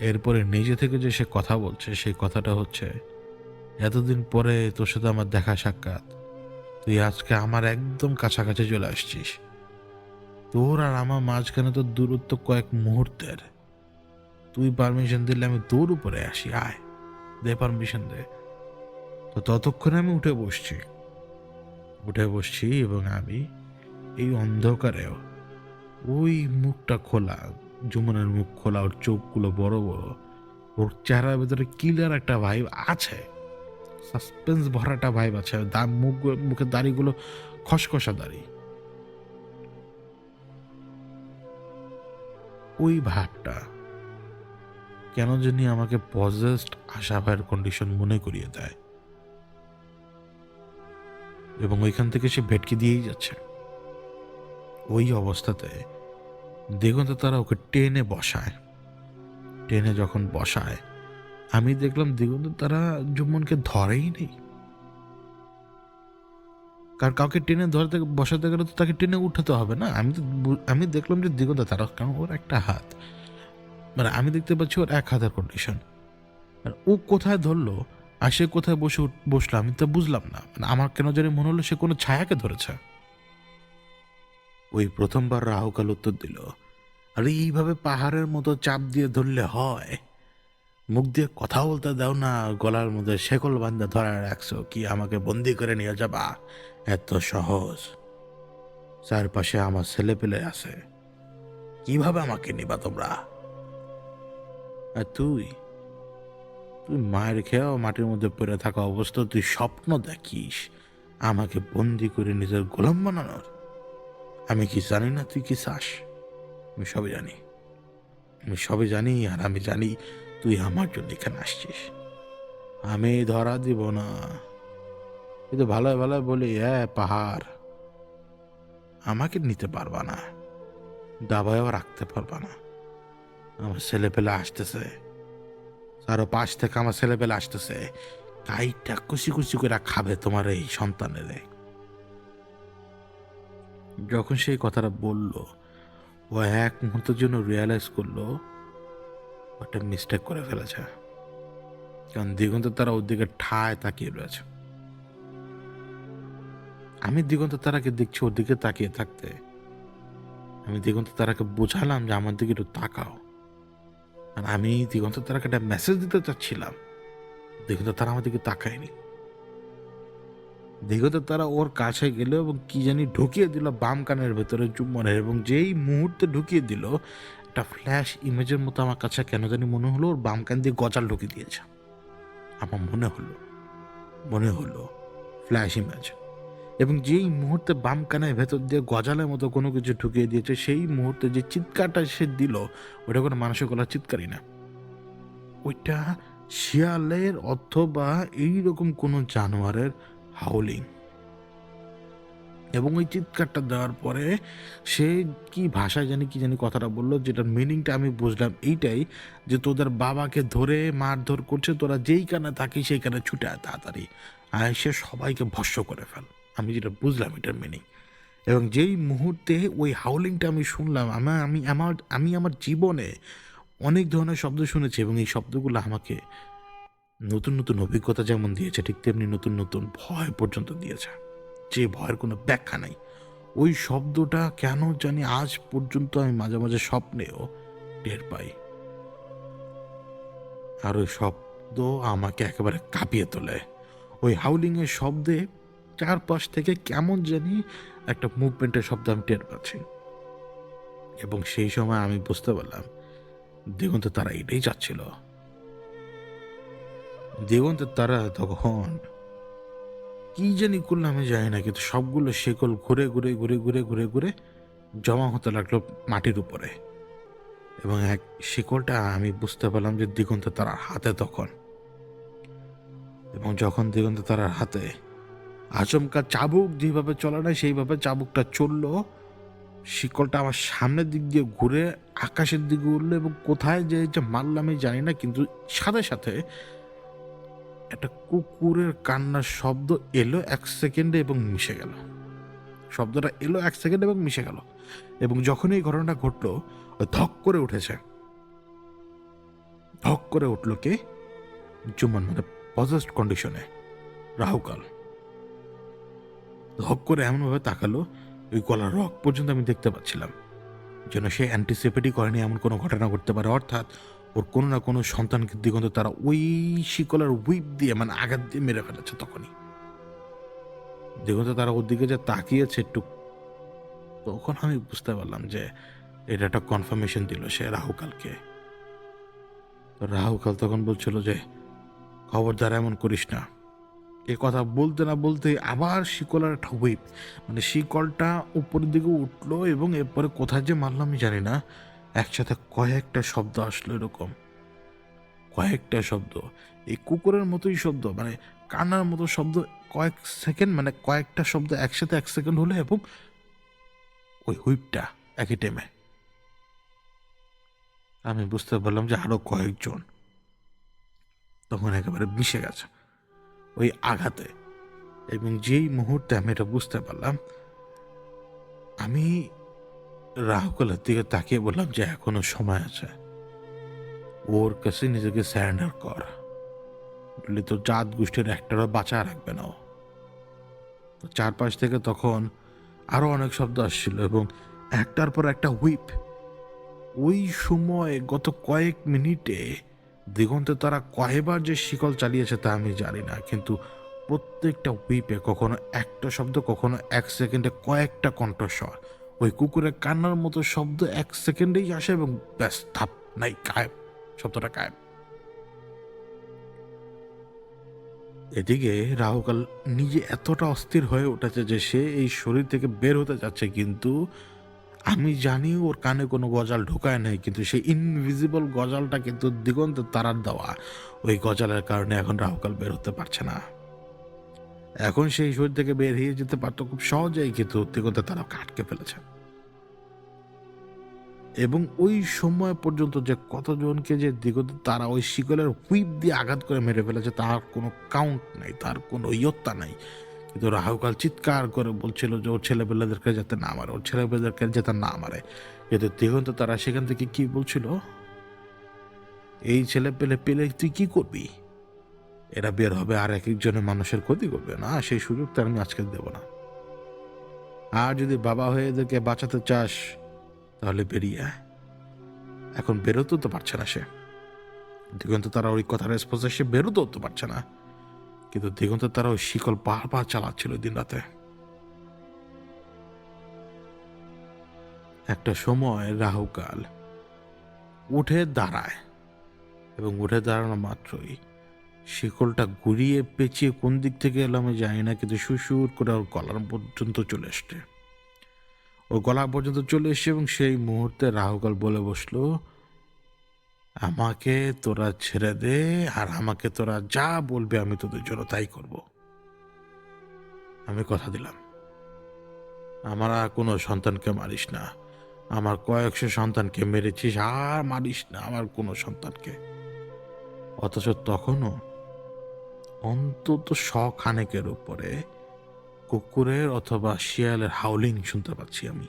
এরপরে নিজে থেকে যে সে কথা বলছে, সেই কথাটা হচ্ছে, এতদিন পরে তোর সাথে আমার দেখা সাক্ষাৎ, তুই আজকে আমার একদম কাছাকাছি চলে আসছিস। তোর আর আমার মাঝখানে তো দূরত্ব কয়েক মুহূর্তের। তুই পারমিশন দিলে আমি তোর উপরে আসি, আয় দে পারমিশন দে। তো ততক্ষণে আমি উঠে বসছি এবং আমি এই অন্ধকারেও ওই মুখটা খোলা, যমুনার মুখ খোলা, ওর চোখগুলো বড় বড়, ওর চেহারার ভেতরে কিলার একটা ভাইব আছে, সাসপেন্স ভরাটা ভাইব আছে। মুখের দাড়িগুলো খসখসা দাড়ি। ওই ভাবটা কেন জানি আমাকে পজেসড আশা ভাইয়ের কন্ডিশন মনে করিয়ে দেয়, এবং ওইখান থেকে সে ভেটকি দিয়েই যাচ্ছে। ওই অবস্থাতে দিগন্ত তারা ওকে টেনে যখন বসায়, আমি দেখলাম দিগন্ত তারা জুম্মনকে ধরেই নেই। কারণ কাউকে টেনে ধরতে বসাতে গেলে তো তাকে টেনে উঠাতে হবে না। আমি দেখলাম যে দিগন্ত তারা, কারণ ওর একটা হাত, মানে আমি দেখতে পাচ্ছি ওর এক হাতের কন্ডিশন, আর ও কোথায় ধরলো আর সে কোথায় বসলো আমি তো বুঝলাম না। মানে আমার কেন জানি মনে হলো সে কোনো ছায়াকে ধরেছে। ওই প্রথমবার রাহুকাল উত্তর দিল, আর এইভাবে পাহাড়ের মতো চাপ দিয়ে ধরলে হয়? মুখ দিয়ে কথা বলতে দাও না, গলার মধ্যে শেকল বান্ধা ধরা রাখছো কি আমাকে বন্দি করে নিয়ে যাবা? এত সহজ? চারপাশে আমার ছেলে পেলে আছে, কিভাবে আমাকে নিবা তোমরা? আর তুই তুই মায়ের খেয়েও মাটির মধ্যে পড়ে থাকা অবস্থা তুই স্বপ্ন দেখিস আমাকে বন্দি করে নিজের গোলাম বানানোর? আমি কি জানি না তুই কি চাস? আমি সবই জানি, আর আমি জানি তুই আমার জন্য এখানে আসছিস। আমি ধরা দিব না, কিন্তু ভালো ভালো বলি, পাহাড় আমাকে নিতে পারবা না, দাবায়ও রাখতে পারবা না। আমার ছেলে পেলে আসতেছে, আরো পাশ থেকে আমার ছেলে পেলে আসতেছে, কাইটা কুচি কুচি করে খাবে তোমার এই সন্তানের। যখন সেই কথাটা বলল, ও এক মুহূর্তের জন্য রিয়ালাইজ করলো ওটা মিস্টেক করে ফেলেছে, কারণ দিগন্ত তারা ওর দিকে ঠায় তাকিয়ে রয়েছে। আমি দিগন্ত তারাকে দেখছি ওর দিকে তাকিয়ে থাকতে। আমি দিগন্ত তারাকে বোঝালাম যে আমার দিকে একটু তাকাও, আর আমি দিগন্ত তারাকে একটা মেসেজ দিতে চাচ্ছিলাম। দিগন্ত তারা আমার দিকে তাকায়নি। দিগন্ত তারা ওর কাছে গেল এবং কি জানি ঢুকিয়ে দিল বাম কানের ভেতরে জুম্মনের, এবং যেই মুহূর্তে ঢুকিয়ে দিল, একটা ফ্ল্যাশ ইমেজের মতো আমার কাছে কেন জানি মনে হলো ওর বাম কান দিয়ে গজাল ঢুকিয়ে দিয়েছে। আমার মনে হলো ফ্ল্যাশ ইমেজ, এবং যেই মুহূর্তে বাম কানের ভেতর দিয়ে গজালের মতো কোনো কিছু ঢুকিয়ে দিয়েছে, সেই মুহূর্তে যে চিৎকারটা সে দিল, ওটা কোনো মানুষের গলার চিৎকারই না, ওইটা শিয়ালের অথবা এইরকম কোনো জানোয়ারের হাউলিং। এবং ওই চিৎকারটা দেওয়ার পরে সে কি ভাষায় কি জানি কথাটা বললো, যেটার মিনিংটা আমি বুঝলাম এইটাই, যে তোদের বাবাকে ধরে মারধর করছে, তোরা যেই কানে থাকি সেই কানে ছুটে আয় তাড়াতাড়ি, আর সে সবাইকে ভস্য করে ফেল। আমি যেটা বুঝলাম এটার মিনিং। এবং যেই মুহূর্তে ওই হাউলিংটা আমি শুনলাম, আমি আমার জীবনে অনেক ধরনের শব্দ শুনেছি, এবং এই শব্দগুলো আমাকে নতুন নতুন অভিজ্ঞতা যেমন দিয়েছে, ঠিক তেমনি নতুন নতুন ভয় পর্যন্ত দিয়েছে, যে ভয়ের কোনো ব্যাখ্যা নাই। ওই শব্দটা কেন জানি আজ পর্যন্ত আমি মাঝে মাঝে স্বপ্নেও টের পাই, আর ওই শব্দ আমাকে একেবারে কাঁপিয়ে তোলে। ওই হাউলিংয়ের শব্দে চারপাশ থেকে কেমন জানি একটা মুভমেন্টের শব্দ আমি টের পাচ্ছি। এবং সেই সময় আমি বুঝতে পারলাম দিগন্তে তারা এটাই চাচ্ছিল। দিগন্তে তারা তখন কি জানি করলো আমি জানি না, কিন্তু সবগুলো শিকল ঘুরে ঘুরে ঘুরে ঘুরে ঘুরে ঘুরে জমা হতে লাগলো মাটির উপরে। এবং এক শিকলটা আমি বুঝতে পারলাম যে দিগন্তে তারার হাতে তখন। এবং যখন দিগন্তে তারার হাতে আচমকা চাবুক যেভাবে চলে না সেইভাবে চাবুকটা চললো, শিকলটা আমার সামনের দিক দিয়ে ঘুরে আকাশের দিকে উঠলো এবং কোথায় যে মারলাম আমি জানি না, কিন্তু সাথে সাথে একটা কুকুরের কান্নার শব্দ এলো 1 সেকেন্ডে এবং মিশে গেল। শব্দটা এলো 1 সেকেন্ড এবং মিশে গেল। এবং যখন এই ঘটনাটা ঘটলো, ধক করে উঠেছে। ধক করে উঠলো কে? জুম্মান, মানে পজেসড কন্ডিশনে রাহুকাল। ধক করে এমনভাবে তাকালো, ওই গলার রক পর্যন্ত আমি দেখতে পাচ্ছিলাম, যেন সে অ্যান্টিসিপেটই করেনি এমন কোনো ঘটনা ঘটতে পারে। অর্থাৎ ওর কোনো না কোনো সন্তানকে দিগন্ত তারা ওই শিকলের হুইপ দিয়ে, মানে আঘাত দিয়ে মেরে ফেলেছে। তখনই দিগন্ত তারা ওর দিকে যে তাকিয়েছে একটু, তখন আমি বুঝতে পারলাম যে এটা একটা কনফার্মেশন দিল সে রাহুকালকে। তো রাহুকাল তখন বলছিল যে খবরদার এমন করিস না। এ কথা বলতে না বলতে আবার শিকলের একটা হুইপ, মানে শিকলটা উপরের দিকে উঠলো এবং এরপরে কোথায় যে মারলাম আমি জানি না, একসাথে কয়েকটা শব্দ আসলো, এরকম কয়েকটা শব্দ, এই কুকুরের মতোই শব্দ, মানে কান্নার মতো শব্দ। কয়েক সেকেন্ড, মানে কয়েকটা শব্দ একসাথে 1 সেকেন্ড হলো এবং ওই হুইপটা একই টাইমে। আমি বুঝতে পারলাম যে আরো কয়েকজন তখন একেবারে মিশে গেছে ওই আঘাতে। এবং যেই মুহূর্তে আমি এটা বুঝতে পারলাম, আমি রাহুকালের দিকে তাকিয়ে বললাম যে এখনো সময় আছে, ওর কাছে নিজেকে স্যারেন্ডার কর, বললে তো জাত গোষ্ঠীর একটারও বাঁচা রাখবে না ও। তো চারপাশ থেকে তখন আরো অনেক শব্দ আসছিল এবং একটার পর একটা হুইপ। ওই সময় গত কয়েক মিনিটে দিগন্তে তারা কয়বার যে শিকল চালিয়েছে তা আমি জানি না, কিন্তু প্রত্যেকটা হুইপে কখনো একটা শব্দ, কখনো 1 সেকেন্ডে কয়েকটা কণ্ঠস্বর। ওই কুকুরের কান্নার মতো শব্দ 1 সেকেন্ডেই আসে এবং ব্যাস, থাপ নাই, গায়েব, শব্দটা গায়েব। এদিকে রাহুকাল নিজে এতটা অস্থির হয়ে উঠেছে যে সে এই শরীর থেকে বের হতে যাচ্ছে, কিন্তু আমি জানি ওর কানে কোনো গজাল ঢোকায় নাই, কিন্তু সেই ইনভিজিবল গজালটা কিন্তু দিগন্ত তারার দেওয়া। ওই গজালের কারণে এখন রাহুকাল বের হতে পারছে না। এখন সেই শরীর থেকে বের হয়ে যেতে পারতো খুব সহজেই, কিন্তু দিগন্ত তারা আটকে ফেলেছে। এবং ওই সময় পর্যন্ত যে কতজনকে যে দিগন্ত তারা ওই শিকলের হুইপ দিয়ে আঘাত করে মেরে ফেলেছে তার কোনো কাউন্ট নাই, তার কোনো ইয়ত্তা নাই। কিন্তু রাহুকাল চিৎকার করে বলছিল যে ওর ছেলেপেলেদেরকে যাতে না মারে, ওর ছেলেপেলেদেরকে যাতে না মারে। কিন্তু দিগন্ত তারা সেখান থেকে কি বলছিল, এই ছেলে পেলে পেলে তুই কি করবি? এরা বের হবে আর এক একজনের মানুষের ক্ষতি করবে, না সেই সুযোগ তো আমি আজকে দেব না। আর যদি বাবা হয়ে এদেরকে বাঁচাতে চাস তাহলে বেরিয়ে আয়। এখন বেরোতেও তো পারছে না সে। দিগন্ত তারা ওই কথা রেসপন্সে সে বেরোতেও তো পারছে না, কিন্তু দিগন্ত তারা ওই শিকল বারবার চালাচ্ছিল দিন রাতে। একটা সময় রাহুকাল উঠে দাঁড়ায় এবং উঠে দাঁড়ানো মাত্রই শিকলটা ঘুরিয়ে পেঁচিয়ে কোন দিক থেকে এলো আমি জানি না, কিন্তু সুর করে ওর গলার পর্যন্ত চলে আসছে। ওর গলা পর্যন্ত চলে এসছে এবং সেই মুহূর্তে রাহুকাল বলে বসলো, আমাকে তোরা ছেড়ে দে, আর আমাকে তোরা যা বলবে আমি তোদের জন্য তাই করব। আমি কথা দিলাম, আমার আর কোনো সন্তানকে মারিস না। আমার কয়েকশো সন্তানকে মেরেছিস, আর মারিস না আমার কোনো সন্তানকে। অথচ তখনও অন্তত 100 খানেকের উপরে কুকুরের অথবা শিয়ালের হাউলিং শুনতে পাচ্ছি আমি,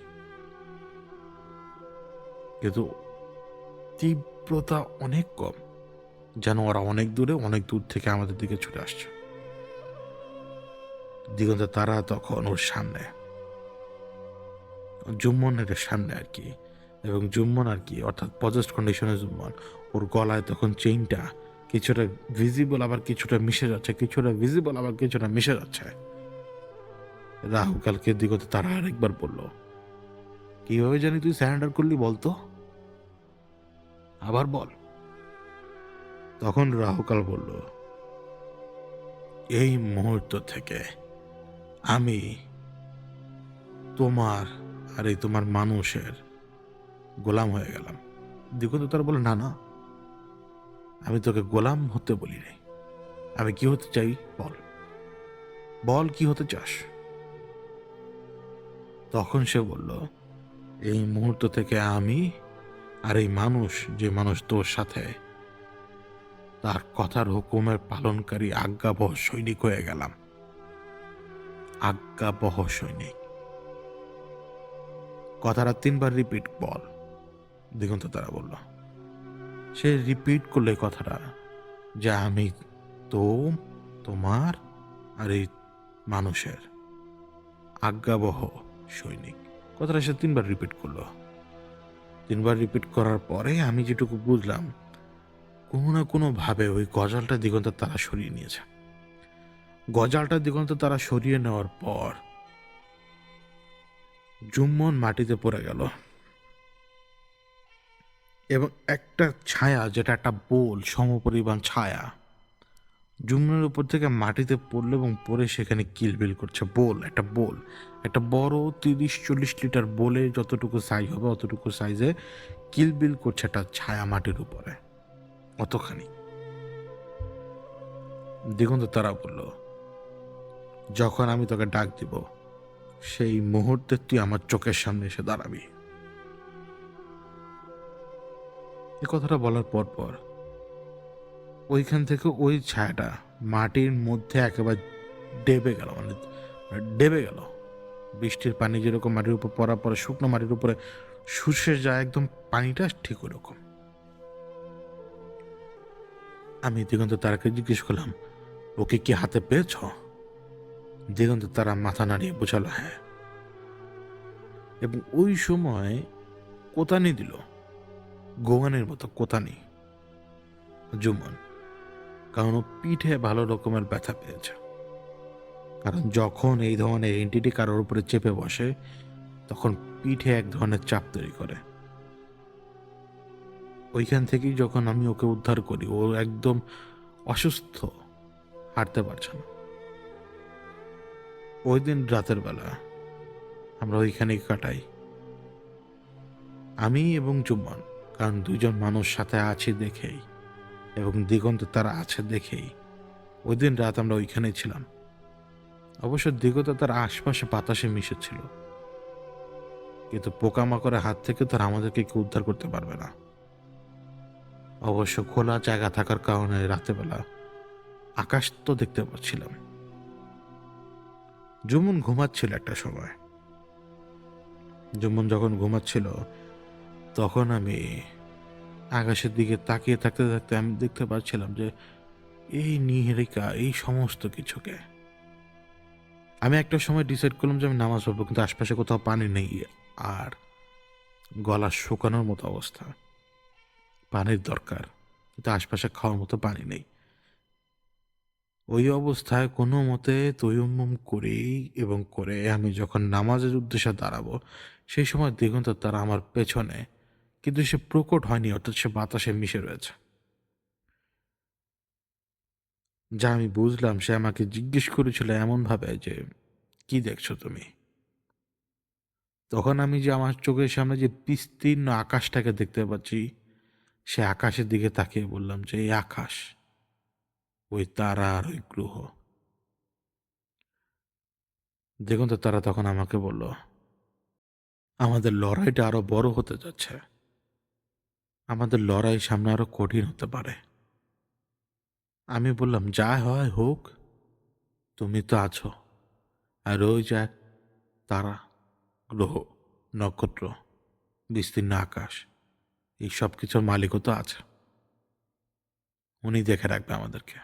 কিন্তু তীব্রতা অনেক কম, যেন ওরা অনেক দূরে, অনেক দূর থেকে আমাদের দিকে ছুটে আসছে। দিগন্তে তারা তখন ওর সামনে, জুম্মনের সামনে আর কি, এবং জুম্মন আর কি, অর্থাৎ পজেস্ট কন্ডিশনে জুম্মন, ওর গলায় তখন চেইনটা কিছুটা ভিজিবল আবার কিছুটা মিশে যাচ্ছে, কিছুটা ভিজিবল আবার কিছুটা মিশে যাচ্ছে। রাহুকালকে দিগন্তে তারা আরেকবার বলল, কিভাবে জানি তুই স্যারেন্ডার করলি বলতো? আবার বল। তখন রাহুকাল বলল, এই মুহূর্ত থেকে আমি তোমার আর এই তোমার মানুষের গোলাম হয়ে গেলাম। দিগন্ত তারা বলে, না না, আমি তোকে গোলাম হতে বলি নাই। আমি কি হতে চাই বল, বল কি হতে চাস? তখন সে বলল, এই মুহূর্ত থেকে আমি আর এই মানুষ, যে মানুষ তোর সাথে, তার কথার হুকুমের পালনকারী আজ্ঞাবহ সৈনিক হয়ে গেলাম। আজ্ঞাবহ সৈনিক। কথাটা 3 বার রিপিট বল। দিগন্ত তারা বলল। সে রিপিট করলে কথাটা, যে আমি তো তোমার আর এই মানুষের আজ্ঞাবহ সৈনিক। কথাটা সে 3 বার রিপিট করলো। 3 বার রিপিট করার পরে আমি যেটুকু বুঝলাম, কোনো না কোনো ভাবে ওই গজালটা দিগন্ত তারা সরিয়ে নিয়েছে। গজালটা দিগন্ত তারা সরিয়ে নেওয়ার পর জুম্মন মাটিতে পড়ে গেল এবং একটা ছায়া, যেটা একটা বোল সমপরিমাণ ছায়া, জুম্মনের উপর থেকে মাটিতে পড়লো এবং পড়ে সেখানে কিলবিল করছে। বোল, একটা বোল, একটা বড় 30-40 লিটার বোলে যতটুকু সাইজ হবে অতটুকু সাইজে কিলবিল করছে একটা ছায়া মাটির উপরে, অতখানি। দিগন্ত তারা বলল, যখন আমি তোকে ডাক দিব সেই মুহূর্তে তুই আমার চোখের সামনে এসে দাঁড়াবি। এ কথাটা বলার পর পর ওইখান থেকে ওই ছায়াটা মাটির মধ্যে একেবারে ডেবে গেল, মানে ডেবে গেল। বৃষ্টির পানি যেরকম মাটির উপর পড়ার পরে শুকনো মাটির উপরে শুষে যায় একদম পানিটা, ঠিক ওরকম। আমি দিগন্ত তারাকে জিজ্ঞেস করলাম, ওকে কি হাতে পেয়েছ? দিগন্ত তারা মাথা নাড়িয়ে বোঝালো, হ্যাঁ। এবং ওই সময় কোতানি দিল, গোগানের মতো কোতানি জুমন, কারণ ও পিঠে ভালো রকমের ব্যথা পেয়েছে। কারণ যখন এই ধরনের এন্টিটি কারোর উপরে চেপে বসে তখন পিঠে এক ধরনের চাপ তৈরি করে। ওইখান থেকেই যখন আমি ওকে উদ্ধার করি, ও একদম অসুস্থ, হাঁটতে পারছে না। ওই দিন রাতের বেলা আমরা ওইখানেই কাটাই, আমি এবং জুম্মন। কারণ দুইজন মানুষ সাথে আছে দেখেই এবং দিগন্ত তারা আছে দেখেই ওই দিন রাত আমরা ওইখানেই ছিলাম। অবশ্য দিগন্ত তার আশপাশে বাতাসে মিশেছিল, কিন্তু পোকামাকড়ের হাত থেকে তার আমাদেরকে কেউ উদ্ধার করতে পারবে না। অবশ্য খোলা জায়গা থাকার কারণে রাতেবেলা আকাশ তো দেখতে পাচ্ছিলাম। জুমন ঘুমাচ্ছিল একটা সময়। জুমন যখন ঘুমাচ্ছিল তখন আমি আকাশের দিকে তাকিয়ে থাকতে থাকতে আমি দেখতে পাচ্ছিলাম যে এই নিহারিকা, এই সমস্ত কিছুকে আমি একটা সময় ডিসাইড করলাম যে আমি নামাজ পড়বো, কিন্তু আশপাশে কোথাও পানি নেই আর গলা শুকানোর মতো অবস্থা, পানির দরকার, কিন্তু আশপাশে খাওয়ার মতো পানি নেই। ওই অবস্থায় কোনো মতে তৈয়ম্মুম করেই এবং করে আমি যখন নামাজের উদ্দেশ্যে দাঁড়াবো সেই সময় দিগন্ত তারা আমার পেছনে, কিন্তু সে প্রকট হয়নি, অর্থাৎ সে বাতাসে মিশে রয়েছে। যা আমি বুঝলাম, সে আমাকে জিজ্ঞেস করেছিল এমনভাবে যে, কি দেখছো তুমি? তখন আমি যে আমার চোখের সামনে যে বিস্তীর্ণ আকাশটাকে দেখতে পাচ্ছি, সে আকাশের দিকে তাকিয়ে বললাম যে এই আকাশ, ওই তারা আর ওই গ্রহ। দেখুন তো, তারা তখন আমাকে বলল, আমাদের লড়াইটা আরো বড় হতে যাচ্ছে, আমাদের লড়াই সামনে আরো কঠিন হতে পারে। আমি বললাম, যা হয় হোক, তুমি তো আছো, আর ওই যে তারা, গ্রহ, নক্ষত্র, বিস্তীর্ণ আকাশ, এই সব কিছুর মালিকও তো আছে, উনি দেখে রাখবে আমাদেরকে।